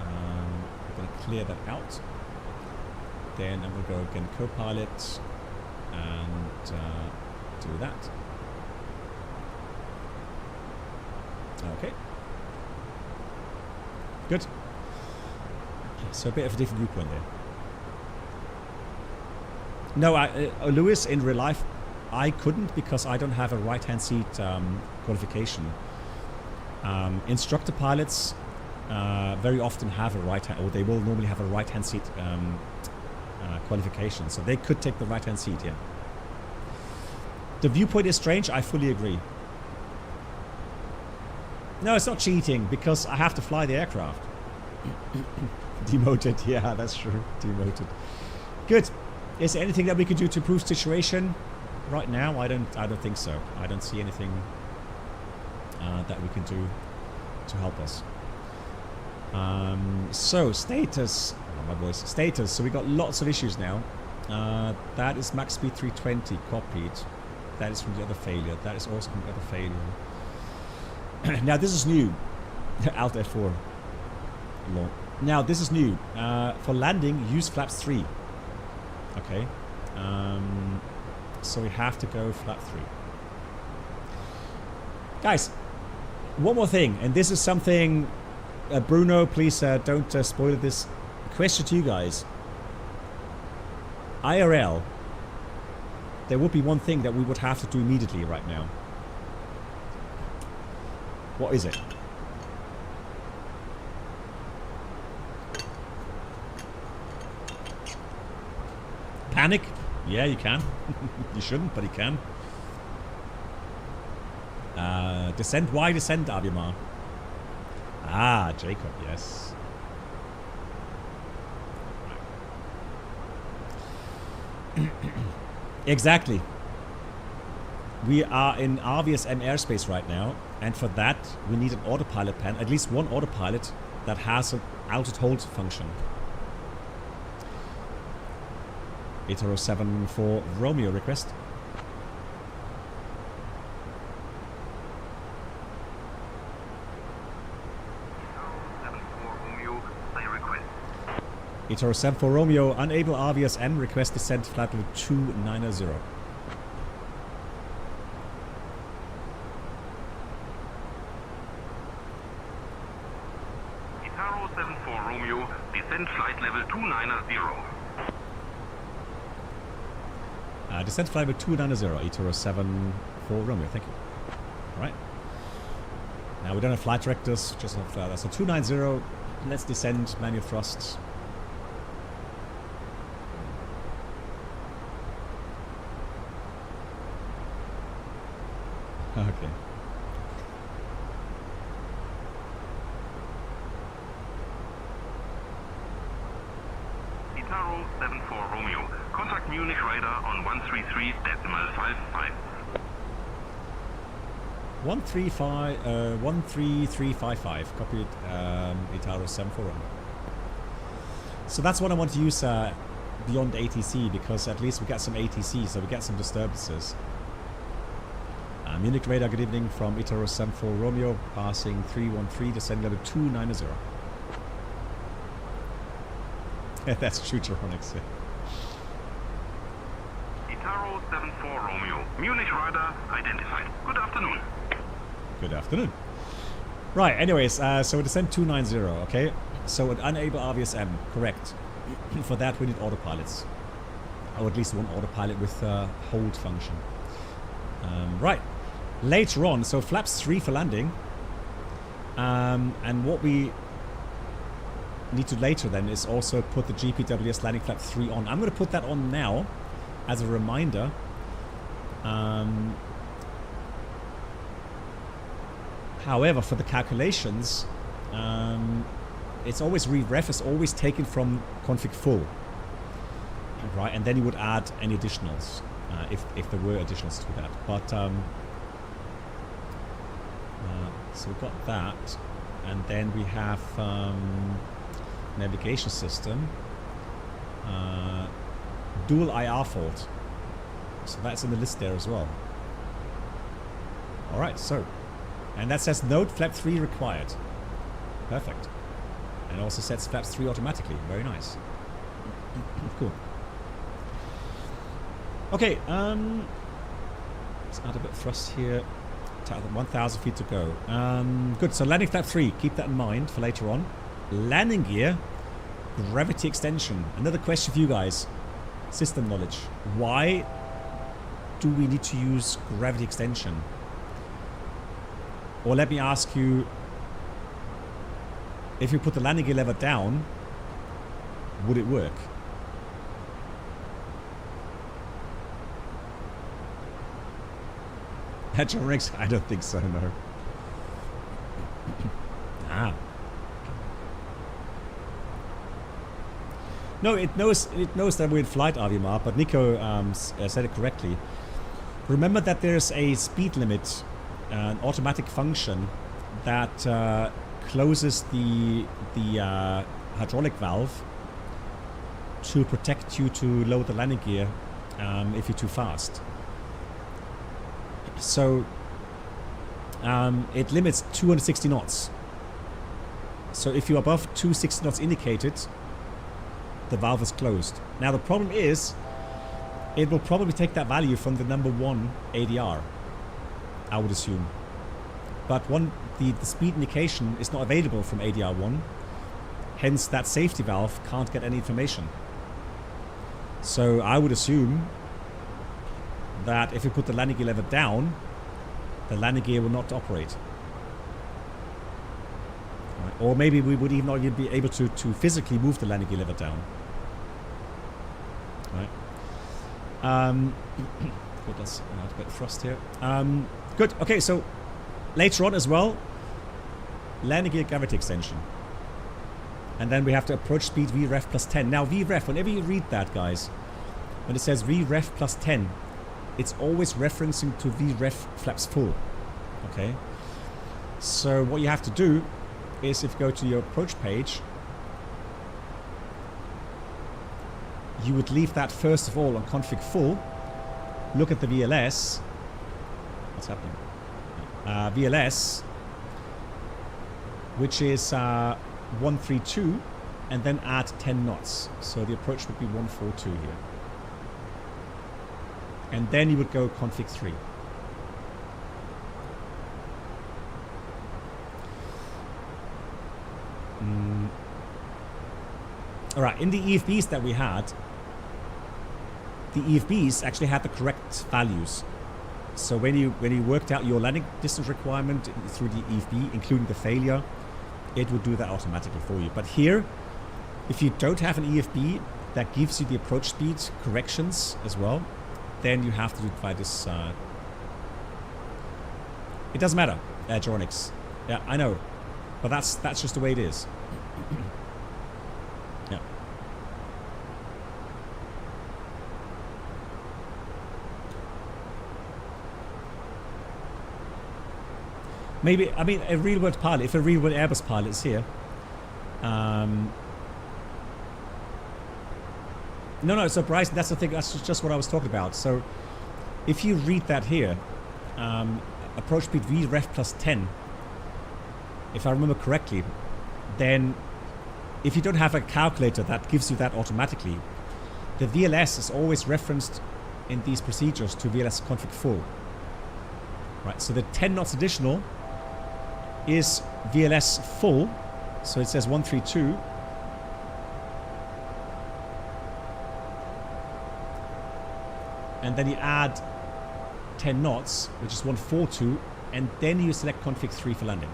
I'm going to clear that out. Then I'm going to go again co-pilot and do that. Okay. Good. So a bit of a different viewpoint there. No, Lewis, in real life, I couldn't because I don't have a right-hand seat qualification. Instructor pilots very often have a right-hand, or they will normally have a right-hand seat qualification, so they could take the right-hand seat. Yeah. The viewpoint is strange. I fully agree. No, it's not cheating because I have to fly the aircraft. Demoted. Yeah, that's true. Demoted. Good. Is there anything that we could do to improve situation? Right now, I don't think so. I don't see anything that we can do to help us. So status. Oh, my voice. Status. So we got lots of issues now. That is max speed 320 copied. That is from the other failure. That is also from the other failure. Now this is new. Alt F4. Long. Now this is new. For landing, use flaps 3. Okay. So we have to go flap 3. Guys, one more thing, and this is something, Bruno, please don't spoil this. Question to you guys. IRL, there would be one thing that we would have to do immediately right now. What is it? Panic? Yeah, you can. You shouldn't, but you can. Descent? Why descent, Abimar? Ah, Jacob, yes. Exactly. We are in RVSM airspace right now, and for that we need an autopilot pen, at least one autopilot that has an altitude hold function. 807 for Romeo request. Etoro 7 for Romeo, unable RVSM, request descent flight level 290. Etoro 7 for Romeo, descent flight level 290. Descent flight level 290, Etoro 7 for Romeo, thank you. Alright. Now we don't have flight directors, just have so 290, let's descend, manual thrusts. Okay. Etoro 7 for Romeo. Contact Munich radar on 133.55. 13355. Copied. Etoro 7 for Romeo. So that's what I want to use beyond ATC, because at least we get some ATC, so we get some disturbances. Munich radar, good evening from Etoro 7 for Romeo, passing 313, descend level 290. That's true, Geronix. Etoro 7 for Romeo. Munich radar identified. Good afternoon. Good afternoon. Right, anyways, so we descend 290, okay? So an unable RVSM, correct. For that we need autopilots. Or at least one autopilot with hold function. Right. Later on, so flaps 3 for landing, and what we need to later then is also put the GPWS landing flap 3 on. I'm going to put that on now as a reminder. However, for the calculations, it's always ref is always taken from config full, right? And then you would add any additionals if there were additionals to that. But so we've got that, and then we have navigation system, dual IR fault. So that's in the list there as well. All right, so. And that says node flap 3 required. Perfect. And also sets flaps 3 automatically. Very nice. Cool. Okay, let's add a bit of thrust here. 1,000 feet to go. Good, so landing flap 3, keep that in mind for later on. Landing gear, gravity extension. Another question for you guys. System knowledge. Why do we need to use gravity extension? Or let me ask you, if you put the landing gear lever down, would it work? Hedgehogs? I don't think so, no. No, it knows that we're in flight, RVMR, but Nico said it correctly. Remember that there's a speed limit, an automatic function that closes the hydraulic valve to protect you to load the landing gear if you're too fast. So it limits 260 knots. So if you're above 260 knots indicated, the valve is closed. Now the problem is, it will probably take that value from the number 1 ADR, I would assume. But the speed indication is not available from ADR 1, hence that safety valve can't get any information. So I would assume that if you put the landing gear lever down, the landing gear will not operate. Right. Or maybe we would even not even be able to physically move the landing gear lever down. Right. Good, let's add a bit of thrust here. Good, okay, so later on as well, landing gear gravity extension. And then we have to approach speed VREF plus 10. Now VREF, whenever you read that, guys, when it says VREF plus 10, it's always referencing to VREF flaps full. Okay? So what you have to do is, if you go to your approach page, you would leave that first of all on config full, look at the VLS. What's happening? VLS, which is 132, and then add 10 knots. So the approach would be 142 here. And then you would go config 3. Alright, in the EFBs that we had, the EFBs actually had the correct values. So when you worked out your landing distance requirement through the EFB, including the failure, it would do that automatically for you. But here, if you don't have an EFB that gives you the approach speed corrections as well, then you have to do it by this. It doesn't matter, Geronix. Yeah, I know, but that's just the way it is. Yeah. Maybe, I mean, a real world pilot, if a real world Airbus pilot is here. No, so Bryce, that's the thing, that's just what I was talking about. So if you read that here, approach speed VREF plus 10, if I remember correctly, then if you don't have a calculator that gives you that automatically, the VLS is always referenced in these procedures to VLS config full. Right, so the 10 knots additional is VLS full, so it says 132. And then you add 10 knots, which is 142, and then you select config 3 for landing.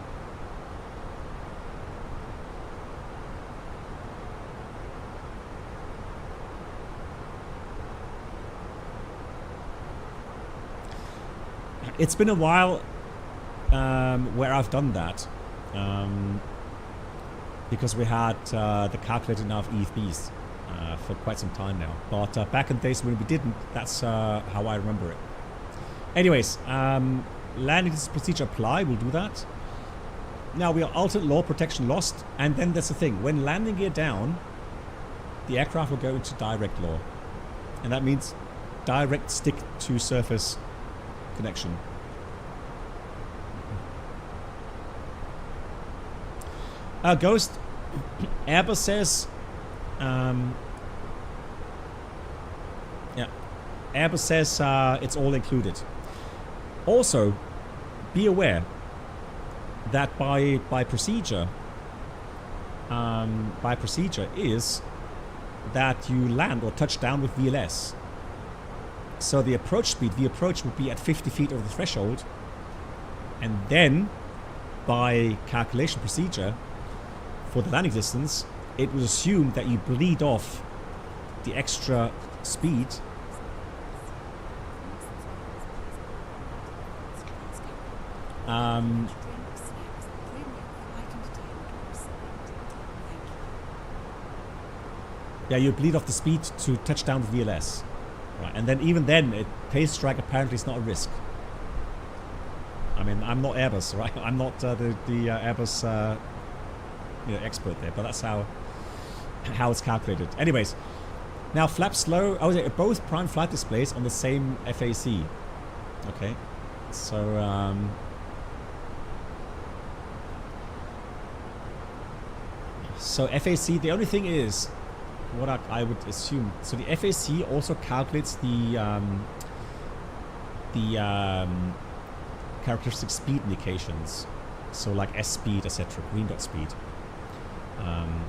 It's been a while where I've done that. Because we had the calculator now of EFBs for quite some time now. But back in the days when we didn't, that's how I remember it. Anyways, landing distance procedure apply, we'll do that. Now we are alternate law protection lost, and then that's the thing. When landing gear down, the aircraft will go into direct law. And that means direct stick to surface connection. Ghost, Airbus says, yeah, Airbus says it's all included. Also, be aware that by procedure is that you land or touch down with VLS. So the approach speed, the approach would be at 50 feet over the threshold, and then by calculation procedure for the landing distance, it was assumed that you bleed off the extra speed yeah, you bleed off the speed to touch down with VLS, right? And then even then, pace strike apparently is not a risk. I mean, I'm not Airbus, right? I'm not the Airbus expert there, but that's how it's calculated. Anyways, now flap slow. Oh, yeah, both prime flight displays on the same FAC. Okay, so so FAC. The only thing is, what I would assume. So the FAC also calculates the characteristic speed indications. So like S speed, etc., green dot speed.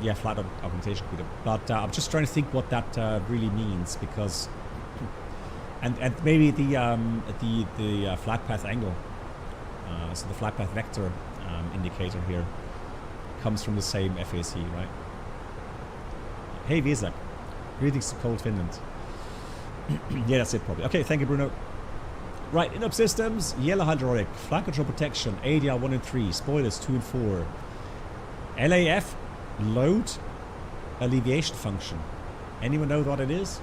Yeah, flight augmentation speed. But I'm just trying to think what that really means, because and maybe the flight path angle, so the flight path vector indicator here comes from the same FAC, right? Hey Vizak, greetings to cold Finland. Yeah, that's it probably. Okay, thank you, Bruno. Right, in-up systems, yellow hydraulic, flight control protection, ADR 1 and 3, spoilers 2 and 4. LAF, load alleviation function. Anyone know what it is?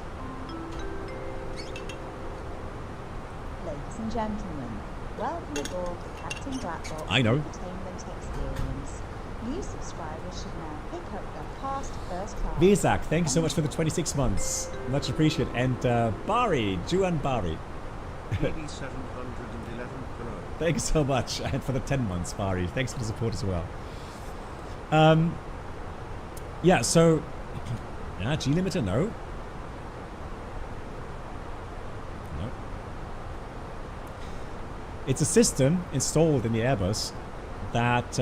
Ladies and gentlemen, welcome aboard Captain Blackbox I know. Entertainment Experience. New subscribers should now pick up their past first class. Vizak, thank you so much for the 26 months. Much appreciated. And Bari, Juan Bari. ED711 Pro. Thanks so much. And for the 10 months, Bari. Thanks for the support as well. Yeah, so G limiter, no. No. It's a system installed in the Airbus that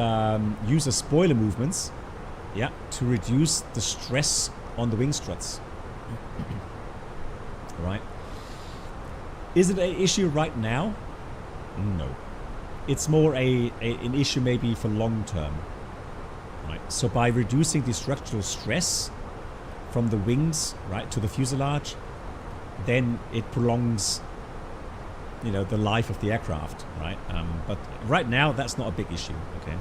uses spoiler movements, yeah, to reduce the stress on the wing struts. Right. Is it an issue right now? No. It's more an issue maybe for long term. Right. So by reducing the structural stress from the wings, right, to the fuselage, then it prolongs, you know, the life of the aircraft, right? But right now, that's not a big issue. Okay.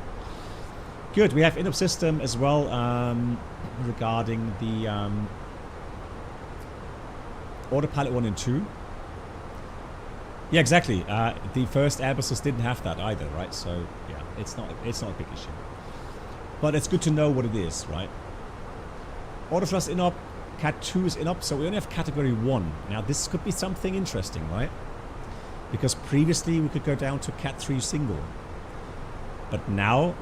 Good. We have in-up system as well regarding the autopilot 1 and 2. Yeah, exactly. The first Airbuses didn't have that either, right? So yeah, it's not a big issue. But it's good to know what it is, right? Autothrust in-up, Cat 2 is in-up, so we only have Category 1. Now this could be something interesting, right? Because previously we could go down to Cat 3 single. But now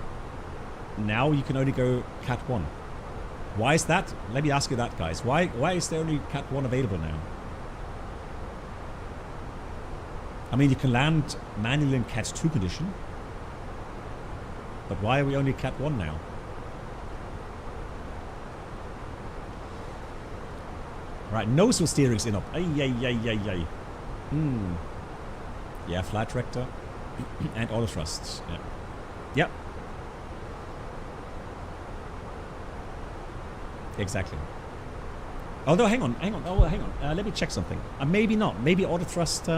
you can only go Cat 1. Why is that? Let me ask you that, guys. Why is there only Cat 1 available now? I mean, you can land manually in Cat 2 condition. But why are we only Cat 1 now? Right, nose wheel steering's in up. Ay. Yeah, flat rector and auto thrusts. Yeah. Yep. Exactly. Although, hang on. Oh, hang on. Let me check something. Maybe not. Maybe auto thrust.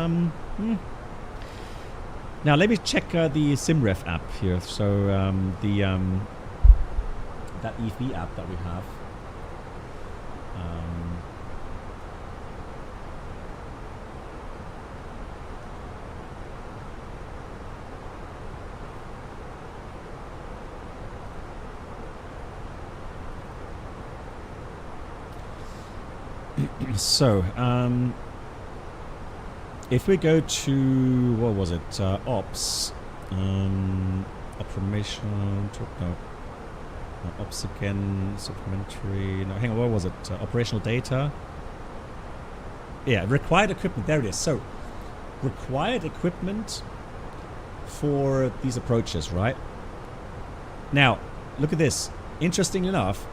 Now let me check the SimRef app here. So that EFB app that we have. So, if we go to, what was it, ops, operational, no, ops again, supplementary, no, hang on, what was it, operational data, yeah, required equipment, there it is. So, required equipment for these approaches, right? Now, look at this, interestingly enough,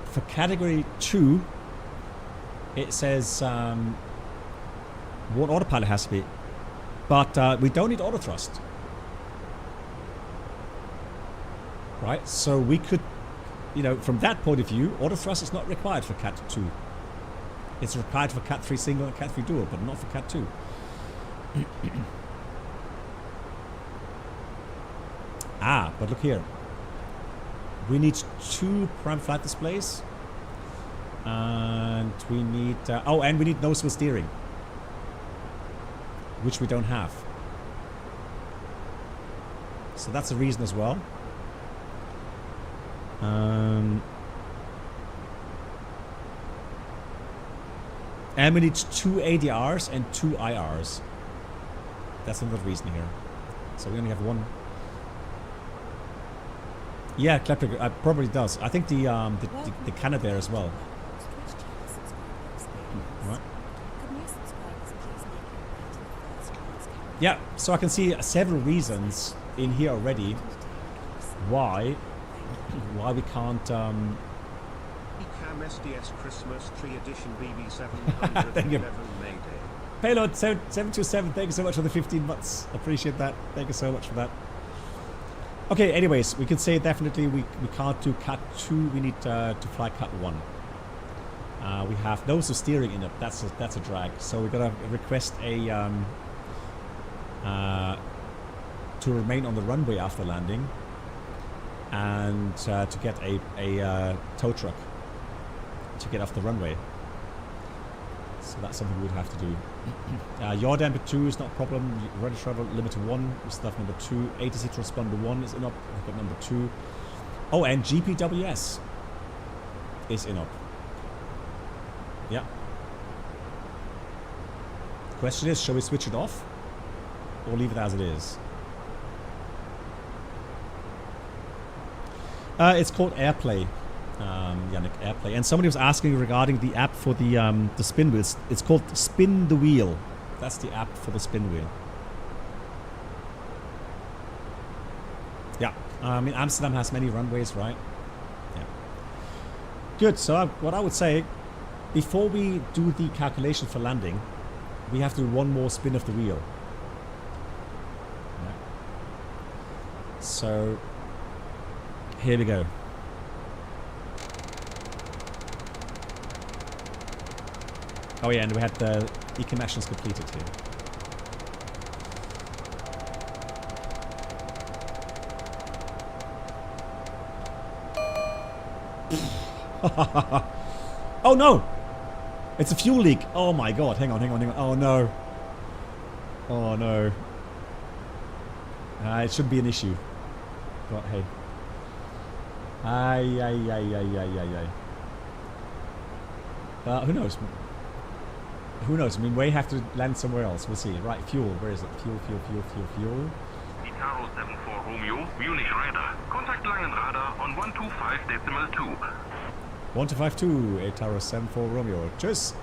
for category 2, it says what autopilot has to be, but we don't need auto thrust, right? So we could, you know, from that point of view, auto thrust is not required for Cat 2. It's required for Cat 3 single and Cat 3 dual, but not for Cat 2. But look here. We need 2 prime flight displays. And we need and we need nose wheel steering, which we don't have. So that's a reason as well. And we need 2 ADRs and 2 IRs. That's another reason here. So we only have 1. Yeah, Klepper probably does. I think the Canadair as well. Right. Yeah, so I can see several reasons in here already why we can't ECAM SDS Christmas Tree Edition BB711 Mayday. Payload 727, thank you so much for the 15 months. Appreciate that. Thank you so much for that. Okay, anyways, we can say definitely we can't do Cat 2, we need to fly Cat 1. We have nose of steering in it. That's a drag. So we're gonna request a to remain on the runway after landing, and to get a tow truck to get off the runway. So that's something we would have to do. Yaw damper 2 is not a problem. Ready travel limiter 1. We still have number 2. ATC transponder 1 is in up. We've got number 2. Oh, and GPWS is in up. Yeah. The question is, shall we switch it off or leave it as it is? It's called AirPlay, Yannick, AirPlay. And somebody was asking regarding the app for the spin wheels. It's called Spin the Wheel. That's the app for the spin wheel. Yeah. I mean, Amsterdam has many runways, right? Yeah. Good. So what I would say, before we do the calculation for landing, we have to do one more spin of the wheel. Yeah. So here we go. Oh yeah, and we had the ECAM actions completed here. Oh no! It's a fuel leak. Oh my god. Hang on. Oh no. Oh no. It shouldn't be an issue. But hey. Ay. Who knows? Who knows? I mean, we have to land somewhere else. We'll see. Right, fuel. Where is it? Fuel. Itaro 74 Romeo, Munich radar. Contact Langenradar on 125.2. 1252, Itaro 74 Romeo. Tschüss.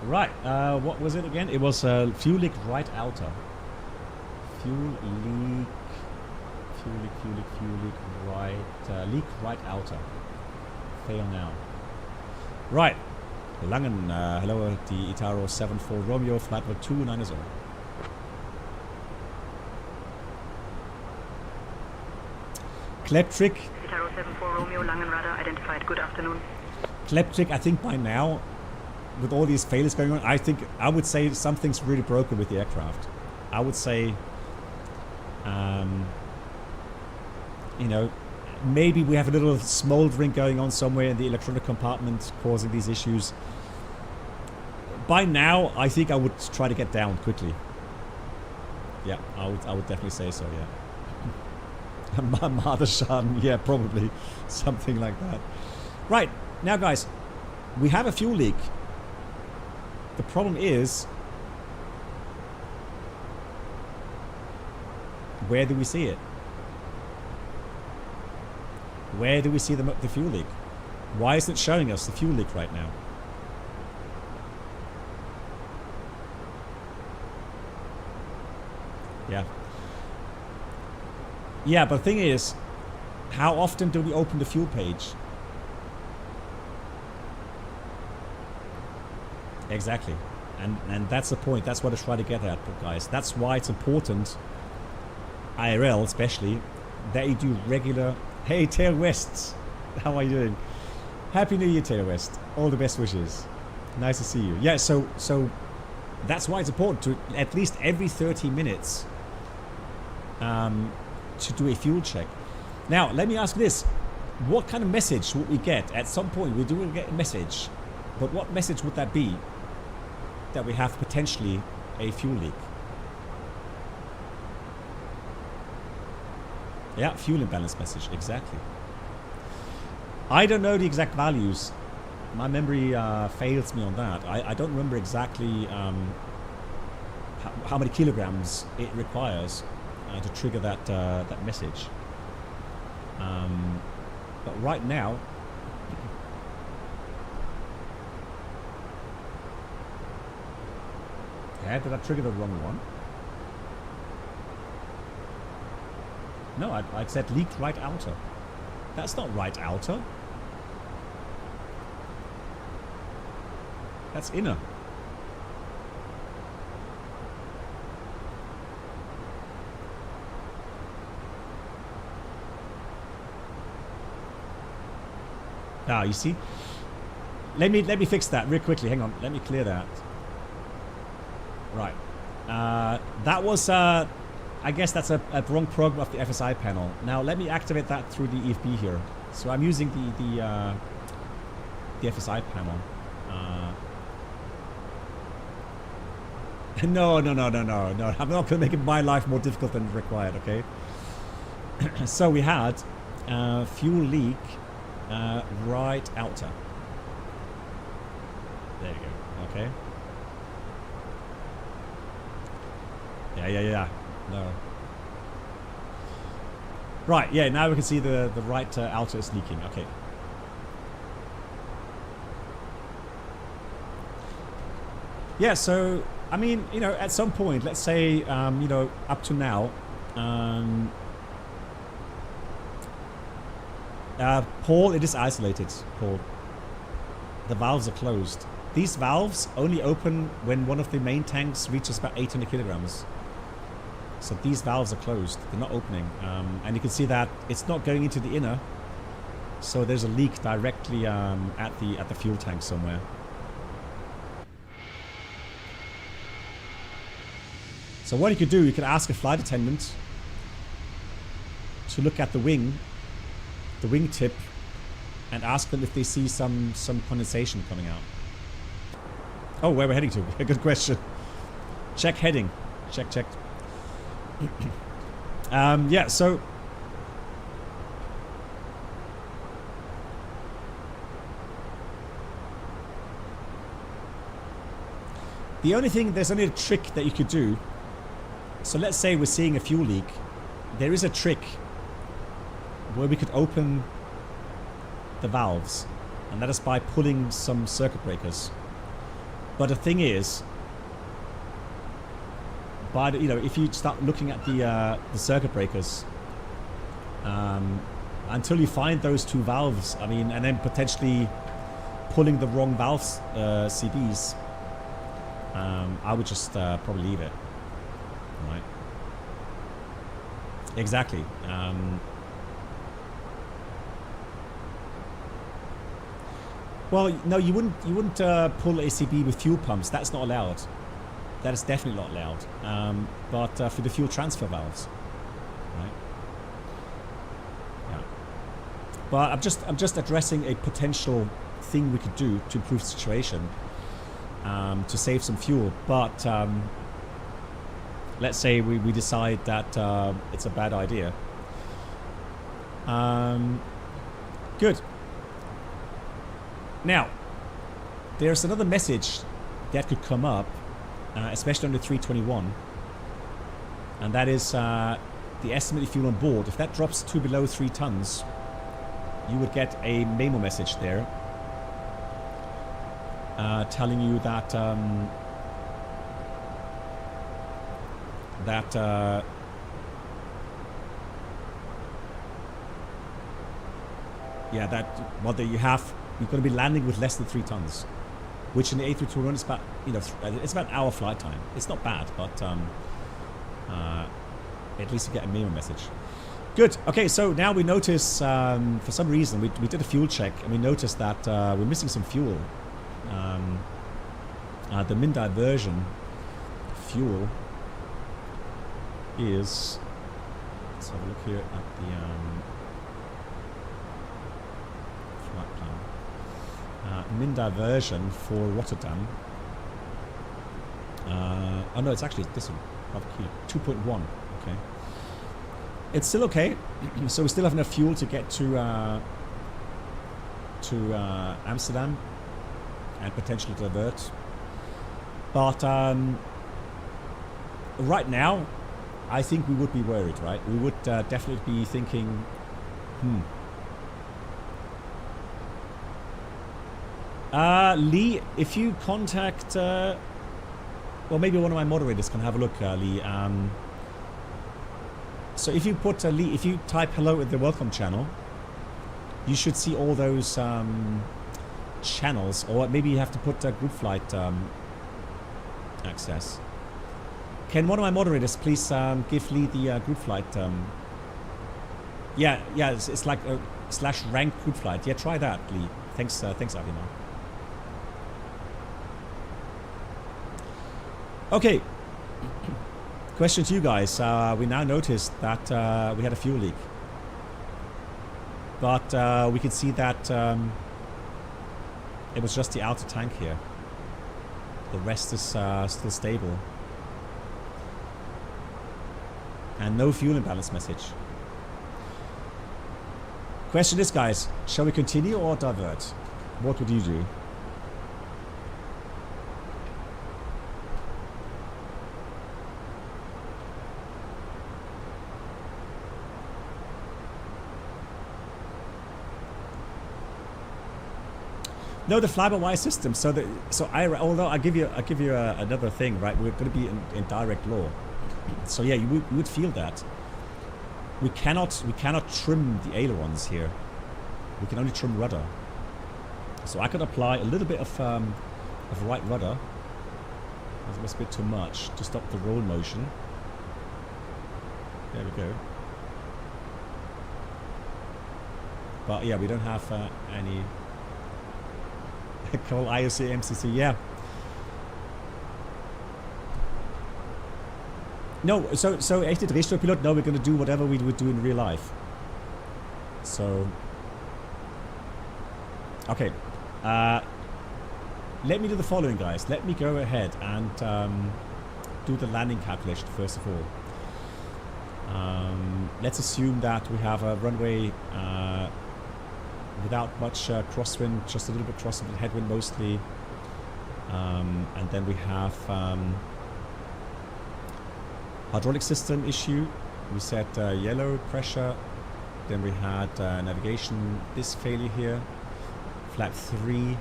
Right, what was it again? It was fuel leak right outer. Fuel leak right, leak right outer. Fail now. Right, Langen, hello, the Itaro 74 Romeo, flight number 290. Kleptrick. Tarot 74 Romeo, Langen radar identified. Good afternoon. Kleptrick, I think by now, with all these failures going on, I would say something's really broken with the aircraft. I would say, you know, maybe we have a little smoldering going on somewhere in the electronic compartment causing these issues. By now, I think I would try to get down quickly. Yeah, I would definitely say so, yeah. Mother-shan, yeah, probably. Something like that. Right, now guys, we have a fuel leak. The problem is, where do we see it? Where do we see the fuel leak? Why isn't it showing us the fuel leak right now? Yeah. Yeah, but the thing is, how often do we open the fuel page? Exactly. And that's the point. That's what I try to get at, guys. That's why it's important, IRL especially, that you do regular... Hey, Tail West. How are you doing? Happy New Year, Tail West. All the best wishes. Nice to see you. Yeah, so that's why it's important to at least every 30 minutes to do a fuel check. Now, let me ask this. What kind of message would we get? At some point, we do get a message. But what message would that be? That we have potentially a fuel leak. Yeah, fuel imbalance message, exactly. I don't know the exact values. My memory fails me on that. I don't remember exactly how many kilograms it requires to trigger that message. But right now, yeah, did I trigger the wrong one? No, I said leaked right outer. That's not right outer. That's inner. Ah, you see? Let me fix that real quickly. Hang on. Let me clear that. Right. That was I guess that's a wrong program of the FSI panel. Now let me activate that through the EFB here. So I'm using the FSI panel. No. I'm not going to make my life more difficult than required, okay? So we had fuel leak right outer. There you go, okay? Yeah. No. Right, yeah, now we can see the right outer is leaking. Okay. Yeah, so, I mean, you know, at some point, let's say, you know, up to now, Paul, it is isolated, Paul. The valves are closed. These valves only open when one of the main tanks reaches about 800 kilograms. So these valves are closed. They're not opening. And you can see that it's not going into the inner. So there's a leak directly at the fuel tank somewhere. So what you could do, you could ask a flight attendant to look at the wing tip, and ask them if they see some condensation coming out. Oh, where we're heading to? Good question. Check heading. Check. Yeah, so there's only a trick that you could do. So let's say we're seeing a fuel leak. There is a trick where we could open the valves, and that is by pulling some circuit breakers. But the thing is, you know, if you start looking at the circuit breakers, until you find those two valves, I mean, and then potentially pulling the wrong valves, CBs, I would just probably leave it. Right? Exactly. Well, no, you wouldn't pull ACB with fuel pumps. That's not allowed. That is definitely not allowed. But for the fuel transfer valves, right? Yeah. But I'm just addressing a potential thing we could do to improve the situation, to save some fuel. But let's say we decide that it's a bad idea. Good. Now, there's another message that could come up, especially on the 321, and that is the estimated fuel on board. If that drops to below 3 tons, you would get a memo message there telling you that you're going to be landing with less than 3 tons, which in the A321 is about, it's about an hour flight time. It's not bad, but at least you get a memo message. Good. Okay, so now we notice, for some reason, we did a fuel check, and we noticed that we're missing some fuel. The min diversion fuel is, let's have a look here at the flight plan. Min diversion for Rotterdam. Oh no, it's actually this one, 2.1. Okay, it's still okay. So we still have enough fuel to get to Amsterdam and potentially divert. But right now, I think we would be worried, right? We would definitely be thinking, Lee, if you contact, well, maybe one of my moderators can have a look, Lee. So if you put, Lee, if you type hello at the welcome channel, you should see all those channels, or maybe you have to put group flight access. Can one of my moderators please give Lee the group flight? Yeah, it's like a /rank group flight. Yeah, try that, Lee. Thanks, Avima. Okay. Question to you guys. We now noticed that we had a fuel leak, but we can see that it was just the outer tank here. The rest is still stable. And no fuel imbalance message. Question is, guys, shall we continue or divert? What would you do? No, the fly-by-wire system. Although I give you another thing, right? We're going to be in direct law. So yeah, you would feel that. We cannot trim the ailerons here. We can only trim rudder. So I could apply a little bit of right rudder. That was a bit too much to stop the roll motion. There we go. But yeah, we don't have any. Call IOC MCC, yeah. No, so echte Drehsteuerpilot, no, we're going to do whatever we would do in real life. So, okay. Let me do the following, guys. Let me go ahead and do the landing calculation first of all. Let's assume that we have a runway without much crosswind, just a little bit crosswind, headwind mostly. And then we have hydraulic system issue. We set yellow pressure. Then we had navigation disk failure here. Flag 3.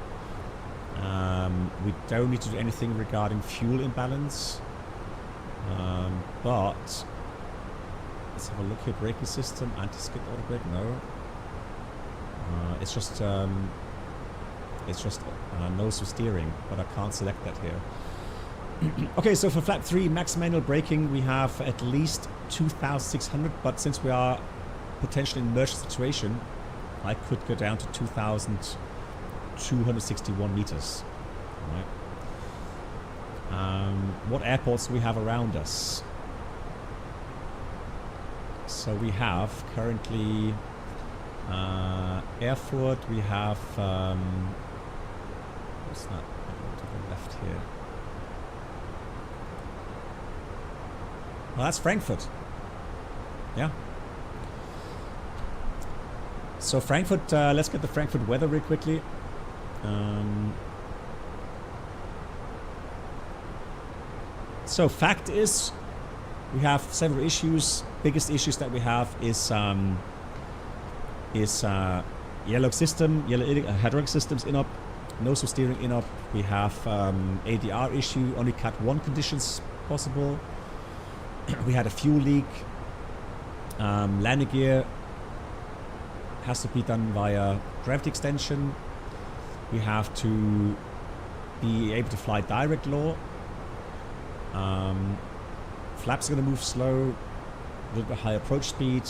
We don't need to do anything regarding fuel imbalance. But let's have a look here. Braking system, anti-skid auto brake. No. It's just nose of steering, but I can't select that here. Okay, so for flat 3 max manual braking, we have at least 2,600, but since we are potentially in an emergency situation, I could go down to 2,000 261 meters. Right. What airports do we have around us? So we have currently Erfurt. We have what's that? To the left here. Well, that's Frankfurt. Yeah. So Frankfurt, let's get the Frankfurt weather real quickly. So fact is, we have several issues. Biggest issues that we have is yellow hydraulic systems in up, nose of steering in up. We have ADR issue, only Cat 1 conditions possible. We had a fuel leak. Landing gear has to be done via gravity extension. We have to be able to fly direct low. Flaps are going to move slow, a little bit high approach speed.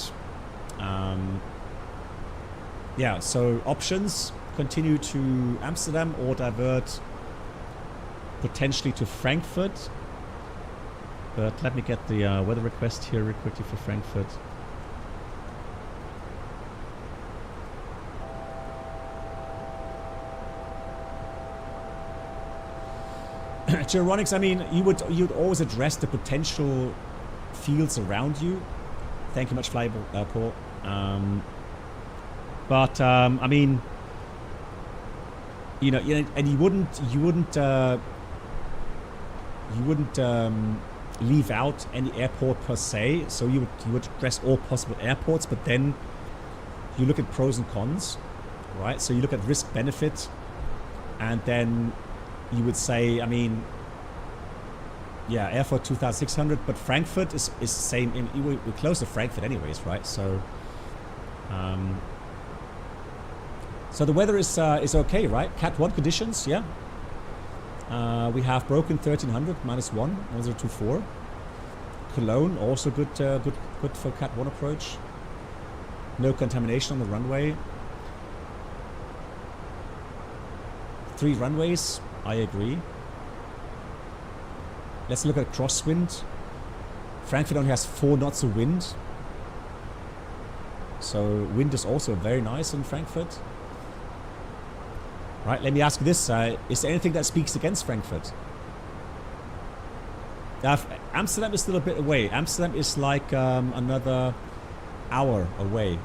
Yeah, so options: continue to Amsterdam or divert potentially to Frankfurt. But let me get the weather request here real quickly for Frankfurt. Geronics, I mean, you'd always address the potential fields around you. Thank you much, Paul. But I mean, you know, and you wouldn't leave out any airport per se. So you would address all possible airports, but then you look at pros and cons, right? So you look at risk benefit, and then you would say, I mean, yeah, Erfurt 2600, but Frankfurt is the same. We're close to Frankfurt anyways, right? So so the weather is okay, right? Cat 1 conditions, yeah. We have broken 1300 -1 1024. Cologne also good for Cat 1 approach. No contamination on the runway. 3 runways, I agree. Let's look at crosswind. Frankfurt only has 4 knots of wind. So wind is also very nice in Frankfurt. Right, let me ask this. Is there anything that speaks against Frankfurt? Amsterdam is still a bit away. Amsterdam is like another hour away.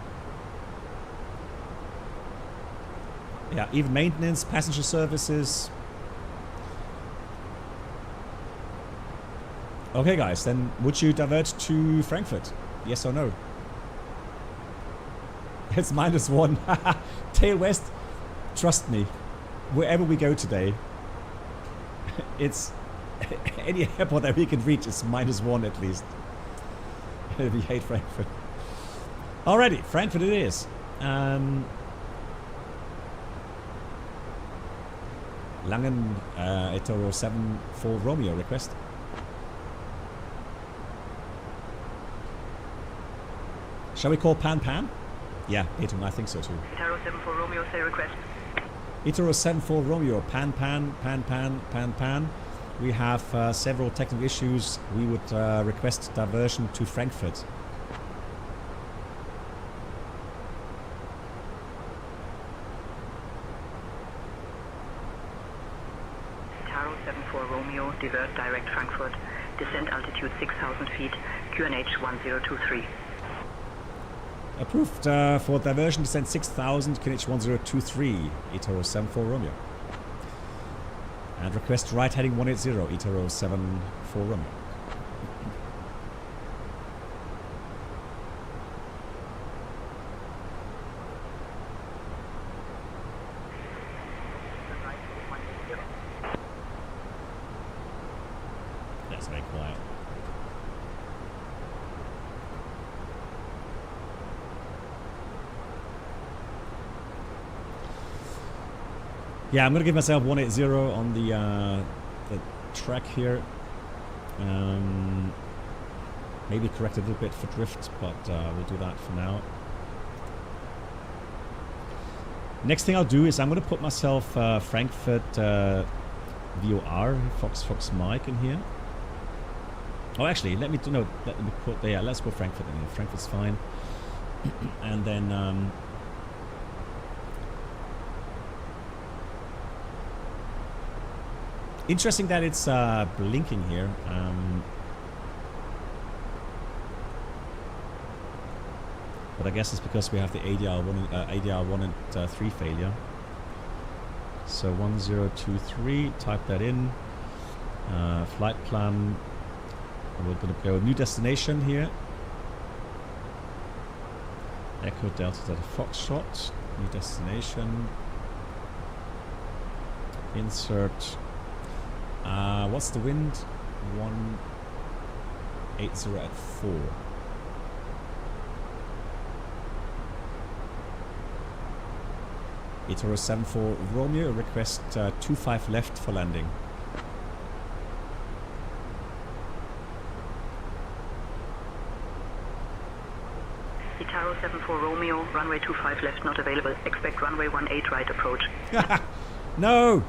Yeah, even maintenance, passenger services. Okay, guys, then would you divert to Frankfurt? Yes or no? It's -1. Tail west, trust me. Wherever we go today, it's any airport that we can reach is -1 at least. We hate Frankfurt. Alrighty, Frankfurt it is. Langen, Etoro 74 Romeo request. Shall we call Pan? Yeah, Etoro, I think so too. Etoro 74 Romeo, say request. Etoro 74 Romeo, Pan. We have several technical issues. We would request diversion to Frankfurt. Taro 74 Romeo, divert direct Frankfurt. Descent altitude 6,000 feet, QNH 1023. Approved for diversion, descent 6,000, QNH 1023, Etoro 74 Romeo. And request right heading 180, Etoro 74 Romeo. That's very quiet. Yeah, I'm gonna give myself 180 on the track here. Maybe correct a little bit for drift, but we'll do that for now. Next thing I'll do is I'm going to put myself Frankfurt VOR, Fox Mike in here. Oh, actually, let me put, let's put Frankfurt in here. Frankfurt's fine. And then, interesting that it's blinking here. But I guess it's because we have the ADR1 and 3 failure. So 1023, type that in. Flight plan. We're going to go new destination here. Echo Delta Delta Foxtrot. New destination. Insert. What's the wind? 180 at 4. Itoro 74 Romeo, request 25 left for landing. Itaro 74 Romeo, runway 25 left not available. Expect runway 18 right approach. No!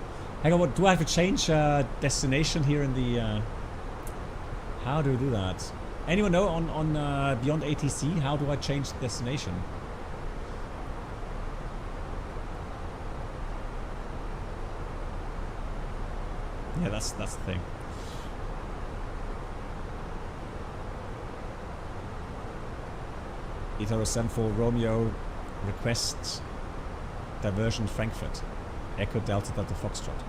Hang on, what, do I have to change destination here in the... how do I do that? Anyone know on Beyond ATC, how do I change the destination? Yeah, that's the thing. Itaro 74 Romeo, request diversion Frankfurt. Echo Delta Delta Foxtrot.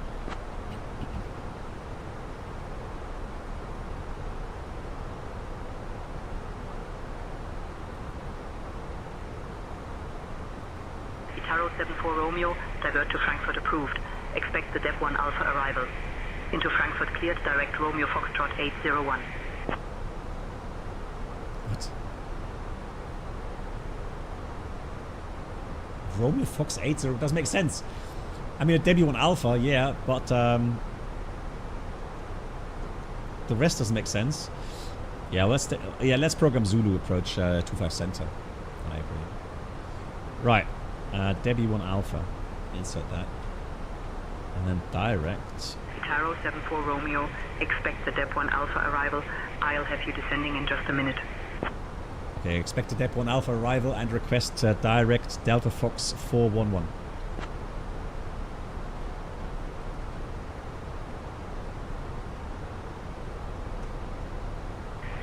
Itaro 74 Romeo, divert to Frankfurt approved. Expect the Dep 1 Alpha arrival. Into Frankfurt cleared, direct Romeo Foxtrot 801. What? Romeo Fox 80 doesn't make sense. I mean, a Debbie 1 Alpha, yeah, but the rest doesn't make sense. Yeah, let's program Zulu approach 25 center. I agree. Right, Debbie 1 Alpha, insert that, and then direct. Itaro 74 Romeo, expect the Dep 1 Alpha arrival. I'll have you descending in just a minute. Okay, expect a Dep 1 Alpha arrival and request direct Delta Fox 411.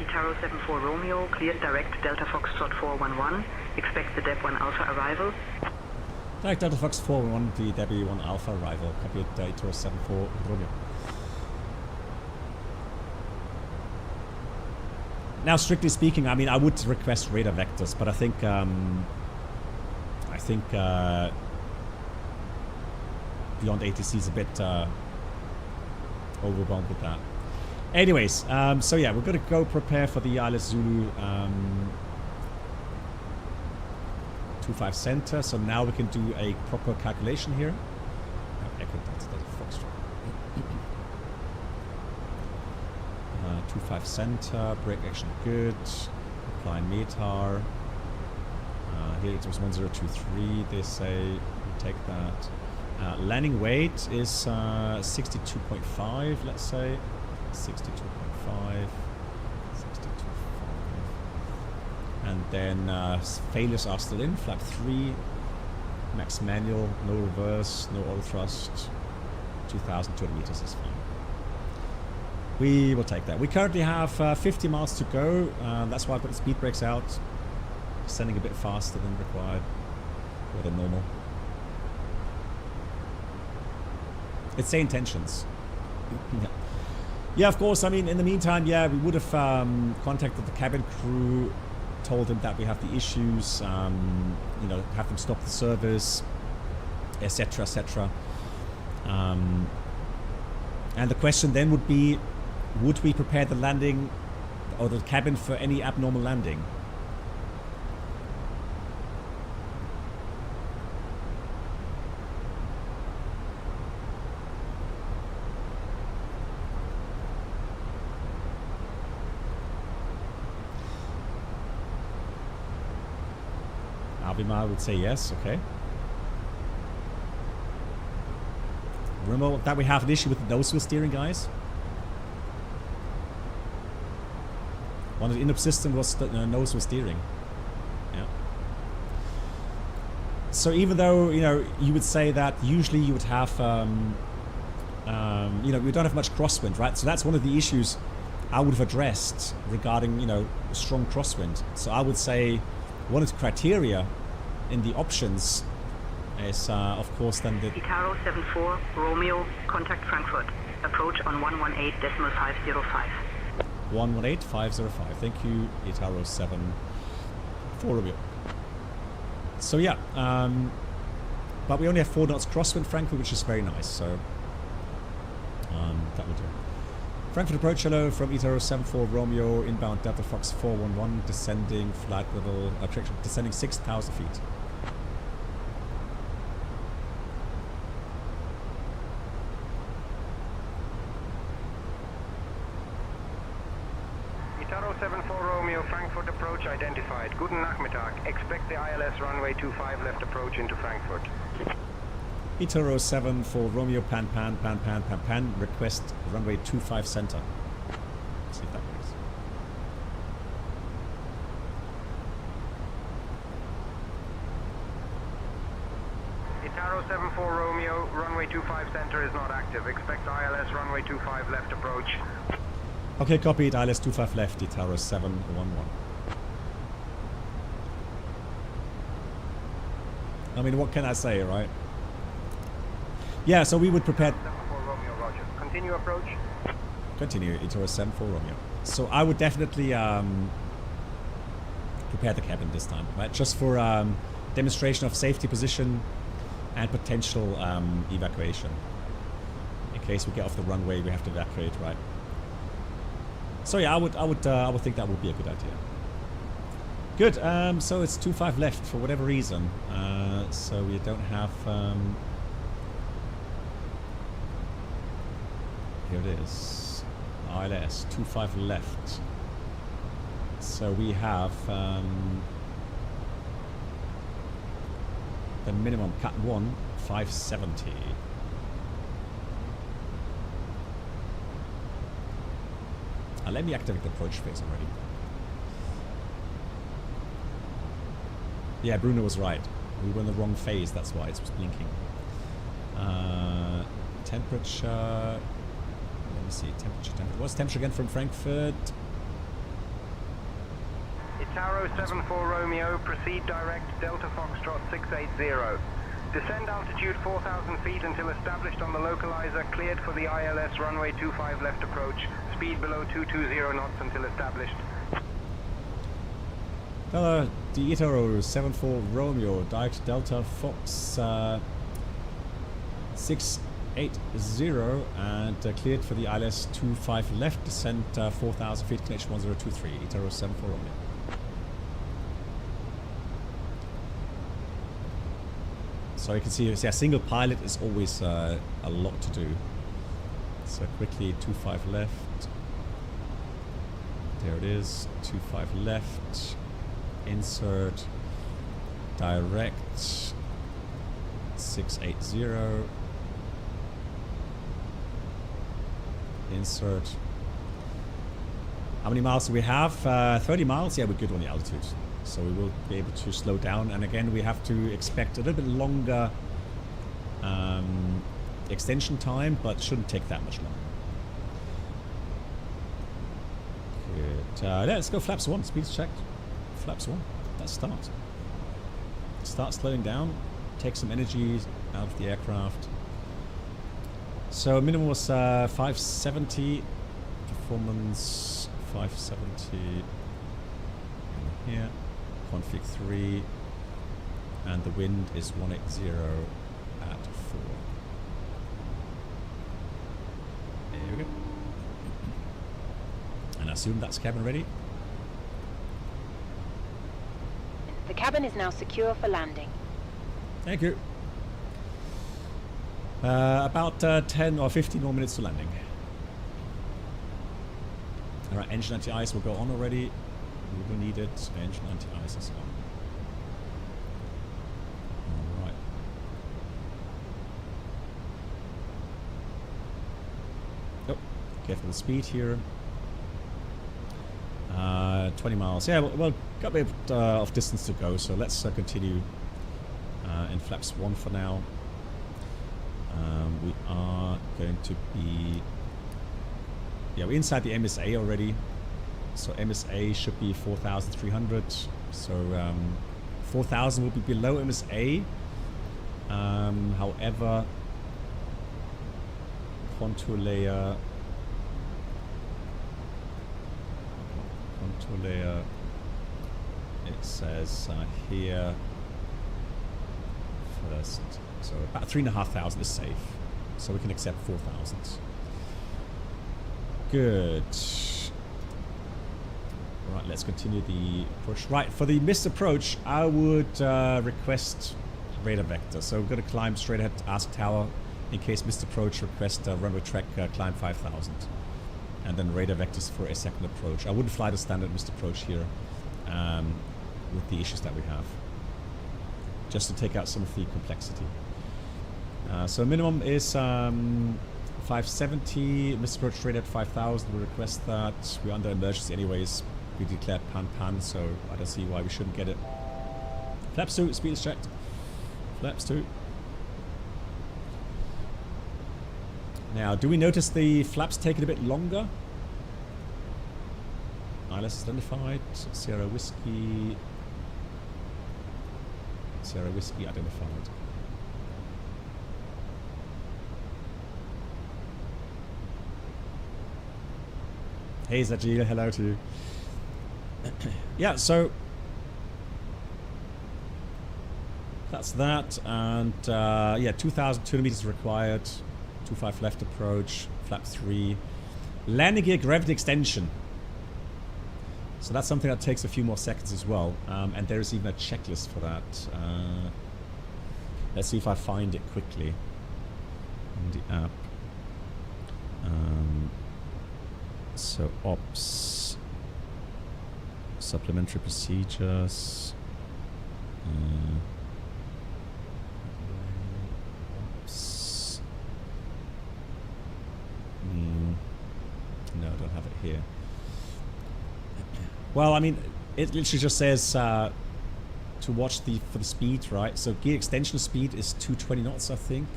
Itaro 74 Romeo, cleared direct Delta Fox 411. Expect the Dep 1 Alpha arrival. Direct Delta Fox 411, the Debbie 1 Alpha arrival. Copy it, Itaro 74 Romeo. Now, strictly speaking, I mean, I would request radar vectors, but I think Beyond ATC is a bit overwhelmed with that. Anyways, so yeah, we're gonna go prepare for the ILS Zulu 25 center. So now we can do a proper calculation here. Echo Delta Delta Foxtrot. 25 center, brake action good. Apply METAR. Here it was 1023. They say we take that. Landing weight is 62.5. Let's say 62.5. 62.5. And then failures are still in. Flap 3. Max manual. No reverse. No auto thrust. 2,200 meters is fine. We will take that. We currently have 50 miles to go. That's why I put the speed brakes out. Sending a bit faster than required. Or than normal. It's Sayintentions. Yeah. Yeah, of course. I mean, in the meantime, yeah, we would have contacted the cabin crew, told them that we have the issues, you know, have them stop the service, etc., etc. And the question then would be, would we prepare the landing or the cabin for any abnormal landing? Abimar would say yes, okay. Remember that we have an issue with the nose wheel steering, guys? One of the in-up system was the nose wheel steering. Yeah. So even though, you know, you would say that usually you would have, you know, we don't have much crosswind, right? So that's one of the issues I would have addressed regarding, you know, strong crosswind. So I would say one of the criteria in the options is, of course, then the... Itaro 74, Romeo, contact Frankfurt. Approach on 118.505. 118.505. Thank you, Itaro 7 for Romeo. So yeah, but we only have 4 knots crosswind, Frankfurt, which is very nice. So that will do. Frankfurt approach, hello from Itaro 74 Romeo, inbound Delta Fox 411, descending flight level, descending 6,000 feet. Itaro 74 Romeo, Frankfurt approach identified. Guten Nachmittag. Expect the ILS runway 25 left approach into Frankfurt. Itaro 7 for Romeo, pan, request runway 25 center. Let's see if that works. Itaro 74 Romeo, runway 25 center is not active. Expect ILS runway 25 left approach. Okay, copied. ILS 25 left, Itaro 711. I mean, what can I say, right? Yeah, so we would prepare... 74 Romeo, roger. Continue approach. Continue, Itaro 74 Romeo. So I would definitely prepare the cabin this time, right? Just for demonstration of safety position and potential evacuation. In case we get off the runway, we have to evacuate, right? So yeah, I would think that would be a good idea. Good. So it's 25 left for whatever reason. So we don't have. Here it is. ILS 25 left. So we have the minimum cut 1 570. Let me activate the approach phase already. Yeah, Bruno was right. We were in the wrong phase, that's why it was blinking. Temperature... Let me see, temperature. What's temperature again from Frankfurt? Itaro 74 Romeo, proceed direct Delta Foxtrot 680. Descend altitude 4,000 feet until established on the localizer, cleared for the ILS runway 25 left approach. Speed below 220 knots until established. The Itaro 74 Romeo, direct Delta Fox 680 and cleared for the ILS 25 left, descent 4,000 feet, connection 1023, Itaro 74 Romeo. So you can see, a single pilot is always a lot to do. So quickly, 25 left. There it is, 25 left. Insert, direct, 680. Insert. How many miles do we have? 30 miles? Yeah, we're good on the altitude. So we will be able to slow down. And again, we have to expect a little bit longer extension time, but shouldn't take that much longer. Good. Let's go flaps 1. Speed's checked. Flaps 1. Let's start. Start slowing down. Take some energy out of the aircraft. So minimum was 570. Performance 570. In here. Config 3. And the wind is 180 at 4. There we go. And I assume that's cabin ready. The cabin is now secure for landing. Thank you. About 10 or 15 more minutes to landing. Alright, engine anti-ice will go on already. We will need it. Engine anti-ice is on. Alright. Careful with the speed here. 20 miles. Yeah, well, got a bit of distance to go, so let's continue in flaps 1 for now. We are going to be... Yeah, we're inside the MSA already. So MSA should be 4,300. So 4,000 will be below MSA. However, contour layer, it says here first, so about 3,500 is safe, so we can accept 4,000. Good. Right, let's continue the push. Right, for the missed approach, I would request radar vector. So we're going to climb straight ahead to Ask Tower. In case missed approach, request runway track climb 5,000. And then radar vectors for a second approach. I wouldn't fly the standard missed approach here with the issues that we have. Just to take out some of the complexity. So minimum is 570. Missed approach radar at 5,000. We'll request that. We're under emergency anyways. We declared pan, so I don't see why we shouldn't get it. Flaps 2, speed is checked. Flaps 2. Now, do we notice the flaps taking a bit longer? ILS identified. Sierra Whiskey identified. Hey Zajil, hello to you. Yeah, so that's that, and yeah, 2,200 meters required. 25 left approach, flap 3, landing gear gravity extension. So that's something that takes a few more seconds as well, and there is even a checklist for that. Let's see if I find it quickly in the app. So ops, supplementary procedures. No, I don't have it here. Well, I mean, it literally just says to watch for the speed, right? So gear extension speed is 220 knots, I think.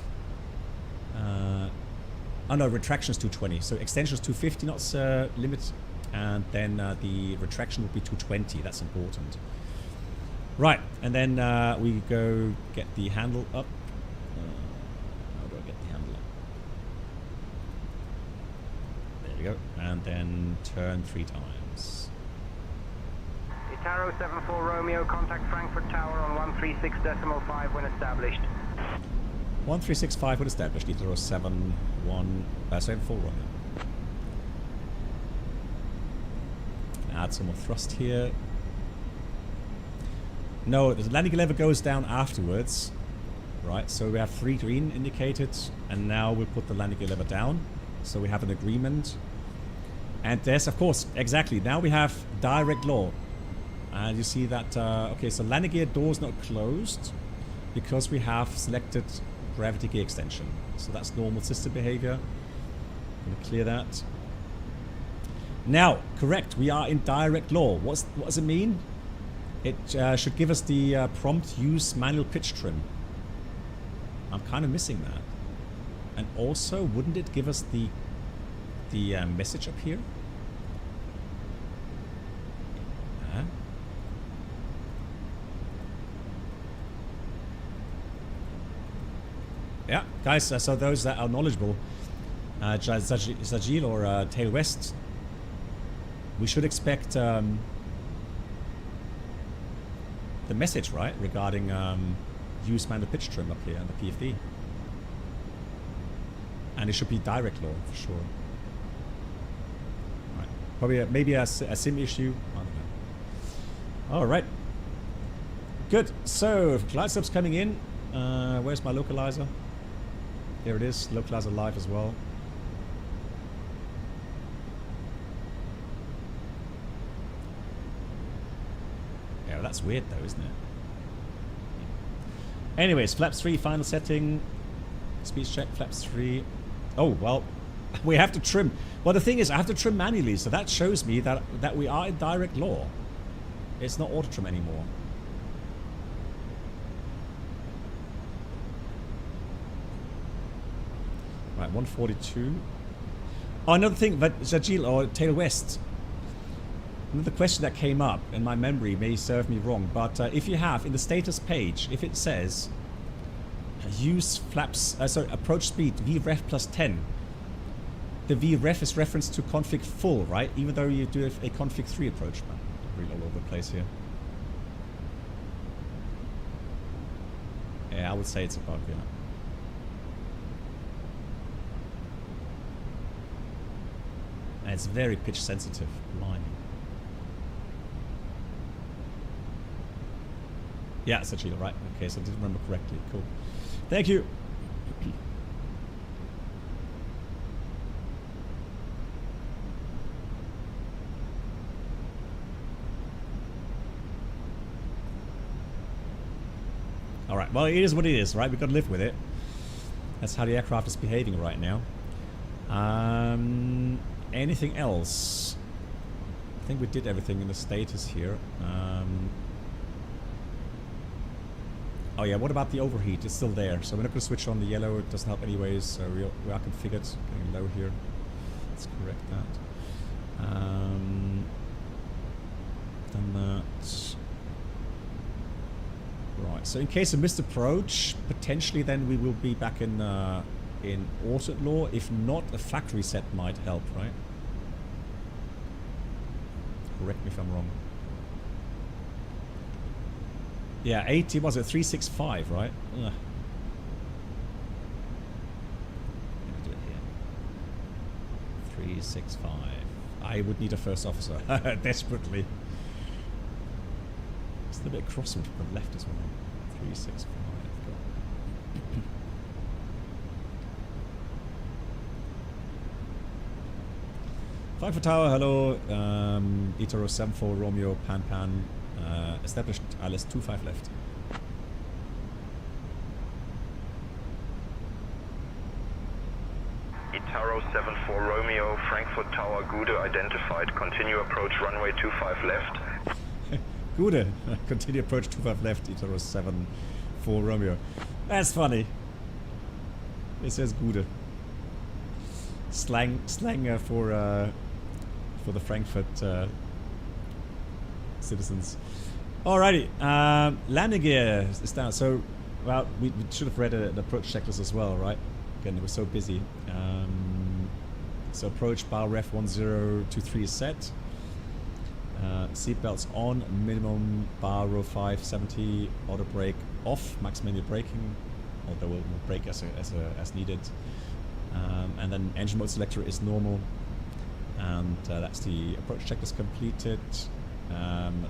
Oh no, retraction is 220. So extension is 250 knots limit, and then the retraction will be 220. That's important. Right, and then we go get the handle up. How do I get the handle up? There we go. And then turn 3 times. Itaro 74 Romeo, contact Frankfurt Tower on 136.5 when established. 1365 when established. Itaro 74 Romeo. Add some more thrust here. No, the landing gear lever goes down afterwards. Right, so we have 3 green indicated, and now we'll put the landing gear lever down. So we have an agreement. And there's, of course, exactly, now we have direct law. And you see that, okay, so landing gear door's not closed because we have selected gravity gear extension. So that's normal system behavior. I'm going to clear that. Now, correct, we are in direct law. What does it mean? It should give us the prompt use manual pitch trim. I'm kind of missing that. And also, wouldn't it give us the message up here? Yeah, guys, so those that are knowledgeable, Zajil or Tail West, we should expect the message, right, regarding use manual pitch trim up here and the PFD. And it should be direct law for sure. Right. Probably maybe a sim issue. I don't know. All right. Good. So glide subs coming in. Where's my localizer? Here it is. Localizer live as well. Yeah, that's weird though, isn't it? Anyways, flaps 3 final setting. Speed check, flaps 3. Oh, well, We have to trim. Well, the thing is, I have to trim manually, so that shows me that we are in direct law. It's not auto trim anymore. Right, 142. Oh, another thing that Zajil or Taylor West. Another question that came up, and my memory may serve me wrong, but if you have in the status page, if it says use flaps, approach speed VREF plus 10, the VREF is referenced to config full, right? Even though you do a config 3 approach, man. Really all over the place here. Yeah, I would say it's a bug, yeah. And it's very pitch sensitive, blimey. Yeah, it's a cheater, right? Okay, so I didn't remember correctly. Cool. Thank you. All right. Well, it is what it is, right? We've got to live with it. That's how the aircraft is behaving right now. Anything else? I think we did everything in the status here. Oh yeah, what about the overheat? It's still there, so we're not going to switch on the yellow. It doesn't help anyways, so we are configured. Getting low here. Let's correct that. Done that. Right, so in case of missed approach, potentially then we will be back in auto law. If not, a factory set might help, right? Correct me if I'm wrong. Yeah, 80, was it 365, right? Ugh. Let me do it here. 365. I would need a first officer, desperately. It's a little bit crossing to the left as well. 365. Flight for Tower, hello. Itaro 74 Romeo Pan. Established ILS 25 left. Itaro 74 Romeo, Frankfurt Tower, Gude identified. Continue approach runway 25 left. Gude, continue approach 25 left, Itaro 74 Romeo. That's funny. It says Gude. Slang for the Frankfurt citizens. Alrighty, landing gear is down. So, well, we should have read an approach checklist as well, right? Again, it was so busy. So approach bar ref 1023 is set. Seatbelts on, minimum bar row 570, auto brake off, max manual braking, although we'll brake as needed. And then engine mode selector is normal. And that's the approach checklist completed.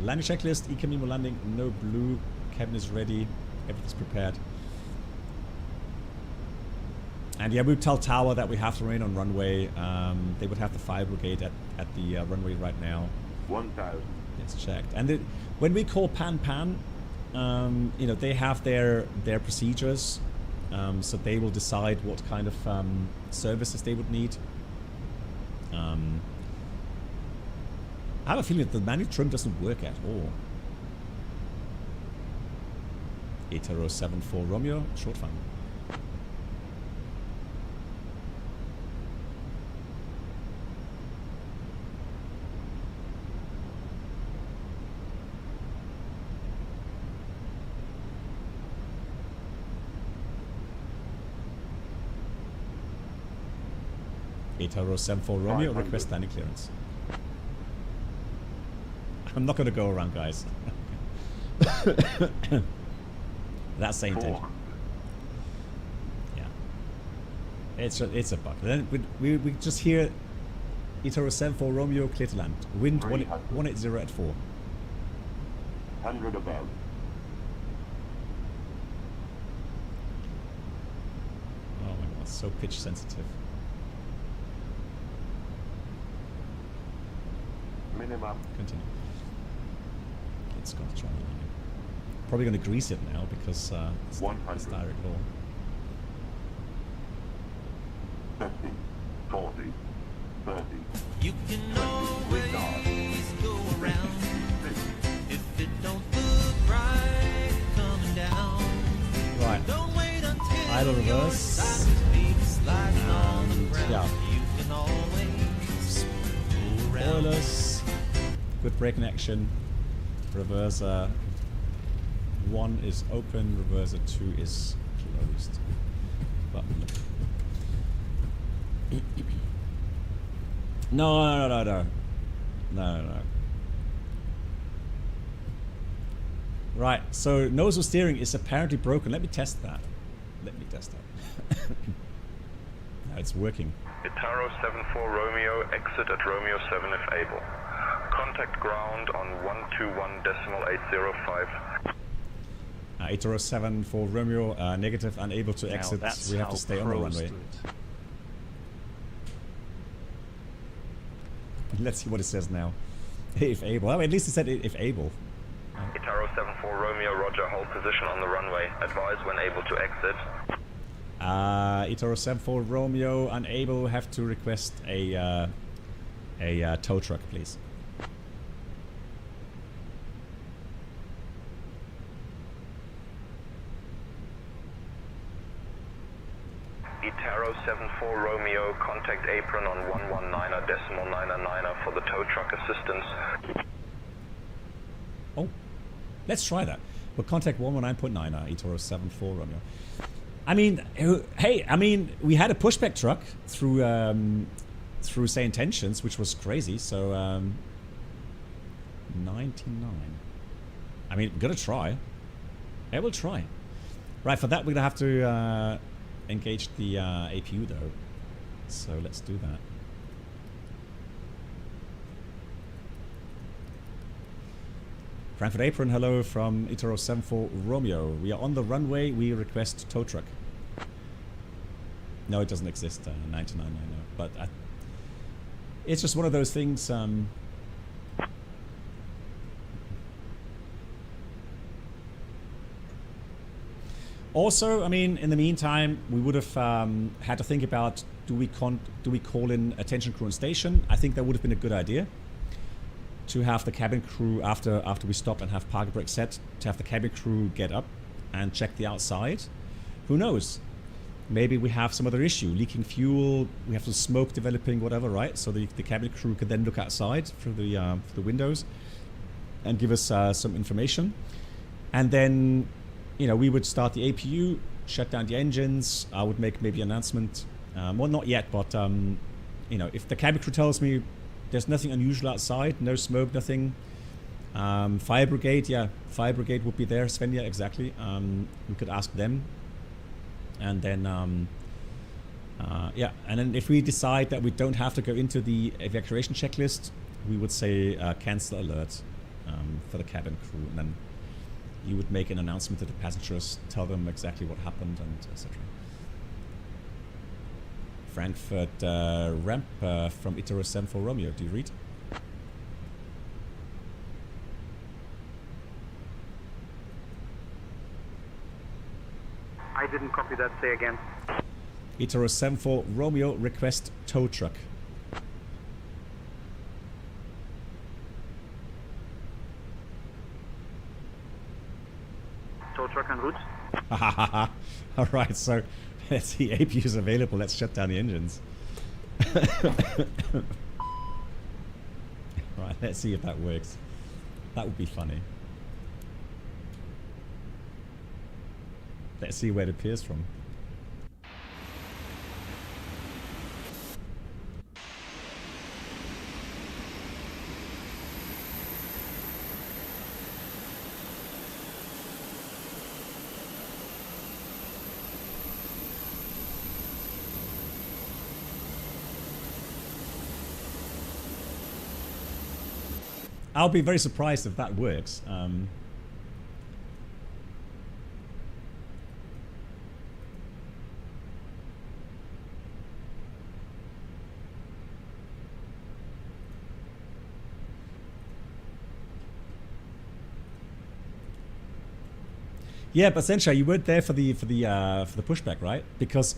Landing checklist, ECAM landing, no blue, cabin is ready, everything's prepared. And yeah, we tell Tower that we have to remain on runway. They would have the fire brigade at the runway right now. 1000. It's checked. And when we call pan, you know, they have their procedures, so they will decide what kind of services they would need. I have a feeling that the manual trim doesn't work at all. Itaro 74 Romeo, short fun. Itaro 74 Romeo, request landing clearance. I'm not going to go around, guys. That's Sayintentions. Yeah. It's a bug. Then we just hear Itaro 74 Romeo, clear to land. Wind 180 at 4. 100 above. Oh my god, it's so pitch sensitive. Minimum. Continue. It's got to try landing. Probably going to grease it now because it's direct law. 50. 40, 30. You can always go around if it don't look right coming down. Right. Don't wait until idle your reverse. side is sliding on the ground. Yeah. You can always go around. Spoilers. Good brake connection. Reverser 1 is open. Reverser 2 is closed. Button. No. Right, so nose of steering is apparently broken. Let me test that. No, it's working. Itaro 74 Romeo, exit at Romeo 7 if able. Contact ground on 121.805. Itaro 7 for Romeo, negative, unable to exit. We have to stay on the runway. Let's see what it says now. If able. Well, at least it said if able. Itaro 74 Romeo, roger, hold position on the runway. Advise when able to exit. Itaro 74 Romeo, unable, have to request a tow truck, please. Itaro 74 Romeo, contact apron on 119.999 for the tow truck assistance. Oh, let's try that. We'll contact 119.9 Itaro 74 Romeo. I mean, hey, we had a pushback truck through Sayintentions, which was crazy. So 99. I mean, we're gonna try. I will try. Right, for that we're gonna have to engage the APU though. So let's do that. Frankfurt Apron, hello from Itaro 74 Romeo. We are on the runway. We request tow truck. No, it doesn't exist. 99, I know. But it's just one of those things. Also, I mean, in the meantime, we would have had to think about do we call in attention crew on station? I think that would have been a good idea. To have the cabin crew, after we stop and have parking brake set, to have the cabin crew get up and check the outside. Who knows? Maybe we have some other issue, leaking fuel, we have some smoke developing, whatever, right? So the cabin crew could then look outside through the windows and give us some information. And then, you know, we would start the APU, shut down the engines. I would make maybe an announcement. Well, not yet, but, you know, if the cabin crew tells me there's nothing unusual outside, no smoke, nothing. Fire brigade, yeah, fire brigade would be there. Svenja, exactly. We could ask them, and then yeah, and then if we decide that we don't have to go into the evacuation checklist, we would say cancel alert for the cabin crew, and then you would make an announcement to the passengers, tell them exactly what happened, and etc. Frankfurt ramp from Itaro 74 Romeo. Do you read? I didn't copy that. Say again. Itaro 74 Romeo, request tow truck. Tow truck en route. All right, so let's see. APU is available. Let's shut down the engines. Right, let's see if that works. That would be funny. Let's see where it appears from. I'll be very surprised if that works. Yeah, but Sencha, you weren't there for the pushback, right? Because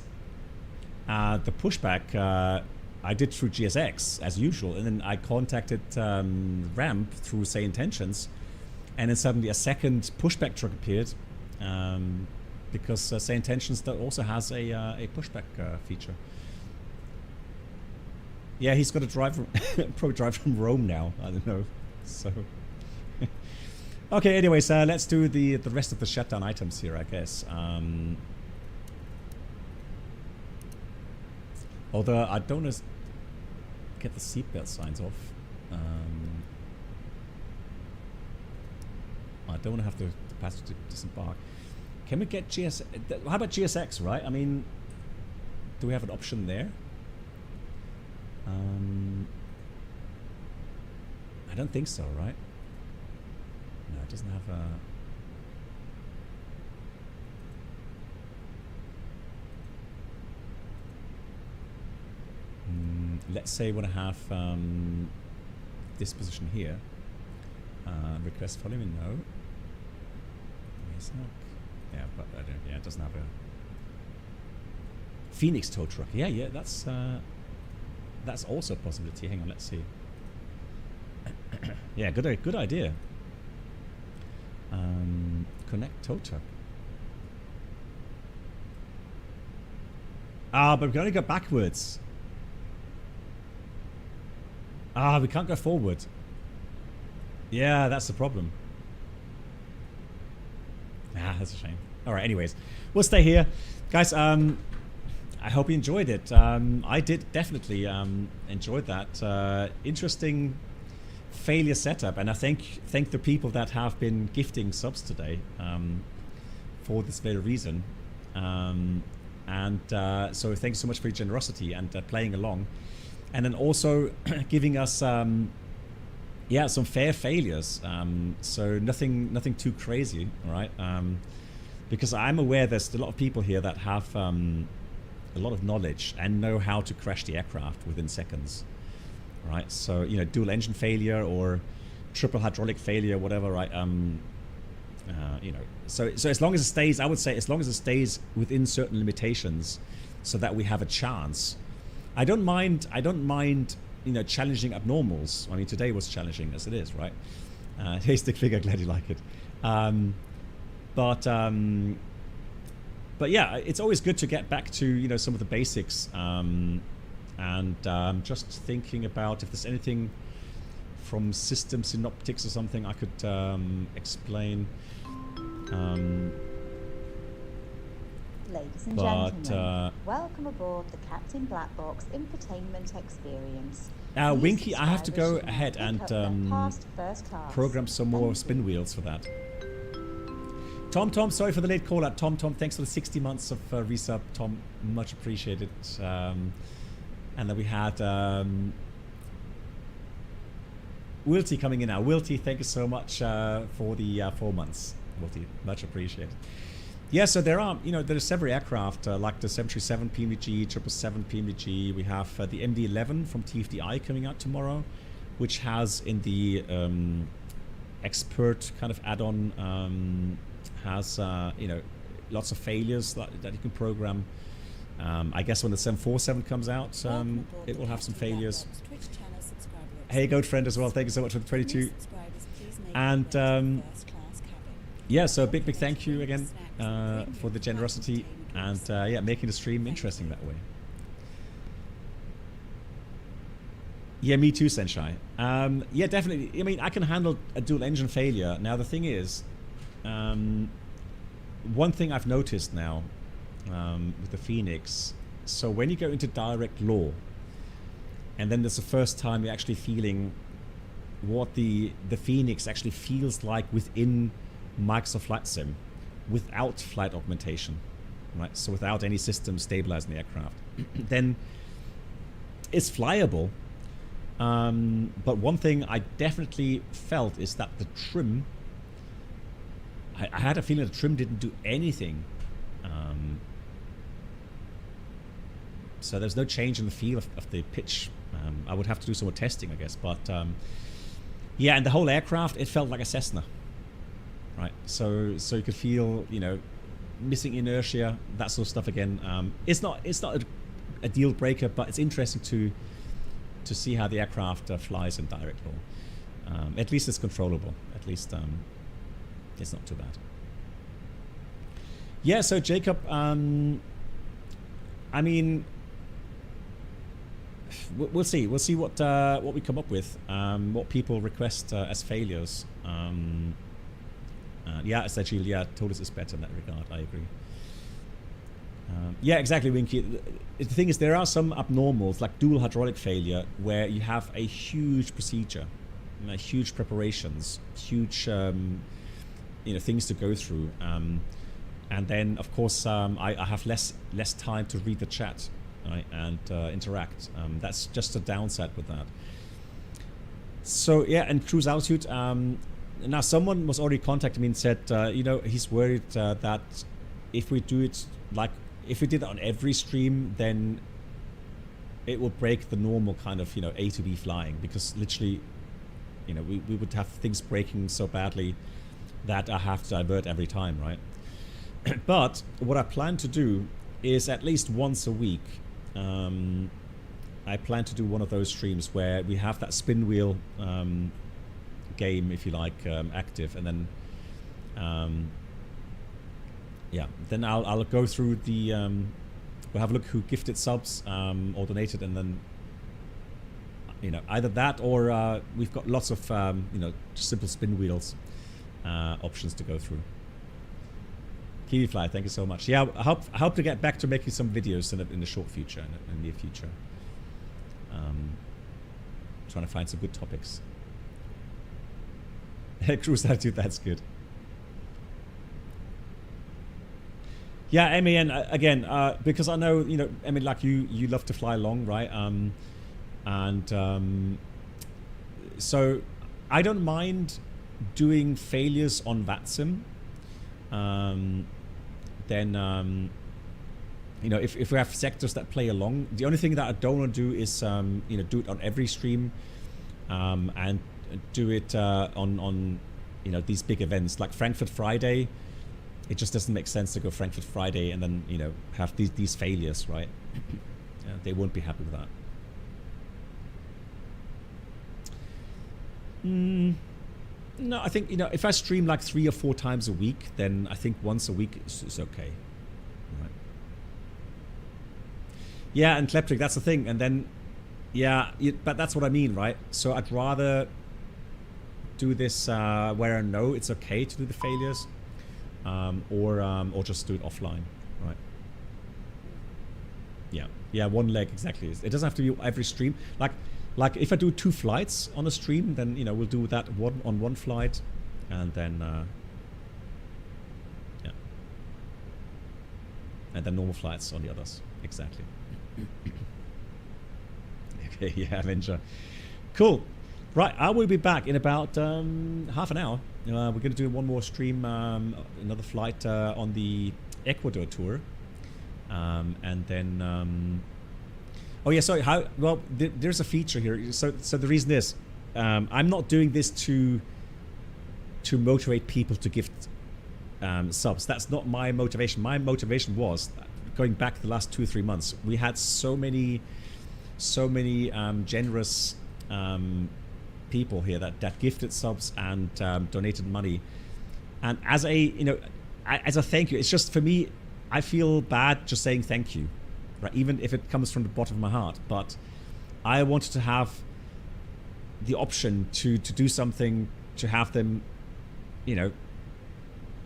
the pushback I did through GSX as usual, and then I contacted Ramp through Sayintentions, and then suddenly a second pushback truck appeared, because Sayintentions also has a pushback feature. Yeah, he's got to drive from probably drive from Rome now. I don't know. So okay. Anyways, let's do the rest of the shutdown items here, I guess. Although I don't want to get the seatbelt signs off. I don't want to have the passenger disembark. Can we get GS? How about GSX? Right? I mean, do we have an option there? I don't think so, right? No, it doesn't have a... let's say we want to have this position here. Request following, no. Yeah, but I don't, yeah, it doesn't have a... FENIX tow truck. Yeah, that's also a possibility. Hang on, let's see. Yeah, good idea. Connect tow truck. But we can only go backwards. We can't go forward. Yeah, that's the problem. That's a shame. Alright, anyways. We'll stay here. Guys, I hope you enjoyed it. I did definitely enjoy that. Interesting failure setup, and I thank the people that have been gifting subs today for this very reason. So thanks so much for your generosity and playing along, and then also giving us some fair failures. So nothing too crazy, all right? Because I'm aware there's a lot of people here that have a lot of knowledge and know how to crash the aircraft within seconds, right? So, you know, dual engine failure or triple hydraulic failure, whatever, right? You know, so as long as it stays, I would say, as long as it stays within certain limitations, so that we have a chance. I don't mind, you know, challenging abnormals. I mean, today was challenging as it is, right? Hey, stick figure, glad you like it. But yeah, it's always good to get back to, you know, some of the basics. Just thinking about if there's anything from system synoptics or something I could explain. Ladies and gentlemen, welcome aboard the Captain Black Box Infotainment Experience. Winky, I have to go ahead and program some more spin wheels for that. Tom, sorry for the late call out. Tom, thanks for the 60 months of resub. Tom, much appreciated. And then we had Wilty coming in now. Wilty, thank you so much for the 4 months. Wilty, much appreciated. Yeah, so there are, you know, there are several aircraft like the 737 PMDG, 777 PMDG. We have the MD-11 from TFDI coming out tomorrow, which has in the expert kind of add-on has you know, lots of failures that you can program. I guess when the 747 comes out, it will have some failures. Hey, Goat Friend as well. Thank you so much for the 22. And yeah, so a big thank you again for the generosity and yeah, making the stream interesting that way. Yeah, me too, Senshai. Yeah, definitely. I mean, I can handle a dual engine failure. Now, the thing is, one thing I've noticed now with the FENIX, so when you go into direct law, and then there's the first time you're actually feeling what the FENIX actually feels like within Microsoft Flight Sim, without flight augmentation, right? So without any system stabilizing the aircraft, then it's flyable. But one thing I definitely felt is that the trim, I had a feeling the trim didn't do anything. So there's no change in the feel of the pitch. I would have to do some more testing, I guess. But yeah, and the whole aircraft, it felt like a Cessna. Right, so you could feel, you know, missing inertia, that sort of stuff again. It's not a deal breaker, but it's interesting to see how the aircraft flies in direct roll. At least it's controllable. At least it's not too bad. Yeah, so Jacob, I mean, we'll see. We'll see what we come up with. What people request as failures. Yeah, essentially, yeah, Totus is better in that regard. I agree. Yeah, exactly, Winky. The thing is, there are some abnormals, like dual hydraulic failure, where you have a huge procedure, huge preparations, huge, you know, things to go through. And then, of course, I have less time to read the chat, right, and interact. That's just a downside with that. So yeah, and cruise altitude. Now, someone was already contacting me and said, you know, he's worried that if we do it like if we did it on every stream, then it will break the normal kind of, you know, A to B flying, because literally, you know, we would have things breaking so badly that I have to divert every time, right? But what I plan to do is at least once a week, I plan to do one of those streams where we have that spin wheel game, if you like, active, and then yeah, then I'll go through the we'll have a look who gifted subs or donated, and then, you know, either that or we've got lots of you know, just simple spin wheels options to go through. KiwiFly, thank you so much. Yeah, I hope to get back to making some videos in the short future, in the near future. Trying to find some good topics. Cruise attitude, that's good. Yeah, MAN, again, because I know, you know, I mean, like you love to fly long, right? So I don't mind doing failures on VATSIM. Then, you know, if we have sectors that play along, the only thing that I don't want to do is, you know, do it on every stream, and do it on, you know, these big events like Frankfurt Friday. It just doesn't make sense to go Frankfurt Friday and then, you know, have these failures, right? They won't be happy with that. No, I think, you know, if I stream like 3 or 4 times a week, then I think once a week is okay. Right. Yeah, and Kleptrick, that's the thing. And then, yeah, but that's what I mean, right? So I'd rather do this where I know it's okay to do the failures, or just do it offline, right? Yeah, one leg, exactly. It doesn't have to be every stream. Like if I do 2 flights on a stream, then, you know, we'll do that on one flight, and then yeah, and then normal flights on the others. Exactly. Okay, yeah, Avenger. Cool. Right, I will be back in about half an hour. We're going to do one more stream, another flight on the Ecuador tour, and then. Oh yeah, sorry. Well, there's a feature here. So the reason is, I'm not doing this to motivate people to gift subs. That's not my motivation. My motivation was going back the last 2 or 3 months. We had so many generous people here that gifted subs and donated money, and as a thank you, it's just, for me, I feel bad just saying thank you, right? Even if it comes from the bottom of my heart, but I wanted to have the option to do something, to have them, you know,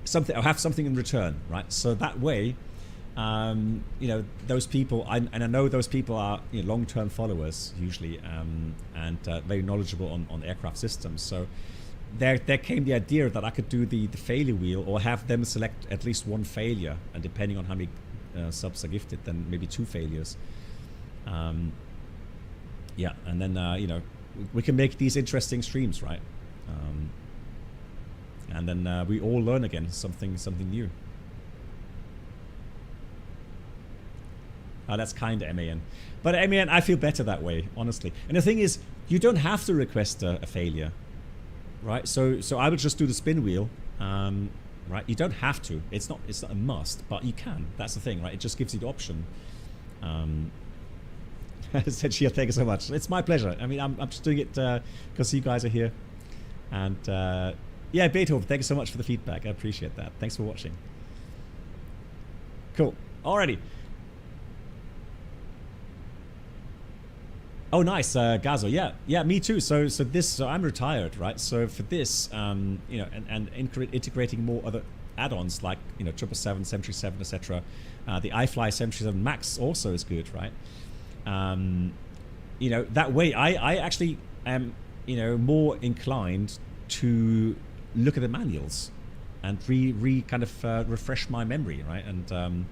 something, or have something in return, right? So that way, you know, those people, and I know those people are, you know, long-term followers usually, and very knowledgeable on aircraft systems. So there came the idea that I could do the failure wheel, or have them select at least 1 failure, and depending on how many subs are gifted, then maybe 2 failures. Yeah, and then you know, we can make these interesting streams, right? And then we all learn again something new. That's kind of MAN. But MAN, I feel better that way, honestly. And the thing is, you don't have to request a failure, right? So I would just do the spin wheel, right? You don't have to. It's not a must, but you can. That's the thing, right? It just gives you the option. said Sheila, thank you so much. It's my pleasure. I mean, I'm just doing it because you guys are here. And yeah, Beethoven, thank you so much for the feedback. I appreciate that. Thanks for watching. Cool. Alrighty. Oh, nice, Gazo. Yeah, me too. So I'm retired, right? So for this, you know, and integrating more other add-ons like, you know, 777, 737, etc. The iFly 737 Max also is good, right? You know, that way I actually am, you know, more inclined to look at the manuals and kind of refresh my memory, right? And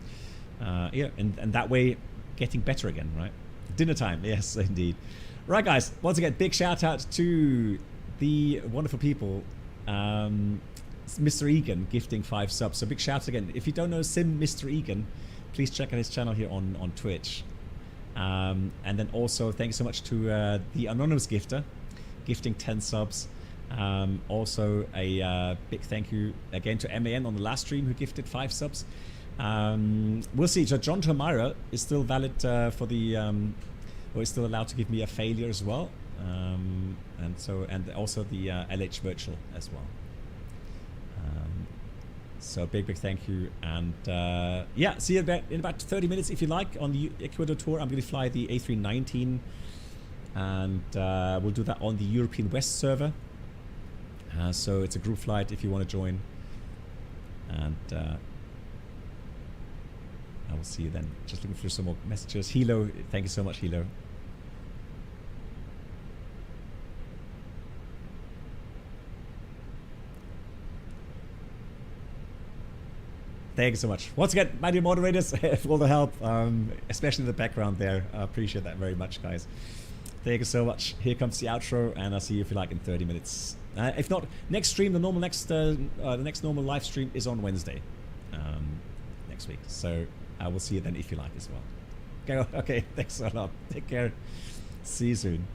yeah, and that way getting better again, right? Dinner time, yes, indeed. Right, guys, once again, big shout out to the wonderful people. Mr. Egan gifting 5 subs. So big shout out again. If you don't know Mr. Egan, please check out his channel here on Twitch. And then also thank you so much to the anonymous gifter gifting 10 subs. Also a big thank you again to MAN on the last stream who gifted 5 subs. We'll see. So John Tomira is still valid for the, or is still allowed to give me a failure as well. And also the LH virtual as well. So big thank you. And yeah, see you in about 30 minutes if you like on the Ecuador tour. I'm going to fly the A319 and we'll do that on the European West server. So it's a group flight if you want to join. And I will see you then. Just looking through some more messages. Hilo, thank you so much, Hilo. Thank you so much. Once again, my dear moderators, for all the help, especially in the background there. I appreciate that very much, guys. Thank you so much. Here comes the outro, and I'll see you if you like in 30 minutes. If not, next stream, the next normal live stream is on Wednesday next week. So I will see you then if you like as well. Okay, thanks a lot. Take care. See you soon.